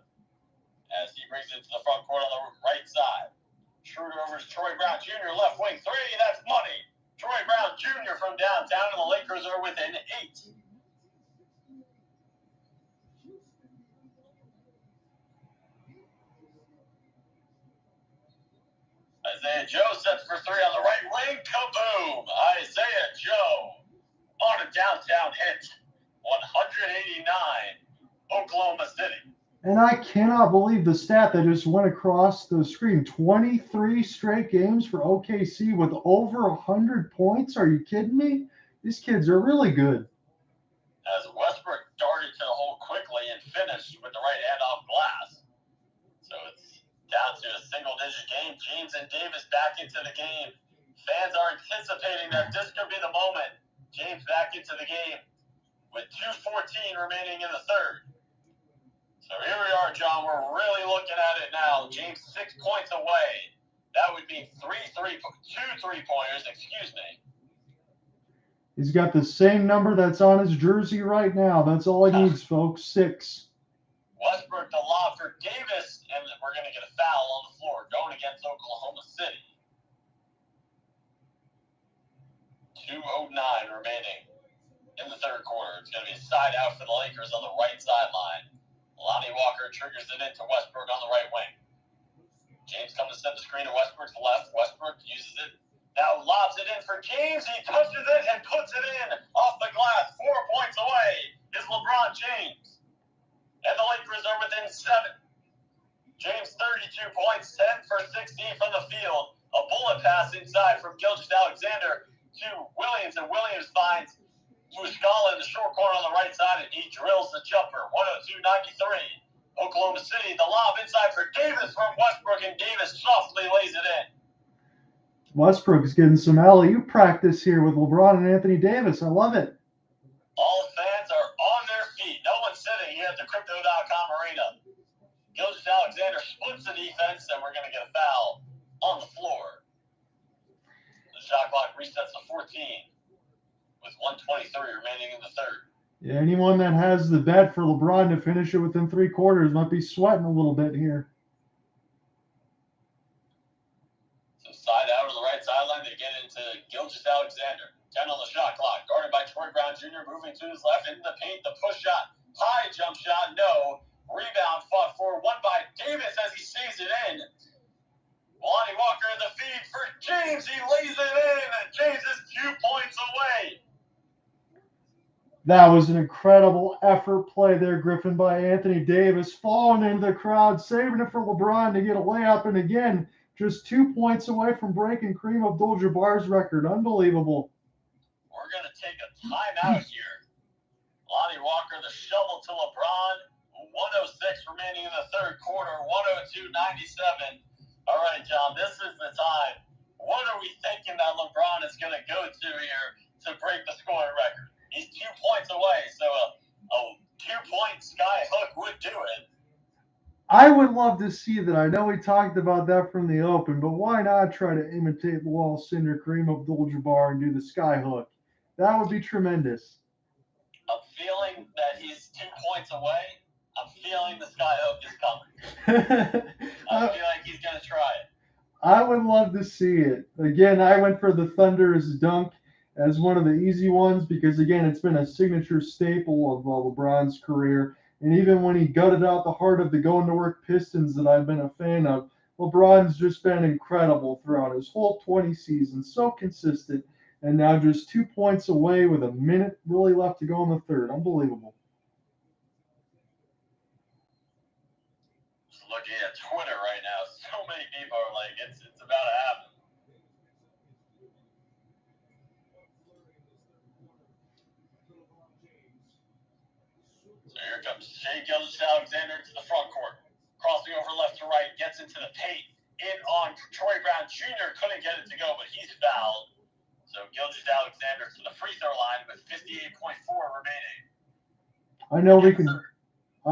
as he brings it to the front court on the right side. Schroeder over to Troy Brown Jr. Left wing three. That's money. Troy Brown Jr. from downtown, and the Lakers are within 8. Isaiah Joe sets for three on the right wing. Kaboom! Isaiah Joe on a downtown hit. 189, Oklahoma City. And I cannot believe the stat that just went across the screen. 23 straight games for OKC with over 100 points. Are you kidding me? These kids are really good. As Westbrook darted to the hole quickly and finished with the right hand off glass. So it's down to a single-digit game. James and Davis back into the game. Fans are anticipating that this could be the moment. James back into the game with 2:14 remaining in the third. So here we are, John. We're really looking at it now. James 6 points away. That would be two three-pointers, excuse me. He's got the same number that's on his jersey right now. That's all he needs, folks. 6. Westbrook, the lob for Davis, and we're going to get a foul on the floor going against Oklahoma City. 2:09 remaining in the third quarter. It's going to be a side out for the Lakers on the right sideline. Lonnie Walker triggers it into Westbrook on the right wing. James comes to set the screen to Westbrook's left. Westbrook uses it. Now lobs it in for James. He touches it and puts it in off the glass. 4 points away is LeBron James. And the Lakers are within 7. James 32 points, 10 for 16 from the field. A bullet pass inside from Gilgeous-Alexander to Williams, and Williams finds Muscala in the short corner on the right side, and he drills the jumper. 102-93. Oklahoma City, the lob inside for Davis from Westbrook, and Davis softly lays it in. Westbrook's getting some alley-oop practice here with LeBron and Anthony Davis. I love it. All fans are on their feet. No one's sitting here at the Crypto.com arena. Gilgeous-Alexander splits the defense, and we're going to get a foul on the floor. The shot clock resets to 14 with 1:23 remaining in the third. Yeah, anyone that has the bet for LeBron to finish it within 3 quarters might be sweating a little bit here. So side out on the right sideline, they get into Gilgeous-Alexander. 10 on the shot clock. Guarded by Troy Brown Jr. Moving to his left into the paint. The push shot. High jump shot. No. Rebound fought for. Won by Davis as he saves it in. Lonnie Walker in the feed for James. He lays it in. And James is 2 points away. That was an incredible effort play there, Griffin, by Anthony Davis. Falling into the crowd, saving it for LeBron to get a layup. And again, just 2 points away from breaking Kareem-Abdul-Jabbar's record. Unbelievable. We're going to take a timeout here. Lonnie Walker, the shovel to LeBron. 106 remaining in the third quarter. 102-97. All right, John, this is the time. What are we thinking that LeBron is going to go to here to break the scoring record? He's 2 points away, so a 2-point sky hook would do it. I would love to see that. I know we talked about that from the open, but why not try to imitate the wall cinder Kareem-Abdul-Jabbar and do the sky hook? That would be tremendous. I'm feeling that he's 2 points away. I'm feeling the sky hook is coming. I feel like he's going to try it. I would love to see it. Again, I went for the Thunder's dunk as one of the easy ones because, again, it's been a signature staple of LeBron's career. And even when he gutted out the heart of the going-to-work Pistons that I've been a fan of, LeBron's just been incredible throughout his whole 20 seasons. So consistent, and now just 2 points away with a minute really left to go in the third. Unbelievable. Just looking at Twitter right now, so many people are like, it's about to happen. So here comes Shai Gilgeous-Alexander to the front court. Crossing over left to right, gets into the paint. In on Troy Brown Jr. Couldn't get it to go, but he's fouled. So Gilgeous-Alexander to the free throw line with 58.4 remaining. I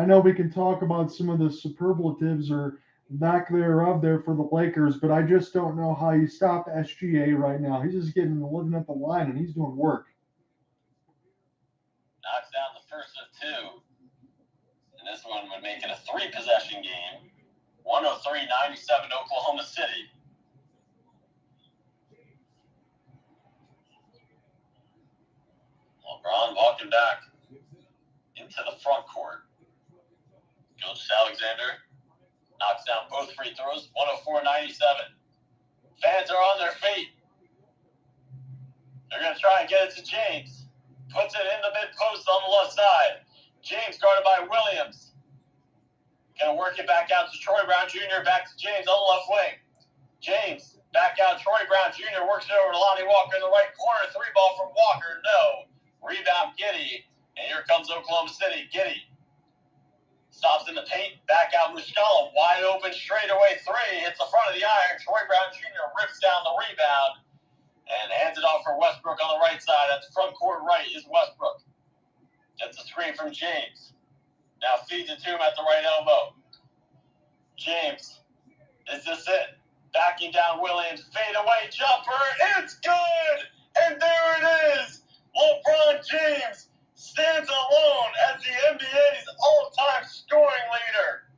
know we can talk about some of the superlatives or back thereof there for the Lakers, but I just don't know how you stop SGA right now. He's just living at the line, and he's doing work. Knocks down the first of two. And this one would make it a 3-possession game. 103-97 Oklahoma City. LeBron walking back into the front court. Gilgeous-Alexander knocks down both free throws. 104-97. Fans are on their feet. They're going to try and get it to James. Puts it in the mid-post on the left side. James guarded by Williams. Going to work it back out to Troy Brown Jr. Back to James on the left wing. James back out. Troy Brown Jr. works it over to Lonnie Walker in the right corner. 3-ball from Walker. No. Rebound Giddey. And here comes Oklahoma City. Giddey stops in the paint. Back out Muscala. Wide open straightaway 3. Hits the front of the iron. Troy Brown Jr. rips down the rebound. And hands it off for Westbrook on the right side. At the front court right is Westbrook. Gets a screen from James. Now feeds it to him at the right elbow. James. Is this it? Backing down Williams. Fade away jumper. It's good! And there it is! LeBron James stands alone as the NBA's all-time scoring leader.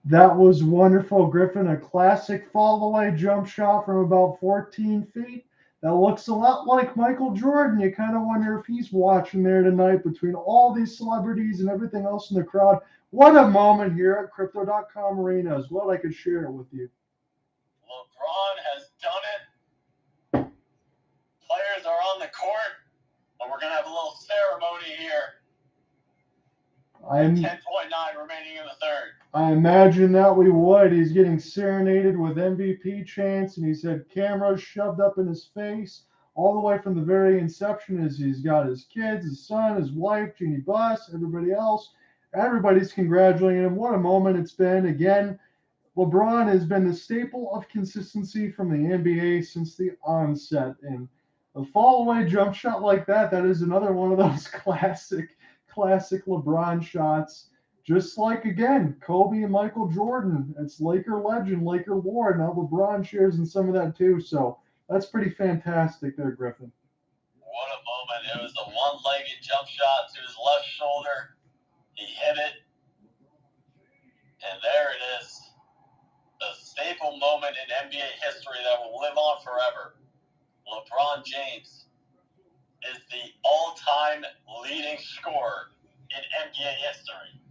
That was wonderful, Griffin. A classic fall-away jump shot from about 14 feet. That looks a lot like Michael Jordan. You kind of wonder if he's watching there tonight between all these celebrities and everything else in the crowd. What a moment here at Crypto.com Arena is what I could share with you. LeBron has done it. Players are on the court, and we're going to have a little ceremony here. 10.9 remaining in the third. I imagine that we would. He's getting serenaded with MVP chants, and he's had cameras shoved up in his face all the way from the very inception as he's got his kids, his son, his wife, Jeannie Buss, everybody else. Everybody's congratulating him. What a moment it's been. Again, LeBron has been the staple of consistency from the NBA since the onset. And a fall-away jump shot like that is another one of those classic LeBron shots. Just like, again, Kobe and Michael Jordan. It's Laker legend, Laker lore. Now LeBron shares in some of that too. So that's pretty fantastic there, Griffin. What a moment. It was a one-legged jump shot to his left shoulder. He hit it. And there it is. A staple moment in NBA history that will live on forever. LeBron James is the all-time leading scorer in NBA history.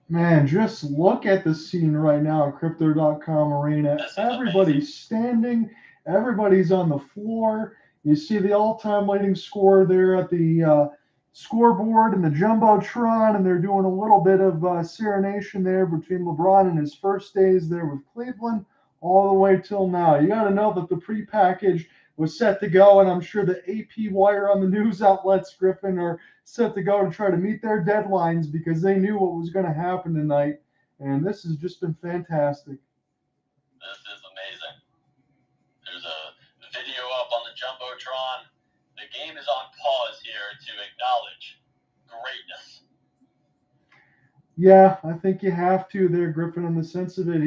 Man, just look at the scene right now at Crypto.com Arena. Everybody's standing. Everybody's on the floor. You see the all-time leading scorer there at the scoreboard and the Jumbotron, and they're doing a little bit of serenation there between LeBron and his first days there with Cleveland all the way till now. You got to know that the pre-package was set to go, and I'm sure the AP wire on the news outlets, Griffin, are set to go to try to meet their deadlines because they knew what was going to happen tonight, and this has just been fantastic. This is amazing. There's a video up on the Jumbotron. The game is on pause here to acknowledge greatness. Yeah, I think you have to there, Griffin, in the sense of it.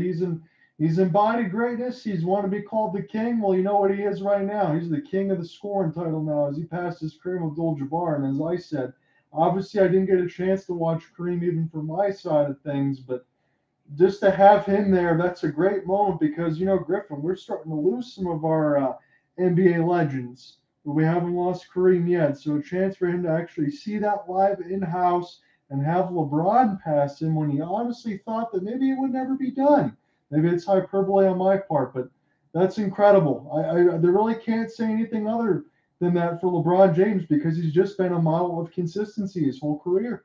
He's embodied greatness. He's wanted to be called the king. Well, you know what he is right now. He's the king of the scoring title now as he passes Kareem-Abdul-Jabbar. And as I said, obviously I didn't get a chance to watch Kareem even from my side of things, but just to have him there, that's a great moment because, you know, Griffin, we're starting to lose some of our NBA legends, but we haven't lost Kareem yet. So a chance for him to actually see that live in-house and have LeBron pass him when he honestly thought that maybe it would never be done. Maybe it's hyperbole on my part, but That's incredible. I they really can't say anything other than that for LeBron James because he's just been a model of consistency his whole career.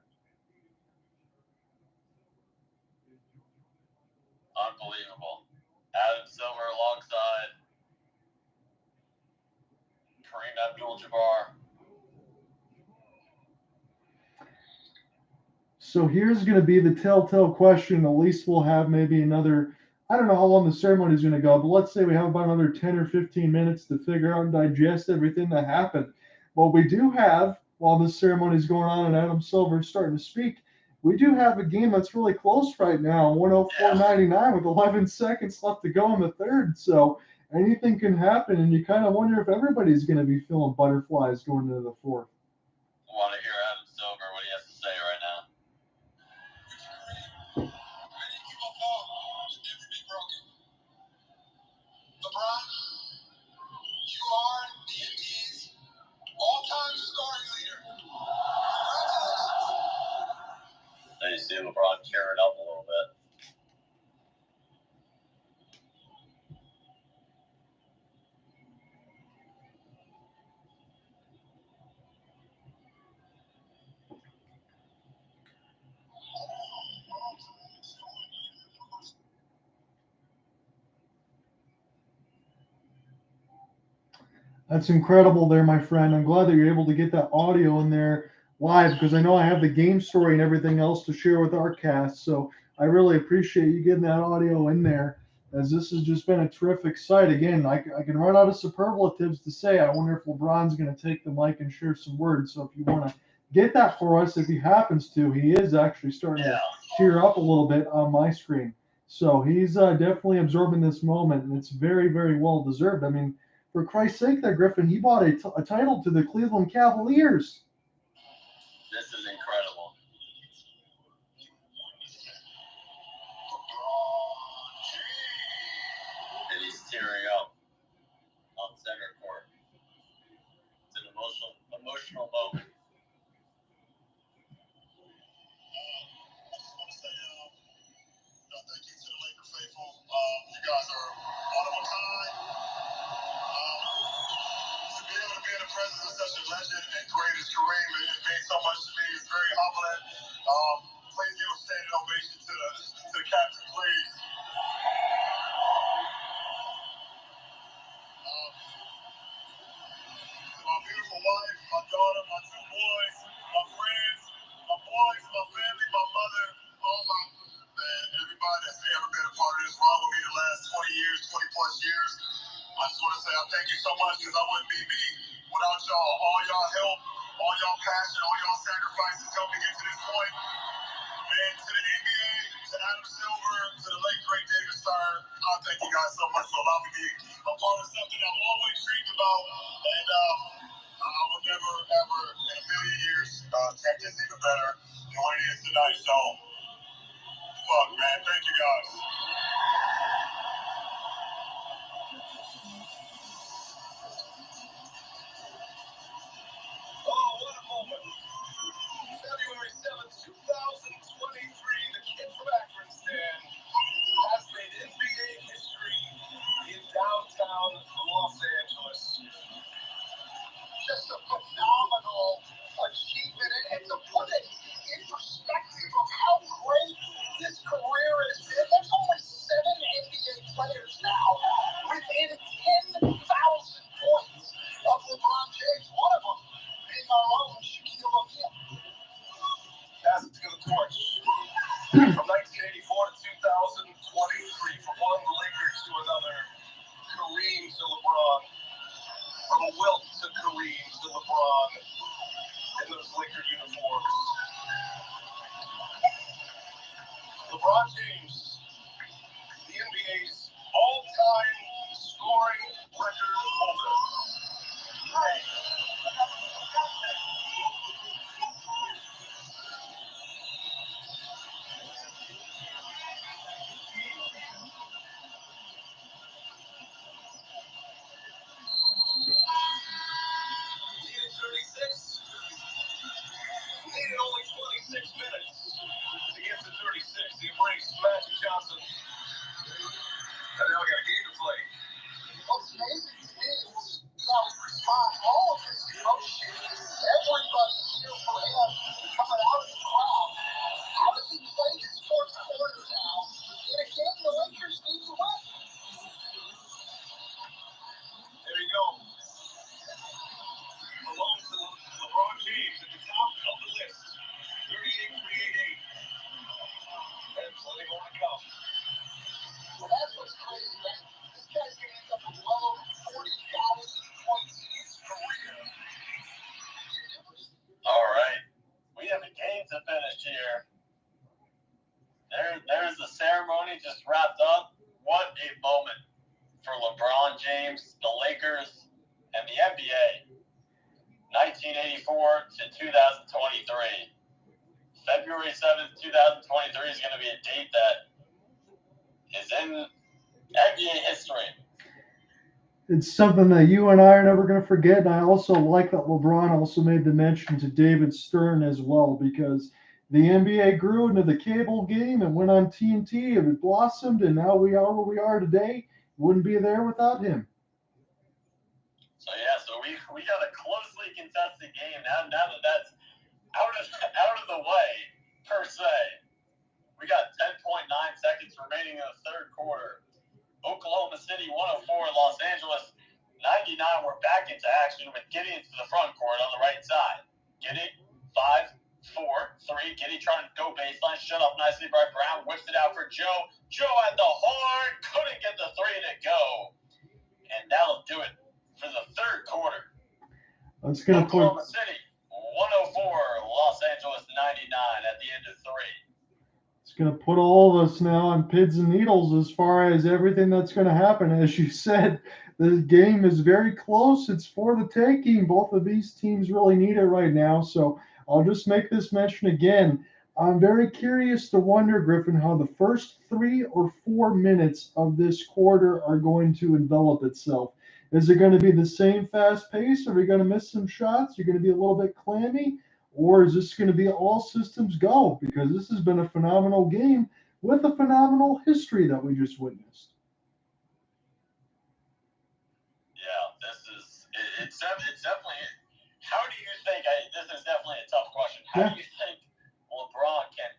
Unbelievable. Adam Silver alongside Kareem-Abdul-Jabbar. So here's going to be the telltale question. At least we'll have maybe another, I don't know how long the ceremony is going to go, but let's say we have about another 10 or 15 minutes to figure out and digest everything that happened. Well, we do have, while this ceremony is going on and Adam Silver is starting to speak, we do have a game that's really close right now, 104.99 with 11 seconds left to go in the third. So anything can happen, and you kind of wonder if everybody's going to be feeling butterflies going into the fourth. I want to hear Adam Silver, what he has to say right now. LeBron, you are the NBA's all-time scoring leader. Congratulations. There you see LeBron tearing up a little bit. That's incredible there, my friend. I'm glad that you're able to get that audio in there live because I know I have the game story and everything else to share with our cast. So I really appreciate you getting that audio in there, as this has just been a terrific sight. Again, I can run out of superlatives to say. I wonder if LeBron's going to take the mic and share some words. So if you want to get that for us, if he happens to, he is actually starting to tear up a little bit on my screen. So he's definitely absorbing this moment, and it's very, very well deserved. I mean, for Christ's sake there, Griffin, he bought a title to the Cleveland Cavaliers. This is incredible. And he's tearing up on center court. It's an emotional moment. I just want to say, thank you to the Laker faithful. You guys are one of a kind. To be able to be in the presence of such a legend and great as Kareem, it means so much to me. It's very humbling. Please give a standing ovation to the captain, please. My beautiful wife, my daughter, my two boys, my friends, my boys, my family, my mother, all my, man, everybody that's ever been a part of this run with me the last 20 years, 20 plus years. I just want to say I thank you so much because I wouldn't be me without y'all. All y'all help, all y'all passion, all y'all sacrifices helped me get to this point. And to the NBA, to Adam Silver, to the late great David Stern, I thank you guys so much for allowing me to be a part of something I've always dreamed about. And I will never, ever, in a million years, take this even better than what it is tonight. So, fuck, man. Thank you guys. Oh, what a moment. February 7th, 2023, the kid from Akron has made NBA history in downtown Los Angeles. Just a phenomenal achievement, and to put it in perspective of how great this career has been, there's only 7 NBA players now within 10,000 points of LeBron James, one of them being our own Shaquille O'Neal. Kass to the court. From 1984 to 2023, from one Lakers to another, Kareem to LeBron. From Wilt to Kareem to LeBron in those Laker uniforms. LeBron James, the NBA's all-time scoring record holder. Needed only 26 minutes to get to 36. He brings Magic Johnson. And now we got a game to play. just wrapped up. What a moment for LeBron James, the Lakers, and the NBA. 1984 to 2023. February 7th, 2023 is going to be a date that is in NBA history. It's something that you and I are never going to forget. And I also like that LeBron also made the mention to David Stern as well, because the NBA grew into the cable game and went on TNT and it blossomed, and now we are where we are today. Wouldn't be there without him. So we got a closely contested game now that that's out of the way per se. We got 10.9 seconds remaining in the third quarter. Oklahoma City 104, Los Angeles 99. We're back into action with Giddey into the front court on the right side. Giddey 5, 4, 3. Giddey trying to go baseline. Shut up nicely by Brown. Whips it out for Joe. Joe at the horn. Couldn't get the three to go. And that'll do it for the third quarter. That's going to put Oklahoma City 104, Los Angeles 99 at the end of 3. It's going to put all of us now on pins and needles as far as everything that's going to happen. As you said, this game is very close. It's for the taking. Both of these teams really need it right now. So I'll just make this mention again. I'm very curious to wonder, Griffin, how the first 3 or 4 minutes of this quarter are going to envelop itself. Is it going to be the same fast pace? Are we going to miss some shots? Are you going to be a little bit clammy? Or is this going to be all systems go? Because this has been a phenomenal game with a phenomenal history that we just witnessed. Yeah, it's definitely. How do you think? This is definitely a tough question. How do you think LeBron can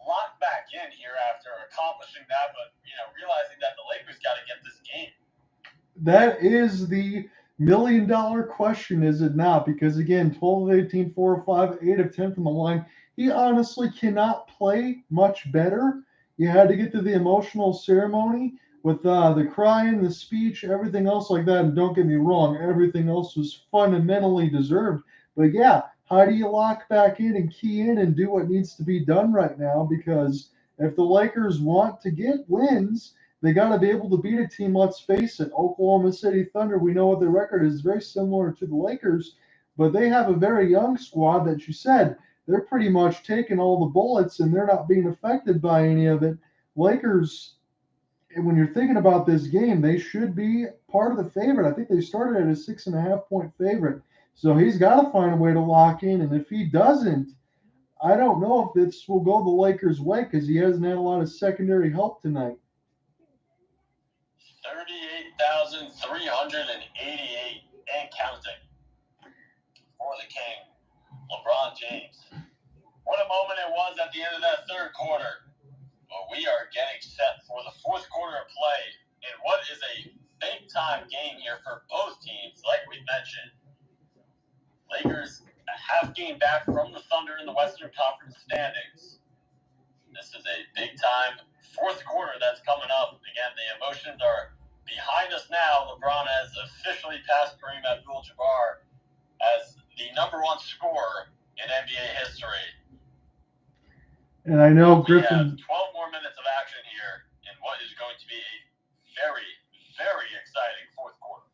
lock back in here after accomplishing that, but realizing that the Lakers got to get this game? That is the million-dollar question, is it not? Because again, 12 of 18, 4 of 5, 8 of 10 from the line. He honestly cannot play much better. You had to get to the emotional ceremony with the crying, the speech, everything else like that. And don't get me wrong, everything else was fundamentally deserved. But yeah, how do you lock back in and key in and do what needs to be done right now? Because if the Lakers want to get wins, they got to be able to beat a team, let's face it. Oklahoma City Thunder, we know what their record is, very similar to the Lakers, but they have a very young squad that you said, they're pretty much taking all the bullets and they're not being affected by any of it. Lakers, when you're thinking about this game, they should be part of the favorite. I think they started at a 6.5-point favorite. So he's got to find a way to lock in, and if he doesn't, I don't know if this will go the Lakers' way because he hasn't had a lot of secondary help tonight. 38,388 and counting for the King, LeBron James. What a moment it was at the end of that third quarter. But we are getting set for the fourth quarter of play in what is a big-time game here for both teams. Like we mentioned, Lakers a half game back from the Thunder in the Western Conference standings. This is a big-time fourth quarter that's coming up. Again, the emotions are behind us now. LeBron has officially passed Kareem-Abdul-Jabbar as the number 1 scorer in NBA history. And I know We have Griffin. 12 more minutes of action here in what is going to be a very, very exciting fourth quarter.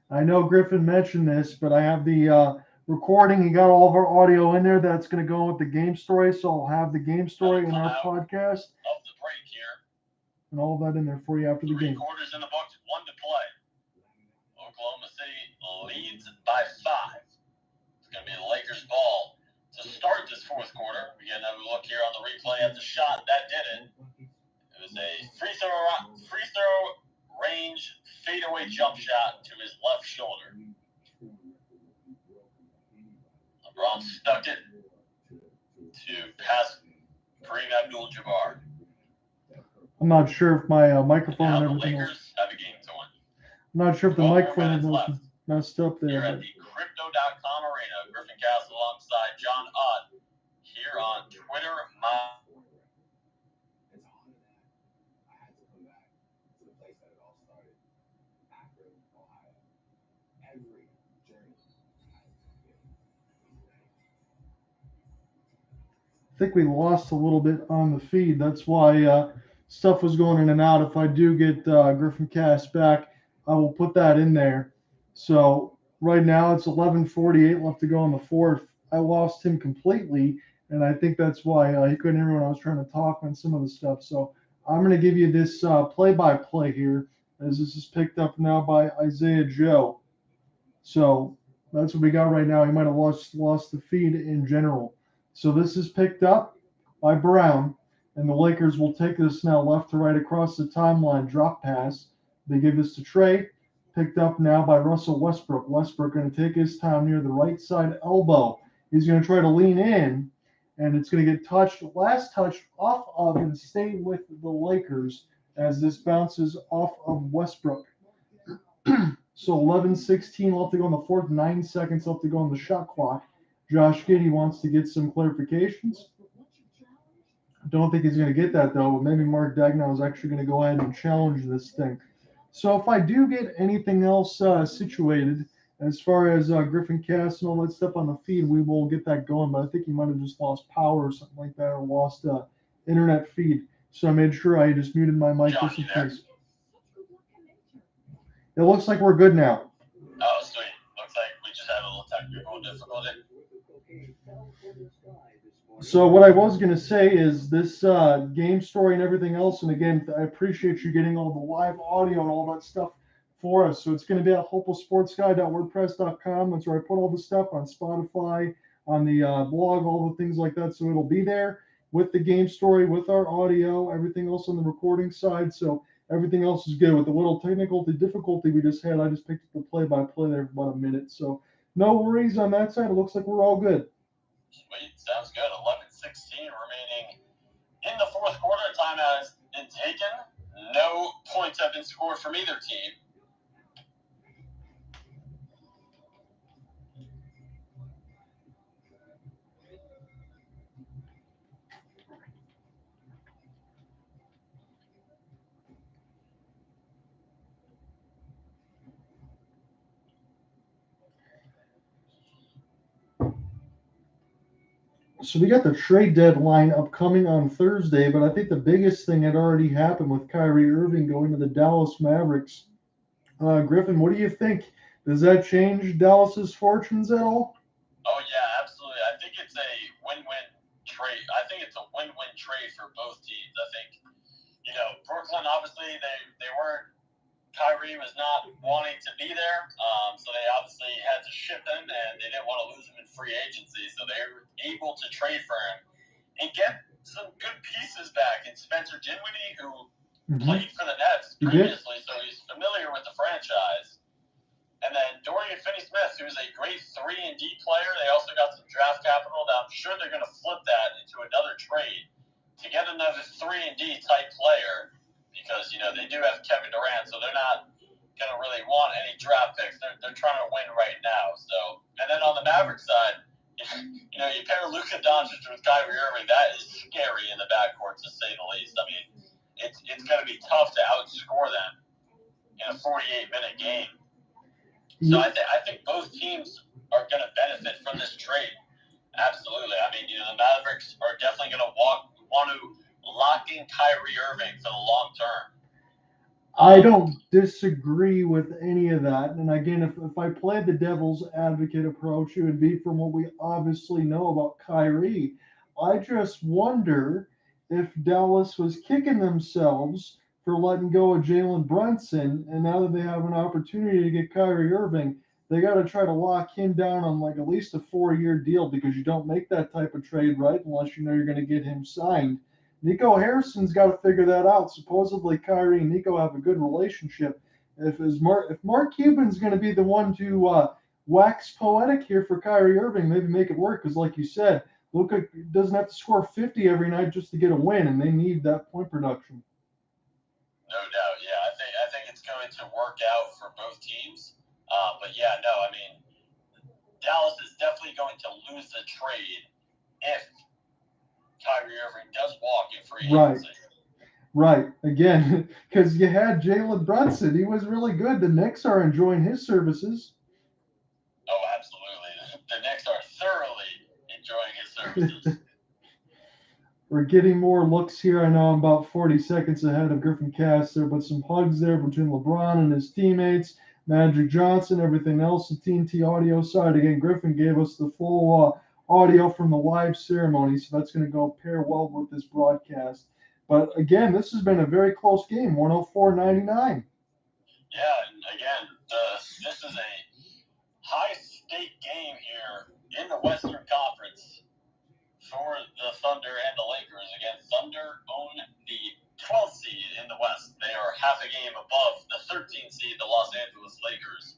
I know Griffin mentioned this, but I have the recording. He got all of our audio in there. That's going to go with the game story. So I'll have the game story in our podcast. Of the break here. And all of that in there for you after the 3 game. quarters in the books, 1 to play. Oklahoma City leads by 5. It's going to be the Lakers' ball to start this fourth quarter. We get another look here on the replay at the shot. That did it. It was a free throw range fadeaway jump shot to his left shoulder. LeBron stuck it to pass Kareem-Abdul-Jabbar. I'm not sure if my microphone Now and the everything Lakers else. have a game to win. I'm not sure if the 12 more microphone minutes was left. messed up Here there. at the Crypto.com Arena, Griffin Kass alongside John Ott here on Twitter. I think we lost a little bit on the feed. That's why stuff was going in and out. If I do get Griffin Kass back, I will put that in there. So right now it's 11:48 left to go in the fourth. I lost him completely, and I think that's why he couldn't hear me when I was trying to talk on some of the stuff. So I'm going to give you this play-by-play here, as this is picked up now by Isaiah Joe. So that's what we got right now. He might have lost the feed in general. So this is picked up by Brown, and the Lakers will take this now left to right across the timeline, drop pass. They give this to Trey, picked up now by Russell Westbrook. Westbrook going to take his time near the right side elbow. He's going to try to lean in, and it's going to get last touch off of and stay with the Lakers as this bounces off of Westbrook. So 11:16 left to go in the fourth, 9 seconds left to go on the shot clock. Josh Giddey wants to get some clarifications. Don't think he's going to get that, though. But maybe Mark Daigneault is actually going to go ahead and challenge this thing. So if I do get anything else situated, as far as Griffin Kass and all that stuff on the feed, we will get that going. But I think he might have just lost power or something like that, or lost internet feed. So I made sure I just muted my mic just in case. It looks like we're good now. Oh, sweet. Looks like we just had a little technical difficulty. So what I was going to say is this game story and everything else, and again, I appreciate you getting all the live audio and all that stuff for us. So it's going to be at hopelesssportsguy.wordpress.com. That's where I put all the stuff on Spotify, on the blog, all the things like that. So it'll be there with the game story, with our audio, everything else on the recording side. So everything else is good. With the little technical difficulty we just had, I just picked up the play-by-play there for about a minute. So no worries on that side. It looks like we're all good. Sweet. Sounds good. 11:16 remaining in the fourth quarter. Timeout has been taken. No points have been scored from either team. So we got the trade deadline upcoming on Thursday, but I think the biggest thing had already happened with Kyrie Irving going to the Dallas Mavericks. Griffin, what do you think? Does that change Dallas's fortunes at all? Oh, yeah, absolutely. I think it's a win-win trade. I think it's a win-win trade for both teams. I think, Brooklyn, obviously, they weren't, Kyrie was not wanting to be there, so they obviously had to ship him, and they didn't want to lose him in free agency, so they were able to trade for him and get some good pieces back. And Spencer Dinwiddie, who played for the Nets previously, so he's familiar with the franchise. And then Dorian Finney-Smith, who's a great 3-and-D player. They also got some draft capital that I'm sure they're going to flip that into another trade to get another 3-and-D type player. Because, they do have Kevin Durant, so they're not going to really want any draft picks. They're trying to win right now. So, and then on the Mavericks side, you pair Luka Doncic with Kyrie Irving, that is scary in the backcourt, to say the least. I mean, it's going to be tough to outscore them in a 48-minute game. So I think both teams are going to benefit from this trade. Absolutely. I mean, the Mavericks are definitely going to want to lock in Kyrie Irving for the long term. I don't disagree with any of that. And again, if I played the devil's advocate approach, it would be from what we obviously know about Kyrie. I just wonder if Dallas was kicking themselves for letting go of Jalen Brunson, and now that they have an opportunity to get Kyrie Irving, they got to try to lock him down on like at least a 4-year deal, because you don't make that type of trade, right, unless you're going to get him signed. Nico Harrison's got to figure that out. Supposedly Kyrie and Nico have a good relationship. If Mark Cuban's going to be the one to wax poetic here for Kyrie Irving, maybe make it work, because like you said, Luka doesn't have to score 50 every night just to get a win, and they need that point production. No doubt, yeah. I think it's going to work out for both teams. But yeah, no, I mean, Dallas is definitely going to lose the trade if Kyrie Irving does walk in free agency. Right. Again, because you had Jalen Brunson. He was really good. The Knicks are enjoying his services. Oh, absolutely. The Knicks are thoroughly enjoying his services. We're getting more looks here. I know I'm about 40 seconds ahead of Griffin Kass there, but some hugs there between LeBron and his teammates, Magic Johnson, everything else. The TNT audio side. Again, Griffin gave us the full audio from the live ceremony, so that's going to go pair well with this broadcast. But again, this has been a very close game, 104-99. Yeah, and again, this is a high-stake game here in the Western Conference for the Thunder and the Lakers. Again, Thunder own the 12th seed in the West. They are half a game above the 13th seed, the Los Angeles Lakers.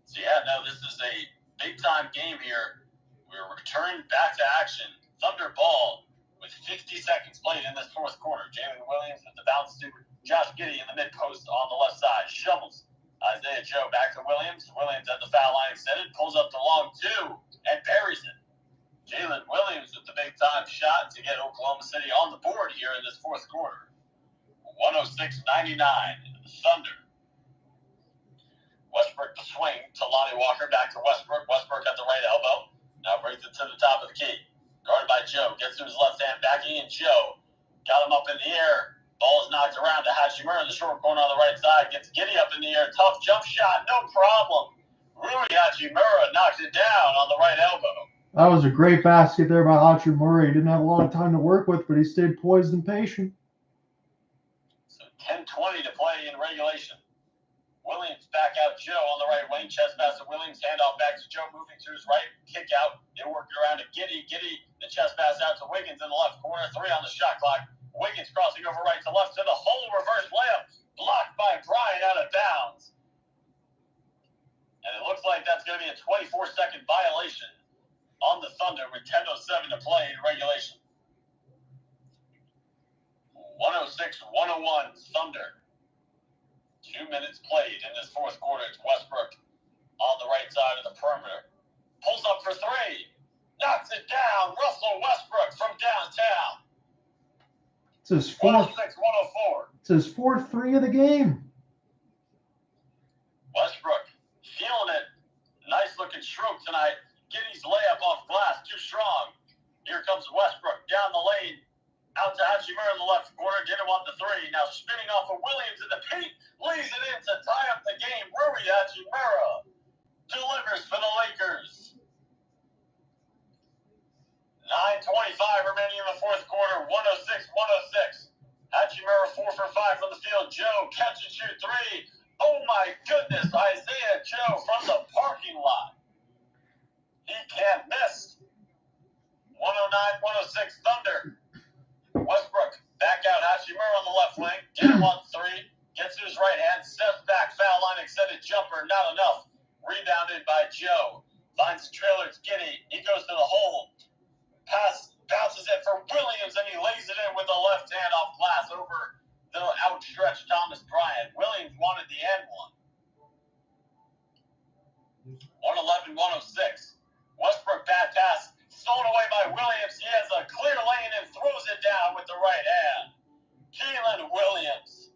So yeah, no, this is a big-time game here. We're returned back to action. Thunder ball with 50 seconds played in this fourth quarter. Jalen Williams with the bounce to Josh Giddey in the mid-post on the left side. Shovels Isaiah Joe back to Williams. Williams at the foul line extended. Pulls up the long two and buries it. Jalen Williams with the big-time shot to get Oklahoma City on the board here in this fourth quarter. 106-99. The Thunder. Westbrook the swing to Lonnie Walker. Back to Westbrook. Westbrook at the right elbow. Now brings it to the top of the key. Guarded by Joe. Gets to his left hand. Backing in Joe. Got him up in the air. Ball is knocked around to Hachimura in the short corner on the right side. Gets Giddey up in the air. Tough jump shot. No problem. Rui Hachimura knocks it down on the right elbow. That was a great basket there by Hachimura. He didn't have a lot of time to work with, but he stayed poised and patient. So 10:20 to play in regulation. Williams back out Joe on the right wing. Chest pass to Williams. Handoff back to Joe. Moving to his right. Kick out. They work it around to Giddey. Giddey, the chest pass out to Wiggins in the left corner. 3 on the shot clock. Wiggins crossing over right to left to the hole. Reverse layup. Blocked by Bryant out of bounds. And it looks like that's going to be a 24-second violation on the Thunder with 10:07 to play in regulation. 106-101 Thunder. 2 minutes played in this fourth quarter. It's Westbrook on the right side of the perimeter. Pulls up for 3. Knocks it down. Russell Westbrook from downtown. It's his fourth. 106-104. It's his fourth 3 of the game. Westbrook feeling it. Nice looking stroke tonight. Giddey's layup off glass. Too strong. Here comes Westbrook down the lane. Out to Hachimura in the left corner. Didn't want the 3. Now spinning off of Williams in the paint. Lays it in to tie up the game. Rui Hachimura delivers for the Lakers. 9:25 remaining in the fourth quarter. 106-106. Hachimura 4 for 5 from the field. Joe catch and shoot 3. Oh my goodness. Isaiah Joe from the parking lot. He can't miss. 109-106 Thunder. Westbrook back out Hachimura on the left wing. Didn't want 3. Gets to his right hand. Steps back. Foul line extended jumper. Not enough. Rebounded by Joe. Finds the trailer. It's Giddey. He goes to the hole. Pass. Bounces it for Williams. And he lays it in with the left hand off glass over the outstretched Thomas Bryant. Williams wanted the end one. 111-106. Westbrook bad pass. Stolen away by Williams. He has a clear lane and throws it down with the right hand. Jalen Williams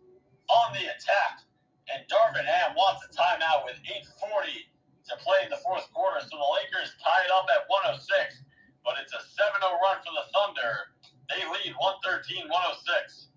on the attack. And Darvin Ham wants a timeout with 8:40 to play in the fourth quarter. So the Lakers tie it up at 106. But it's a 7-0 run for the Thunder. They lead 113-106.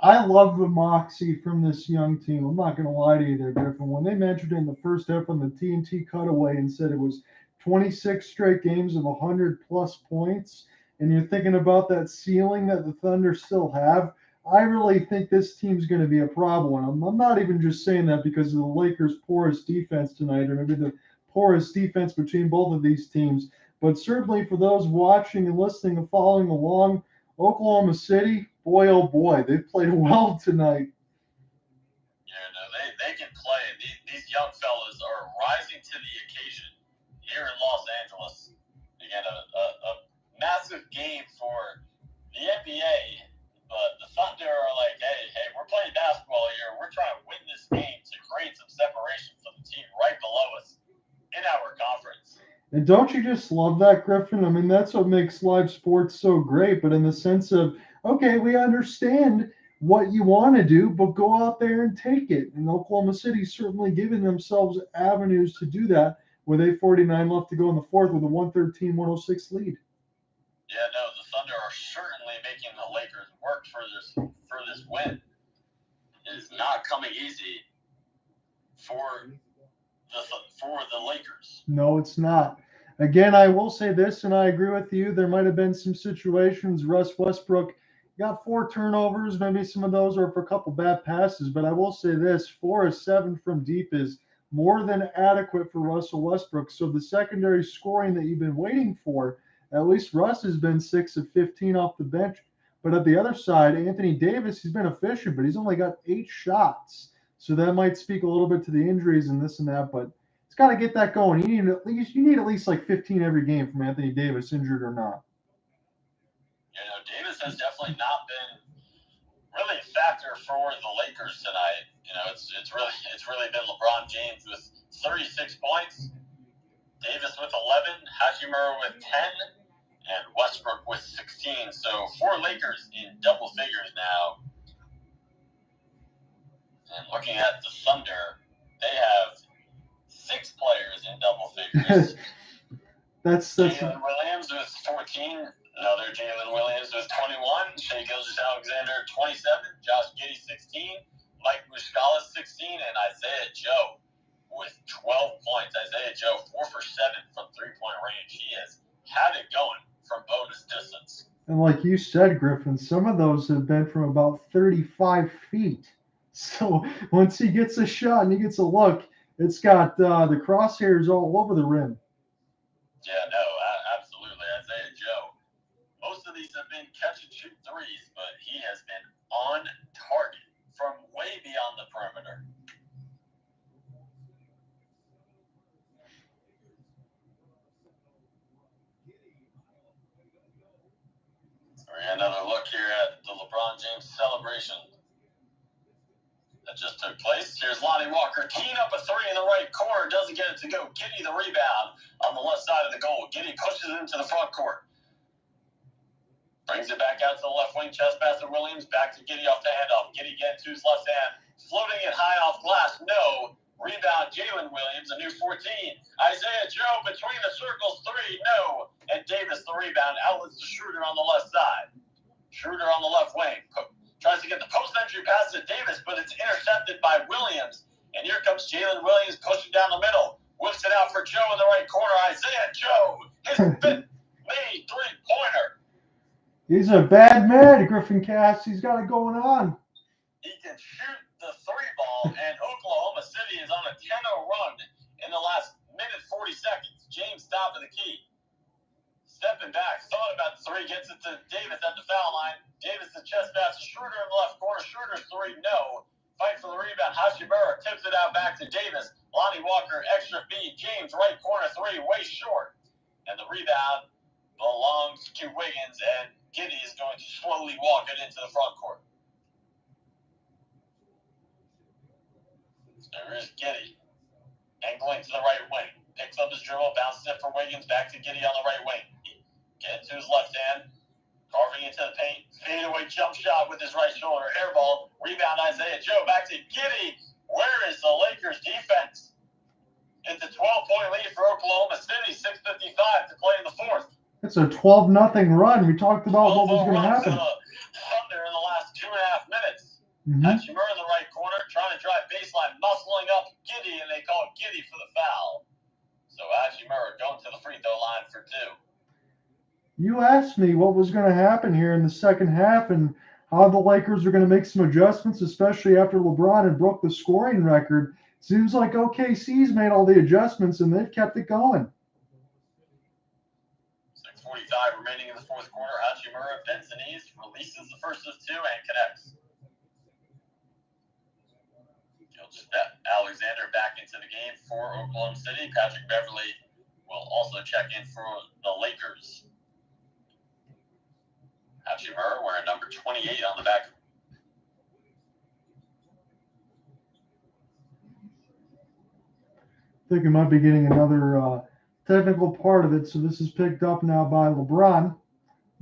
I love the moxie from this young team. I'm not going to lie to you there, Griffin. When they mentioned in the first half on the TNT cutaway and said it was 26 straight games of 100-plus points, and you're thinking about that ceiling that the Thunder still have, I really think this team's going to be a problem. I'm not even just saying that because of the Lakers' poorest defense tonight, or maybe the poorest defense between both of these teams. But certainly for those watching and listening and following along, Oklahoma City, boy, oh boy, they've played well tonight. Yeah, no, they can play. These young fellas are rising to the occasion here in Los Angeles. Again, a massive game for the NBA. But the Thunder are like, hey, we're playing basketball here. We're trying to win this game to create some separation from the team right below us in our conference. And don't you just love that, Griffin? I mean, that's what makes live sports so great, but in the sense of, okay, we understand what you want to do, but go out there and take it. And Oklahoma City's certainly giving themselves avenues to do that with 8:49 left to go in the fourth with a 113-106 lead. Yeah, no, the Thunder are certainly making for this win is not coming easy for the Lakers. No, it's not. Again, I will say this, and I agree with you. There might have been some situations. Russ Westbrook got 4 turnovers. Maybe some of those are for a couple bad passes. But I will say this, 4 of 7 from deep is more than adequate for Russell Westbrook. So the secondary scoring that you've been waiting for, at least Russ has been 6 of 15 off the bench. But at the other side, Anthony Davis, he's been efficient, but he's only got 8 shots. So that might speak a little bit to the injuries and this and that. But it's got to get that going. You need at least like 15 every game from Anthony Davis, injured or not. Davis has definitely not been really a factor for the Lakers tonight. It's really been LeBron James with 36 points, Davis with 11, Hachimura with 10, and Westbrook with 16. So 4 Lakers in double figures now. And looking at the Thunder, they have 6 players in double figures. That's Jalen Williams with 14. Another Jalen Williams with 21. Shai Gilgeous-Alexander 27. Josh Giddey 16. Mike Muscala 16. And Isaiah Joe with 12 points. Isaiah Joe 4 for 7 from 3-point range. He has had it going from bonus distance. And like you said, Griffin, some of those have been from about 35 feet. So once he gets a shot and he gets a look, it's got the crosshairs all over the rim. Yeah, no, absolutely. Isaiah Joe. Most of these have been catch-and-shoot threes, but he has been on target from way beyond the perimeter. Another look here at the LeBron James celebration that just took place. Here's Lonnie Walker teeing up a 3 in the right corner. Doesn't get it to go. Giddey the rebound on the left side of the goal. Giddey pushes it into the front court. Brings it back out to the left wing. Chest pass to Williams. Back to Giddey off the handoff. Giddey getting to his left hand. Floating it high off glass. No. Rebound Jalen Williams, a new 14. Isaiah Joe between the circles. 3. No. And Davis the rebound. Outlets to Schroeder on the left side. Schroeder on the left wing. Tries to get the post entry pass to Davis, but it's intercepted by Williams. And here comes Jalen Williams pushing down the middle. Whips it out for Joe in the right corner. Isaiah Joe, his 5th made 3-pointer. He's a bad man, Griffin Kass. He's got it going on. He can shoot the 3-ball, and Oklahoma City is on a 10-0 run in the last minute 40 seconds. James top of the key. Stepping back, thought about the 3, gets it to Davis at the foul line. Davis the chest pass to Schroeder in the left corner. Schroeder's 3, no. Fight for the rebound. Hachimura tips it out back to Davis. Lonnie Walker, extra feed. James, right corner 3, way short. And the rebound belongs to Wiggins, and Giddey is going to slowly walk it into the front court. There is Giddey. Angling to the right wing. Picks up his dribble, bounces it for Wiggins, back to Giddey on the right wing. Getting to his left hand. Carving into the paint. Fadeaway jump shot with his right shoulder. Air ball. Rebound Isaiah Joe. Back to Giddey. Where is the Lakers defense? It's a 12-point lead for Oklahoma City. 6:55 to play in the 4th. It's a 12-0 run. We talked about what was going to happen. Thunder in the last 2.5 minutes. Mm-hmm. Hachimura in the right corner, trying to drive baseline, muscling up Giddey, and they call Giddey for the foul. So Hachimura going to the free throw line for 2. You asked me what was going to happen here in the second half and how the Lakers are going to make some adjustments, especially after LeBron had broke the scoring record. Seems like OKC's made all the adjustments, and they've kept it going. 6:45 remaining in the 4th quarter. Hachimura bends the knees, releases the first of 2, and connects. Gilgeous-Alexander back into the game for Oklahoma City. Patrick Beverley will also check in for the Lakers. Hachimura wearing number 28 on the back. I think we might be getting another technical part of it. So this is picked up now by LeBron. I'm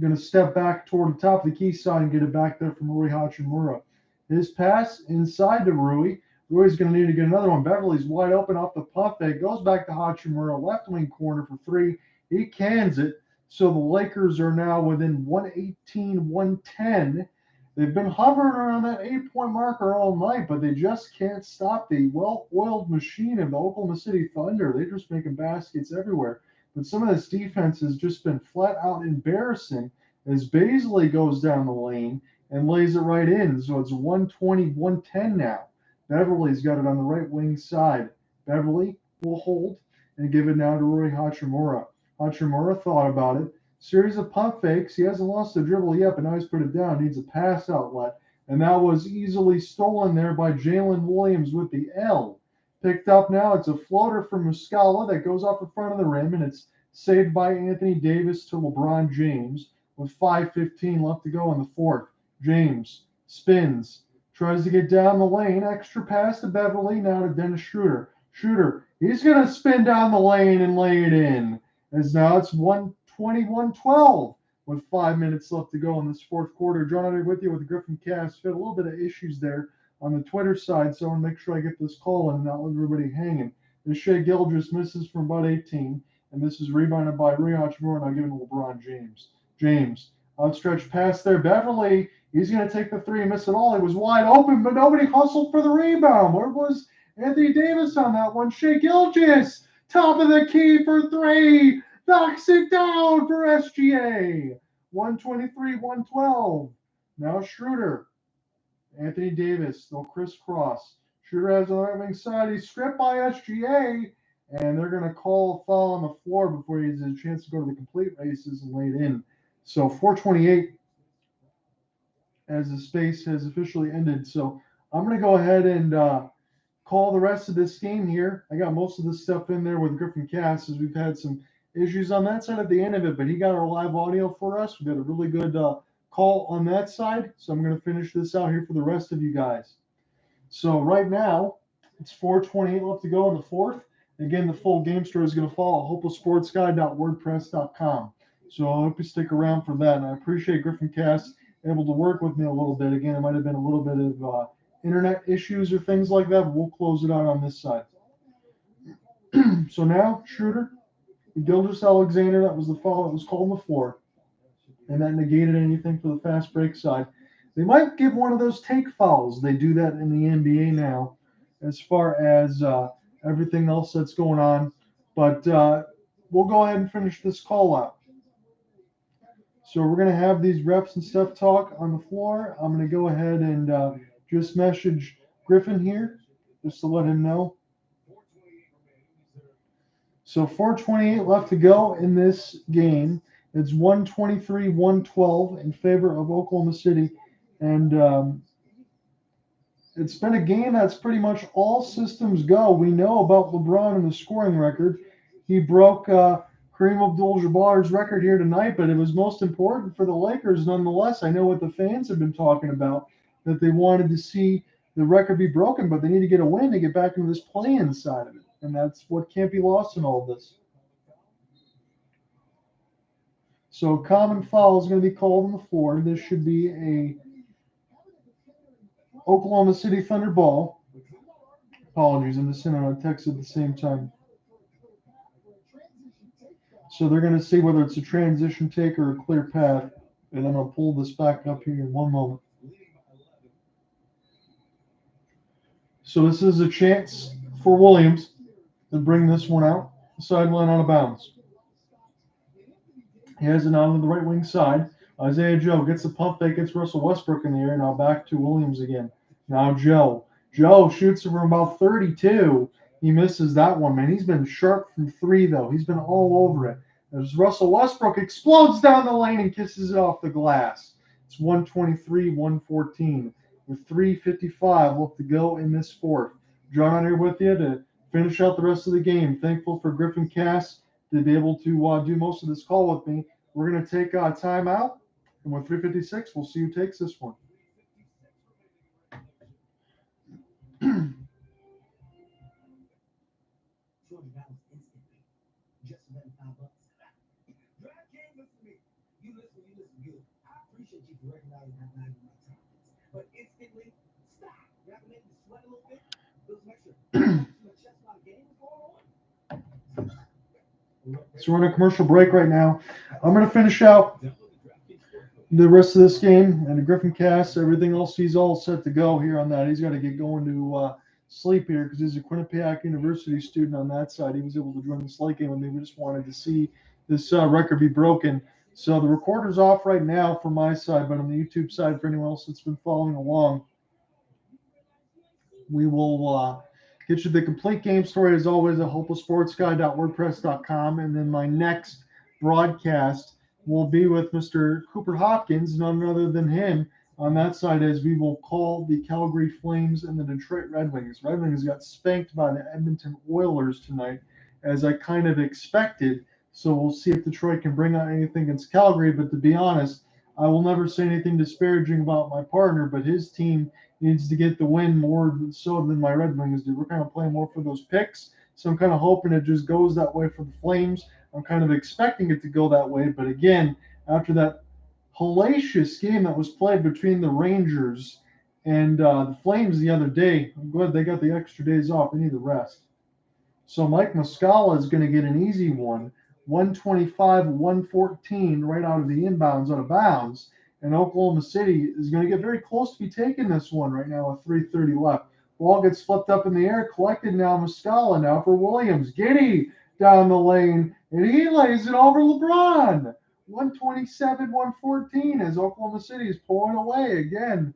going to step back toward the top of the key side and get it back there from Rui Hachimura. His pass inside to Rui. Rui's going to need to get another one. Beverly's wide open off the pump fake. Goes back to Hachimura, left wing corner for 3. He cans it. So the Lakers are now within 118-110 They've been hovering around that 8-point marker all night, but they just can't stop the well-oiled machine of the Oklahoma City Thunder. They're just making baskets everywhere. But some of this defense has just been flat out embarrassing as Bazley goes down the lane and lays it right in. So it's 120-110 now. Beverly's got it on the right wing side. Beverly will hold and give it now to Rui Hachimura. Hachimura thought about it. Series of pump fakes. He hasn't lost the dribble yet, but now he's put it down. Needs a pass outlet. And that was easily stolen there by Jalen Williams with the L. Picked up now. It's a floater from Muscala that goes off the front of the rim, and it's saved by Anthony Davis to LeBron James with 5:15 left to go in the fourth. James spins, tries to get down the lane. Extra pass to Beverly, now to Dennis Schroeder. Schroeder, he's going to spin down the lane and lay it in. As now it's 120-112 with 5 minutes left to go in this fourth quarter. John, I'm with you with Griffin Kass. Had a little bit of issues there on the Twitter side, so I want to make sure I get this call in and not leave everybody hanging. This Shai Gilgeous misses from about 18, and this is rebounded by Rui Hachimura, now given to LeBron James. James, outstretched pass there. Beverly, he's going to take the three and miss it all. It was wide open, but nobody hustled for the rebound. Where was Anthony Davis on that one? Shai Gilgeous, top of the key for three. Knocks it down for SGA. 123-112. Now Schroeder. Anthony Davis, they'll crisscross. Schroeder has on the right wing side. He's stripped by SGA, and they're going to call a foul on the floor before he has a chance to go to the complete races and lay it in. So 4:28 as the space has officially ended. So I'm going to go ahead and call the rest of this game here. I got most of this stuff in there with Griffin Kass as we've had some issues on that side at the end of it, but he got our live audio for us. We got a really good call on that side. So I'm going to finish this out here for the rest of you guys. So right now, it's 4:28 left to go in the fourth. Again, the full game story is going to follow hopelesssportsguy.wordpress.com. So I hope you stick around for that. And I appreciate Griffin Kass able to work with me a little bit. Again, it might have been a little bit of internet issues or things like that, but we'll close it out on this side. So now, Schroeder, Gilgeous-Alexander, that was the foul that was called on the floor. And that negated anything for the fast break side. They might give one of those take fouls. They do that in the NBA now as far as everything else that's going on. But we'll go ahead and finish this call out. So we're going to have these reps and stuff talk on the floor. I'm going to go ahead and just message Griffin here just to let him know. So 4:28 left to go in this game. It's 123-112 in favor of Oklahoma City. And it's been a game that's pretty much all systems go. We know about LeBron and the scoring record. He broke Kareem-Abdul-Jabbar's record here tonight, but it was most important for the Lakers nonetheless. I know what the fans have been talking about, that they wanted to see the record be broken, but they need to get a win to get back into this play-in side of it. And that's what can't be lost in all of this. So common foul is going to be called on the floor. This should be a Oklahoma City Thunder ball. Apologies, I'm just sending out a text at the same time. So they're going to see whether it's a transition take or a clear path. And I'm going to pull this back up here in one moment. So this is a chance for Williams to bring this one out. Sideline out of bounds. He has it on the right wing side. Isaiah Joe gets the pump fake, gets Russell Westbrook in the air. Now back to Williams again. Now Joe. Joe shoots from about 32. He misses that one, man. He's been sharp from three, though. He's been all over it. As Russell Westbrook explodes down the lane and kisses it off the glass. It's 123-114 with 3:55 left to go in this fourth. John on here with you to finish out the rest of the game. Thankful for Griffin Kass to be able to do most of this call with me. We're going to take a timeout. And with 3:56, we'll see who takes this one. But instantly, stop. You have to make me sweat a little bit. So we're on a commercial break right now. I'm going to finish out the rest of this game and the Griffin Kass, everything else, he's all set to go here on that. He's got to get going to sleep here because he's a Quinnipiac University student on that side. He was able to join this late game and we just wanted to see this record be broken. So the recorder's off right now for my side, but on the YouTube side, for anyone else that's been following along, we will get you the complete game story as always at hopelesssportsguy.wordpress.com. And then my next broadcast will be with Mr. Cooper Hopkins, none other than him on that side, as we will call the Calgary Flames and the Detroit Red Wings. Red Wings got spanked by the Edmonton Oilers tonight, as I kind of expected. So we'll see if Detroit can bring out anything against Calgary. But to be honest, I will never say anything disparaging about my partner, but his team needs to get the win more so than my Red Wings do. We're kind of playing more for those picks. So I'm kind of hoping it just goes that way for the Flames. I'm kind of expecting it to go that way. But again, after that hellacious game that was played between the Rangers and the Flames the other day, I'm glad they got the extra days off. They need the rest. So Mike Muscala is going to get an easy one, 125-114 right out of the inbounds out of bounds. And Oklahoma City is going to get very close to be taking this one right now with 3:30 left. Ball gets flipped up in the air, collected now. Muscala now for Williams. Giddey down the lane, and he lays it over LeBron. 127-114 as Oklahoma City is pulling away again.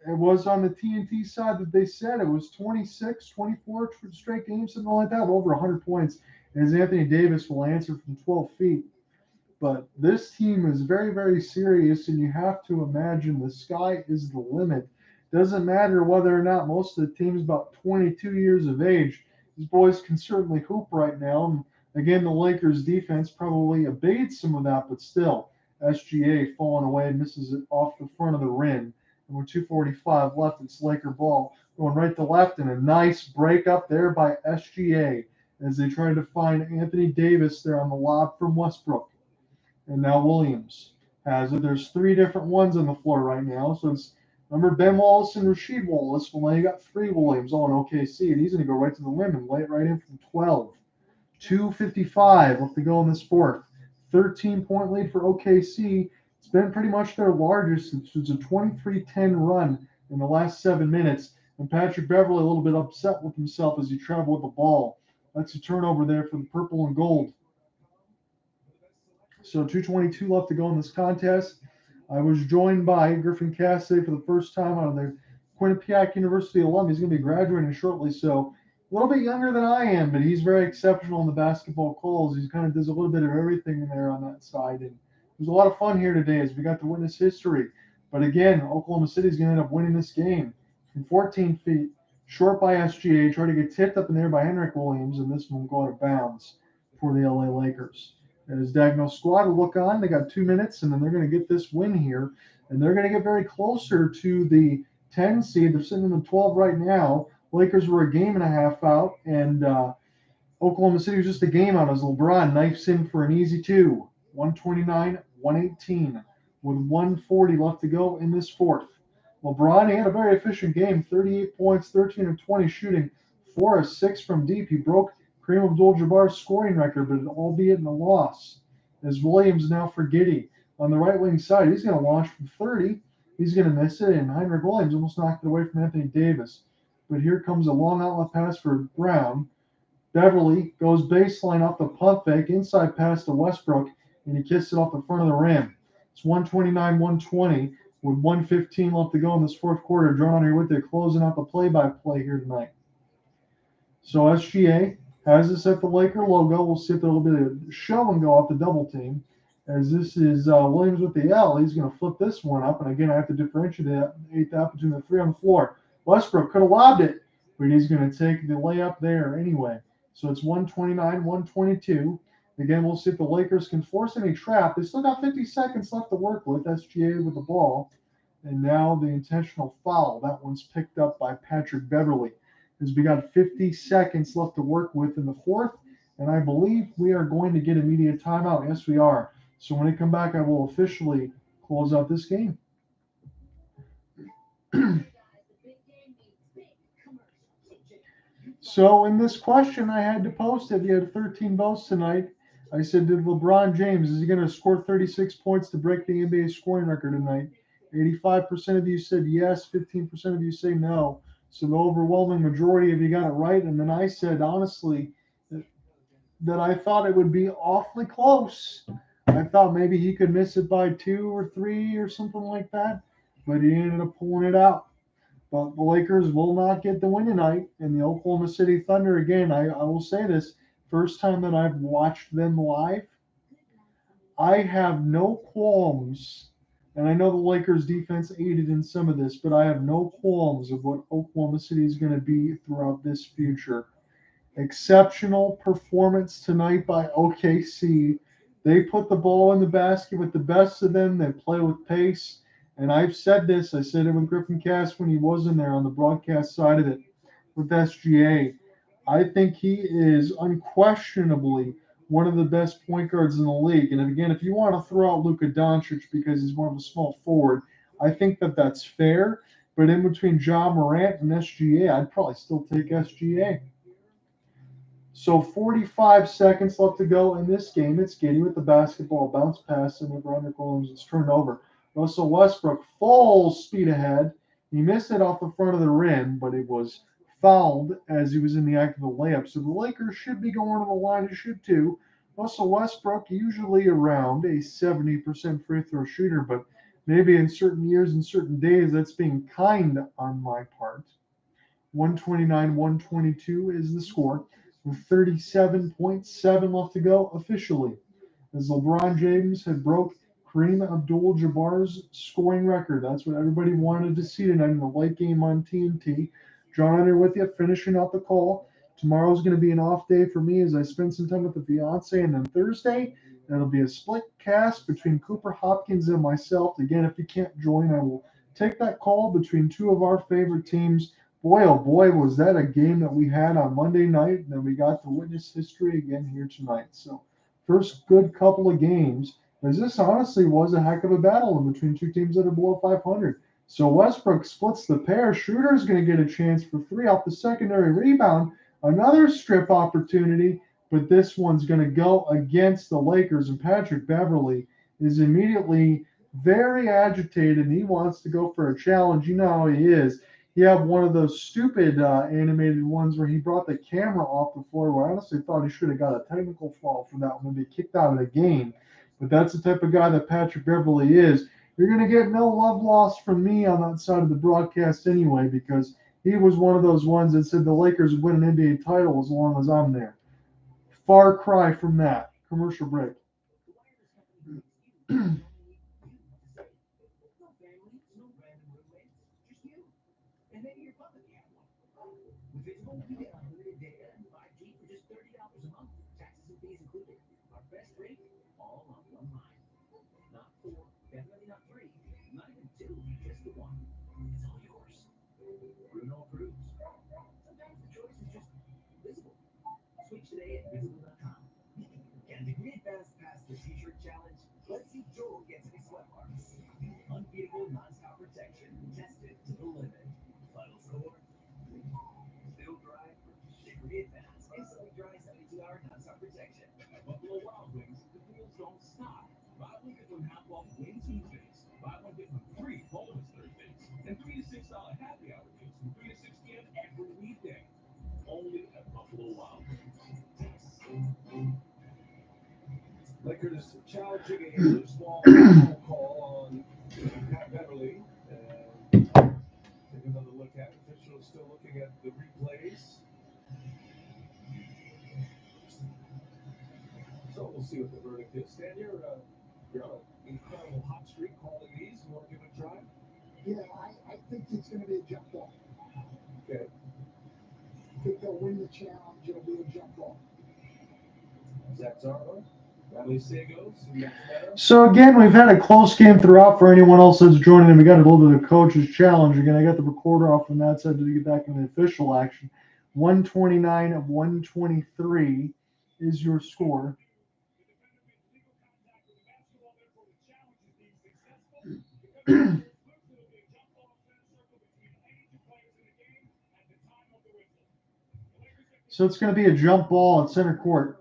It was on the TNT side that they said it was 26, 24 straight games, something like that, over 100 points, as Anthony Davis will answer from 12 feet. But this team is very, very serious, and you have to imagine the sky is the limit. Doesn't matter whether or not most of the team's about 22 years of age. These boys can certainly hoop right now. And again, the Lakers' defense probably abates some of that, but still, SGA falling away, misses it off the front of the rim. And with 2:45 left, it's Laker ball going right to left, and a nice break up there by SGA as they try to find Anthony Davis there on the lob from Westbrook. And now Williams has it. There's three different ones on the floor right now. So it's, remember, Ben Wallace and Rasheed Wallace. Well, now you got three Williams on OKC, and he's going to go right to the rim and lay it right in from 12. 2:55 left to go in this fourth. 13-point lead for OKC. It's been pretty much their largest. It's a 23-10 run in the last 7 minutes. And Patrick Beverley a little bit upset with himself as he traveled with the ball. That's a turnover there for the purple and gold. So 2:22 left to go in this contest. I was joined by Griffin Kass for the first time out of the Quinnipiac University alum. He's going to be graduating shortly, so a little bit younger than I am, but he's very exceptional in the basketball calls. He kind of does a little bit of everything in there on that side. And it was a lot of fun here today as we got to witness history. But again, Oklahoma City is going to end up winning this game from 14 feet, short by SGA, try to get tipped up in there by Henrik Williams, and this one will go out of bounds for the LA Lakers. As Daigneault squad will look on, they got 2 minutes, and then they're going to get this win here, and they're going to get very closer to the 10 seed. They're sitting in the 12 right now. Lakers were a game and a half out, and Oklahoma City was just a game out as LeBron knifes in for an easy two, 129-118, with 140 left to go in this fourth. LeBron, he had a very efficient game, 38 points, 13 of 20 shooting, 4 of 6 from deep. He broke Kareem-Abdul-Jabbar's scoring record, but albeit in a loss. As Williams now for Giddey on the right wing side, he's going to launch from 30. He's going to miss it, and Henrik Williams almost knocked it away from Anthony Davis. But here comes a long outlet pass for Brown. Beverley goes baseline off the pump fake, inside pass to Westbrook, and he kissed it off the front of the rim. It's 129-120 with 1:15 left to go in this fourth quarter. Drawn on here with it, closing out the play-by-play here tonight. So SGA has this at the Laker logo. We'll see if there'll be a show and go off the double team. As this is Williams with the L, he's going to flip this one up. And again, I have to differentiate that between the three on the floor. Westbrook could have lobbed it, but he's going to take the layup there anyway. So it's 129-122. Again, we'll see if the Lakers can force any trap. They still got 50 seconds left to work with. SGA with the ball. And now the intentional foul. That one's picked up by Patrick Beverley. As we got 50 seconds left to work with in the fourth, and I believe we are going to get immediate timeout. Yes, we are. So when I come back, I will officially close out this game. So in this question, I had to post it. You had 13 votes tonight. I said, did LeBron James, is he going to score 36 points to break the NBA scoring record tonight? 85% of you said yes, 15% of you say no. So the overwhelming majority of you got it right. And then I said, honestly, that I thought it would be awfully close. I thought maybe he could miss it by 2 or 3 or something like that, but he ended up pulling it out. But the Lakers will not get the win tonight. And the Oklahoma City Thunder, again, I will say this, first time that I've watched them live, I have no qualms, and I know the Lakers defense aided in some of this, but I have no qualms of what Oklahoma City is going to be throughout this future. Exceptional performance tonight by OKC. They put the ball in the basket with the best of them. They play with pace. And I've said this. I said it with Griffin Kass when he wasn't there on the broadcast side of it with SGA. I think he is unquestionably one of the best point guards in the league. And again, if you want to throw out Luka Doncic because he's more of a small forward, I think that that's fair. But in between Ja Morant and SGA, I'd probably still take SGA. So 45 seconds left to go in this game. It's Giddey with the basketball, bounce pass, and LeBron James is turned over. Russell Westbrook full speed ahead. He missed it off the front of the rim, but it was fouled as he was in the act of a layup. So the Lakers should be going to the line to shoot two. Russell Westbrook usually around a 70% free throw shooter, but maybe in certain years and certain days that's being kind on my part. 129-122 is the score, with 37.7 left to go officially, as LeBron James had broke Kareem-Abdul-Jabbar's scoring record. That's what everybody wanted to see tonight in the late game on TNT. John Under with you, finishing out the call. Tomorrow's going to be an off day for me as I spend some time with the fiance, and then Thursday, it'll be a split cast between Cooper Hopkins and myself. Again, if you can't join, I will take that call between two of our favorite teams. Boy, oh boy, was that a game that we had on Monday night, and then we got to witness history again here tonight. So, first good couple of games, as this honestly was a heck of a battle in between two teams that are below 500. So Westbrook splits the pair. Schroeder's going to get a chance for three off the secondary rebound. Another strip opportunity, but this one's going to go against the Lakers, and Patrick Beverley is immediately very agitated, and he wants to go for a challenge. You know how he is. He had one of those stupid animated ones where he brought the camera off the floor, where I honestly thought he should have got a technical foul for that one to be kicked out of the game. But that's the type of guy that Patrick Beverley is. You're going to get no love lost from me on that side of the broadcast anyway, because he was one of those ones that said the Lakers would win an NBA title as long as I'm there. Far cry from that. Commercial break. With Visible, you get unlimited data and 5G for just $30 a month, taxes and fees included. Our best rate, all on one line. Not 4, definitely not 3, not even 2, just the 1. It's all yours. Bruno Cruz. Sometimes the choice is just visible. Switch today at visible.com. Can the Green Fast pass the t-shirt challenge? Let's see if Joel gets any sweat marks. Unbeatable non-stop protection, tested to the limit. Final score. Still dry? The Green Fast instantly dry 72-hour non-stop protection. At Buffalo Wild Wings, the deals don't stop. Buy one get one half off Wing Tuesdays. Buy one get one free bonus Thursdays. And $3 to $6 happy hour deals from 3 to 6 p.m. every weekday. Only at Buffalo Wild Wings. Lakers challenging a small foul call on Pat Beverley. And take another look at it. Officials still looking at the replays. So we'll see what the verdict is. Stan, you're on an incredible hot streak calling these. You want to give it a try? Yeah, I think it's going to be a jump ball. Okay. I think they'll win the challenge. It'll be a jump ball. Zach Zarbo, Riley Sagos, So again, we've had a close game throughout for anyone else that's joining, and we got a little bit of coach's challenge. Again, I got the recorder off from that side to get back in the official action. 129-123 is your score. So it's going to be a jump ball at center court.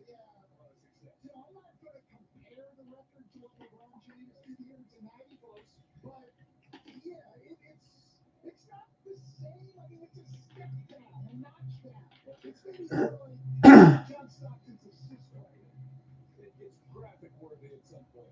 I'm not going to compare the record to what LeBron James did here tonight, folks, but yeah, it's not the same. I mean, it's a step down, a notch down. It's maybe sort of like John Stockton's assist rate. It's graphic worthy at some point.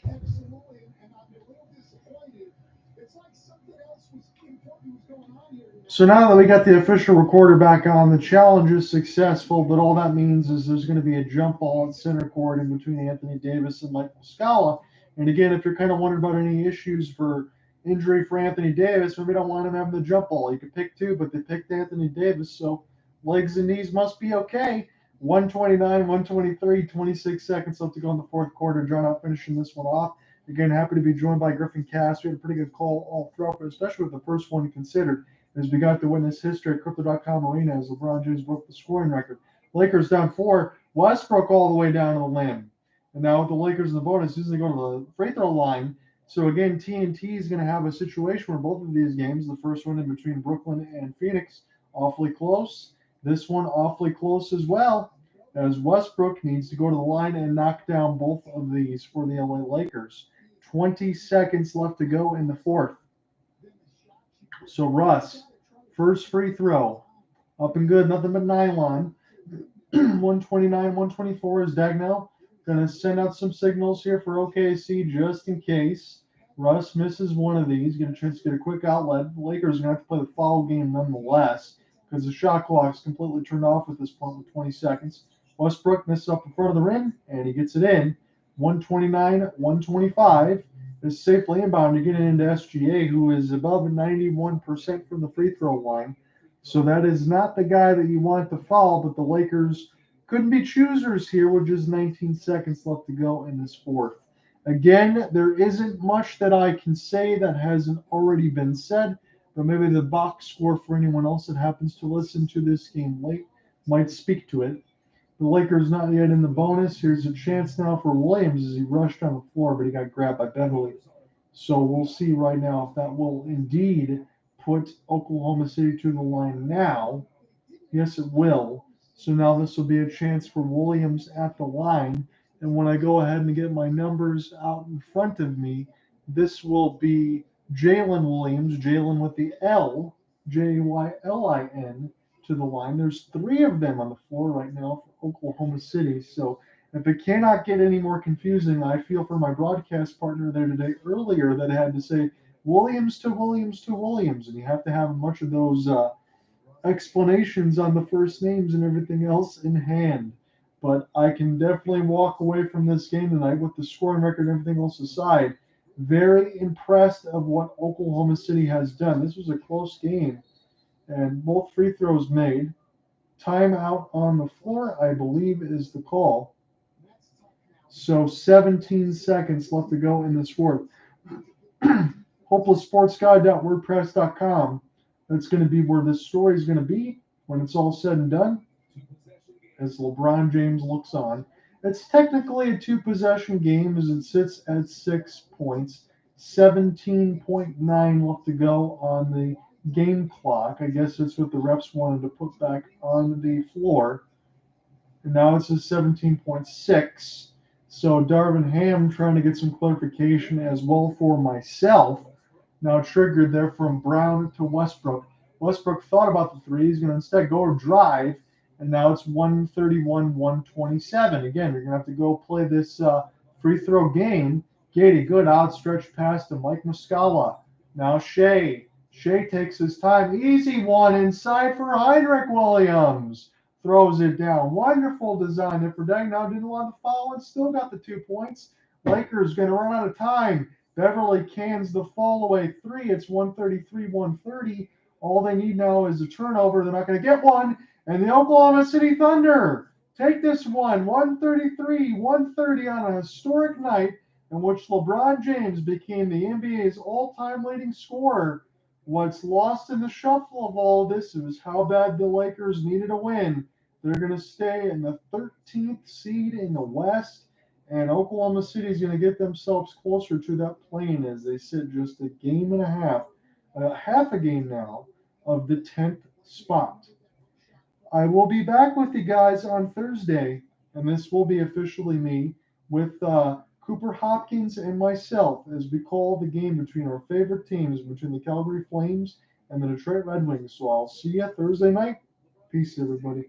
Absolutely, and I'm a little disappointed. It's like something else was important was going on here. So now that we got the official recorder back on, the challenge is successful, but all that means is there's going to be a jump ball at center court in between Anthony Davis and Mike Muscala. And again, if you're kind of wondering about any issues for injury for Anthony Davis, maybe don't want him having the jump ball. You could pick two, but they picked Anthony Davis, so legs and knees must be okay. 129, 123, 26 seconds left to go in the fourth quarter. John out finishing this one off. Again, happy to be joined by Griffin Kass. We had a pretty good call all throughout, but especially with the first one considered, as we got to witness history at Crypto.com Arena as LeBron James broke the scoring record. Lakers down 4. Westbrook all the way down to the limb. And now with the Lakers in the bonus, as soon as they go to the free throw line. So again, TNT is going to have a situation where both of these games, the first one in between Brooklyn and Phoenix, awfully close. This one awfully close as well, as Westbrook needs to go to the line and knock down both of these for the LA Lakers. 20 seconds left to go in the fourth. So Russ, first free throw, up and good, nothing but nylon. 129, 124 is Daigneault. Going to send out some signals here for OKC just in case. Russ misses one of these, get a chance to get a quick outlet. The Lakers are going to have to play the foul game nonetheless because the shot clock is completely turned off at this point with 20 seconds. Westbrook misses up in front of the rim, and he gets it in. 129, 125 is safely inbound to get it into SGA, who is above 91% from the free throw line. So that is not the guy that you want to foul, but the Lakers couldn't be choosers here with just 19 seconds left to go in this fourth. Again, there isn't much that I can say that hasn't already been said, but maybe the box score for anyone else that happens to listen to this game late might speak to it. The Lakers not yet in the bonus. Here's a chance now for Williams as he rushed on the floor, but he got grabbed by Bazley. So we'll see right now if that will indeed put Oklahoma City to the line now. Yes, it will. So now this will be a chance for Williams at the line. And when I go ahead and get my numbers out in front of me, this will be Jaylin Williams, Jaylin with the L, Jaylin, to the line. There's 3 of them on the floor right now for Oklahoma City. So if it cannot get any more confusing, I feel for my broadcast partner there today earlier that had to say Williams to Williams to Williams. And you have to have much of those explanations on the first names and everything else in hand. But I can definitely walk away from this game tonight with the scoring record and everything else aside. Very impressed of what Oklahoma City has done. This was a close game, and both free throws made. Timeout on the floor, I believe, is the call. So 17 seconds left to go in this fourth. HopelessSportsGuide.wordpress.com. That's going to be where this story is going to be when it's all said and done, as LeBron James looks on. It's technically a 2-possession game as it sits at 6 points. 17.9 left to go on the game clock. I guess that's what the refs wanted to put back on the floor. And now it's a 17.6. So Darvin Ham trying to get some clarification as well for myself. Now triggered there from Brown to Westbrook. Westbrook thought about the three. He's going to instead go drive. And now it's 131-127. Again, you're going to have to go play this free throw game. Giddey, good outstretched pass to Mike Muscala. Now Shai. Shai takes his time. Easy one inside for Heinrich Williams. Throws it down. Wonderful design there for Daigneault. Didn't want to foul and still got the 2 points. Lakers going to run out of time. Beverly cans the fall away 3. It's 133-130. All they need now is a turnover. They're not going to get one. And the Oklahoma City Thunder take this one, 133-130 on a historic night in which LeBron James became the NBA's all-time leading scorer. What's lost in the shuffle of all this is how bad the Lakers needed a win. They're going to stay in the 13th seed in the West, and Oklahoma City is going to get themselves closer to that plane as they sit just a game and a half a game now of the 10th spot. I will be back with you guys on Thursday and this will be officially me with Cooper Hopkins and myself as we call the game between our favorite teams, between the Calgary Flames and the Detroit Red Wings. So I'll see you Thursday night. Peace, everybody.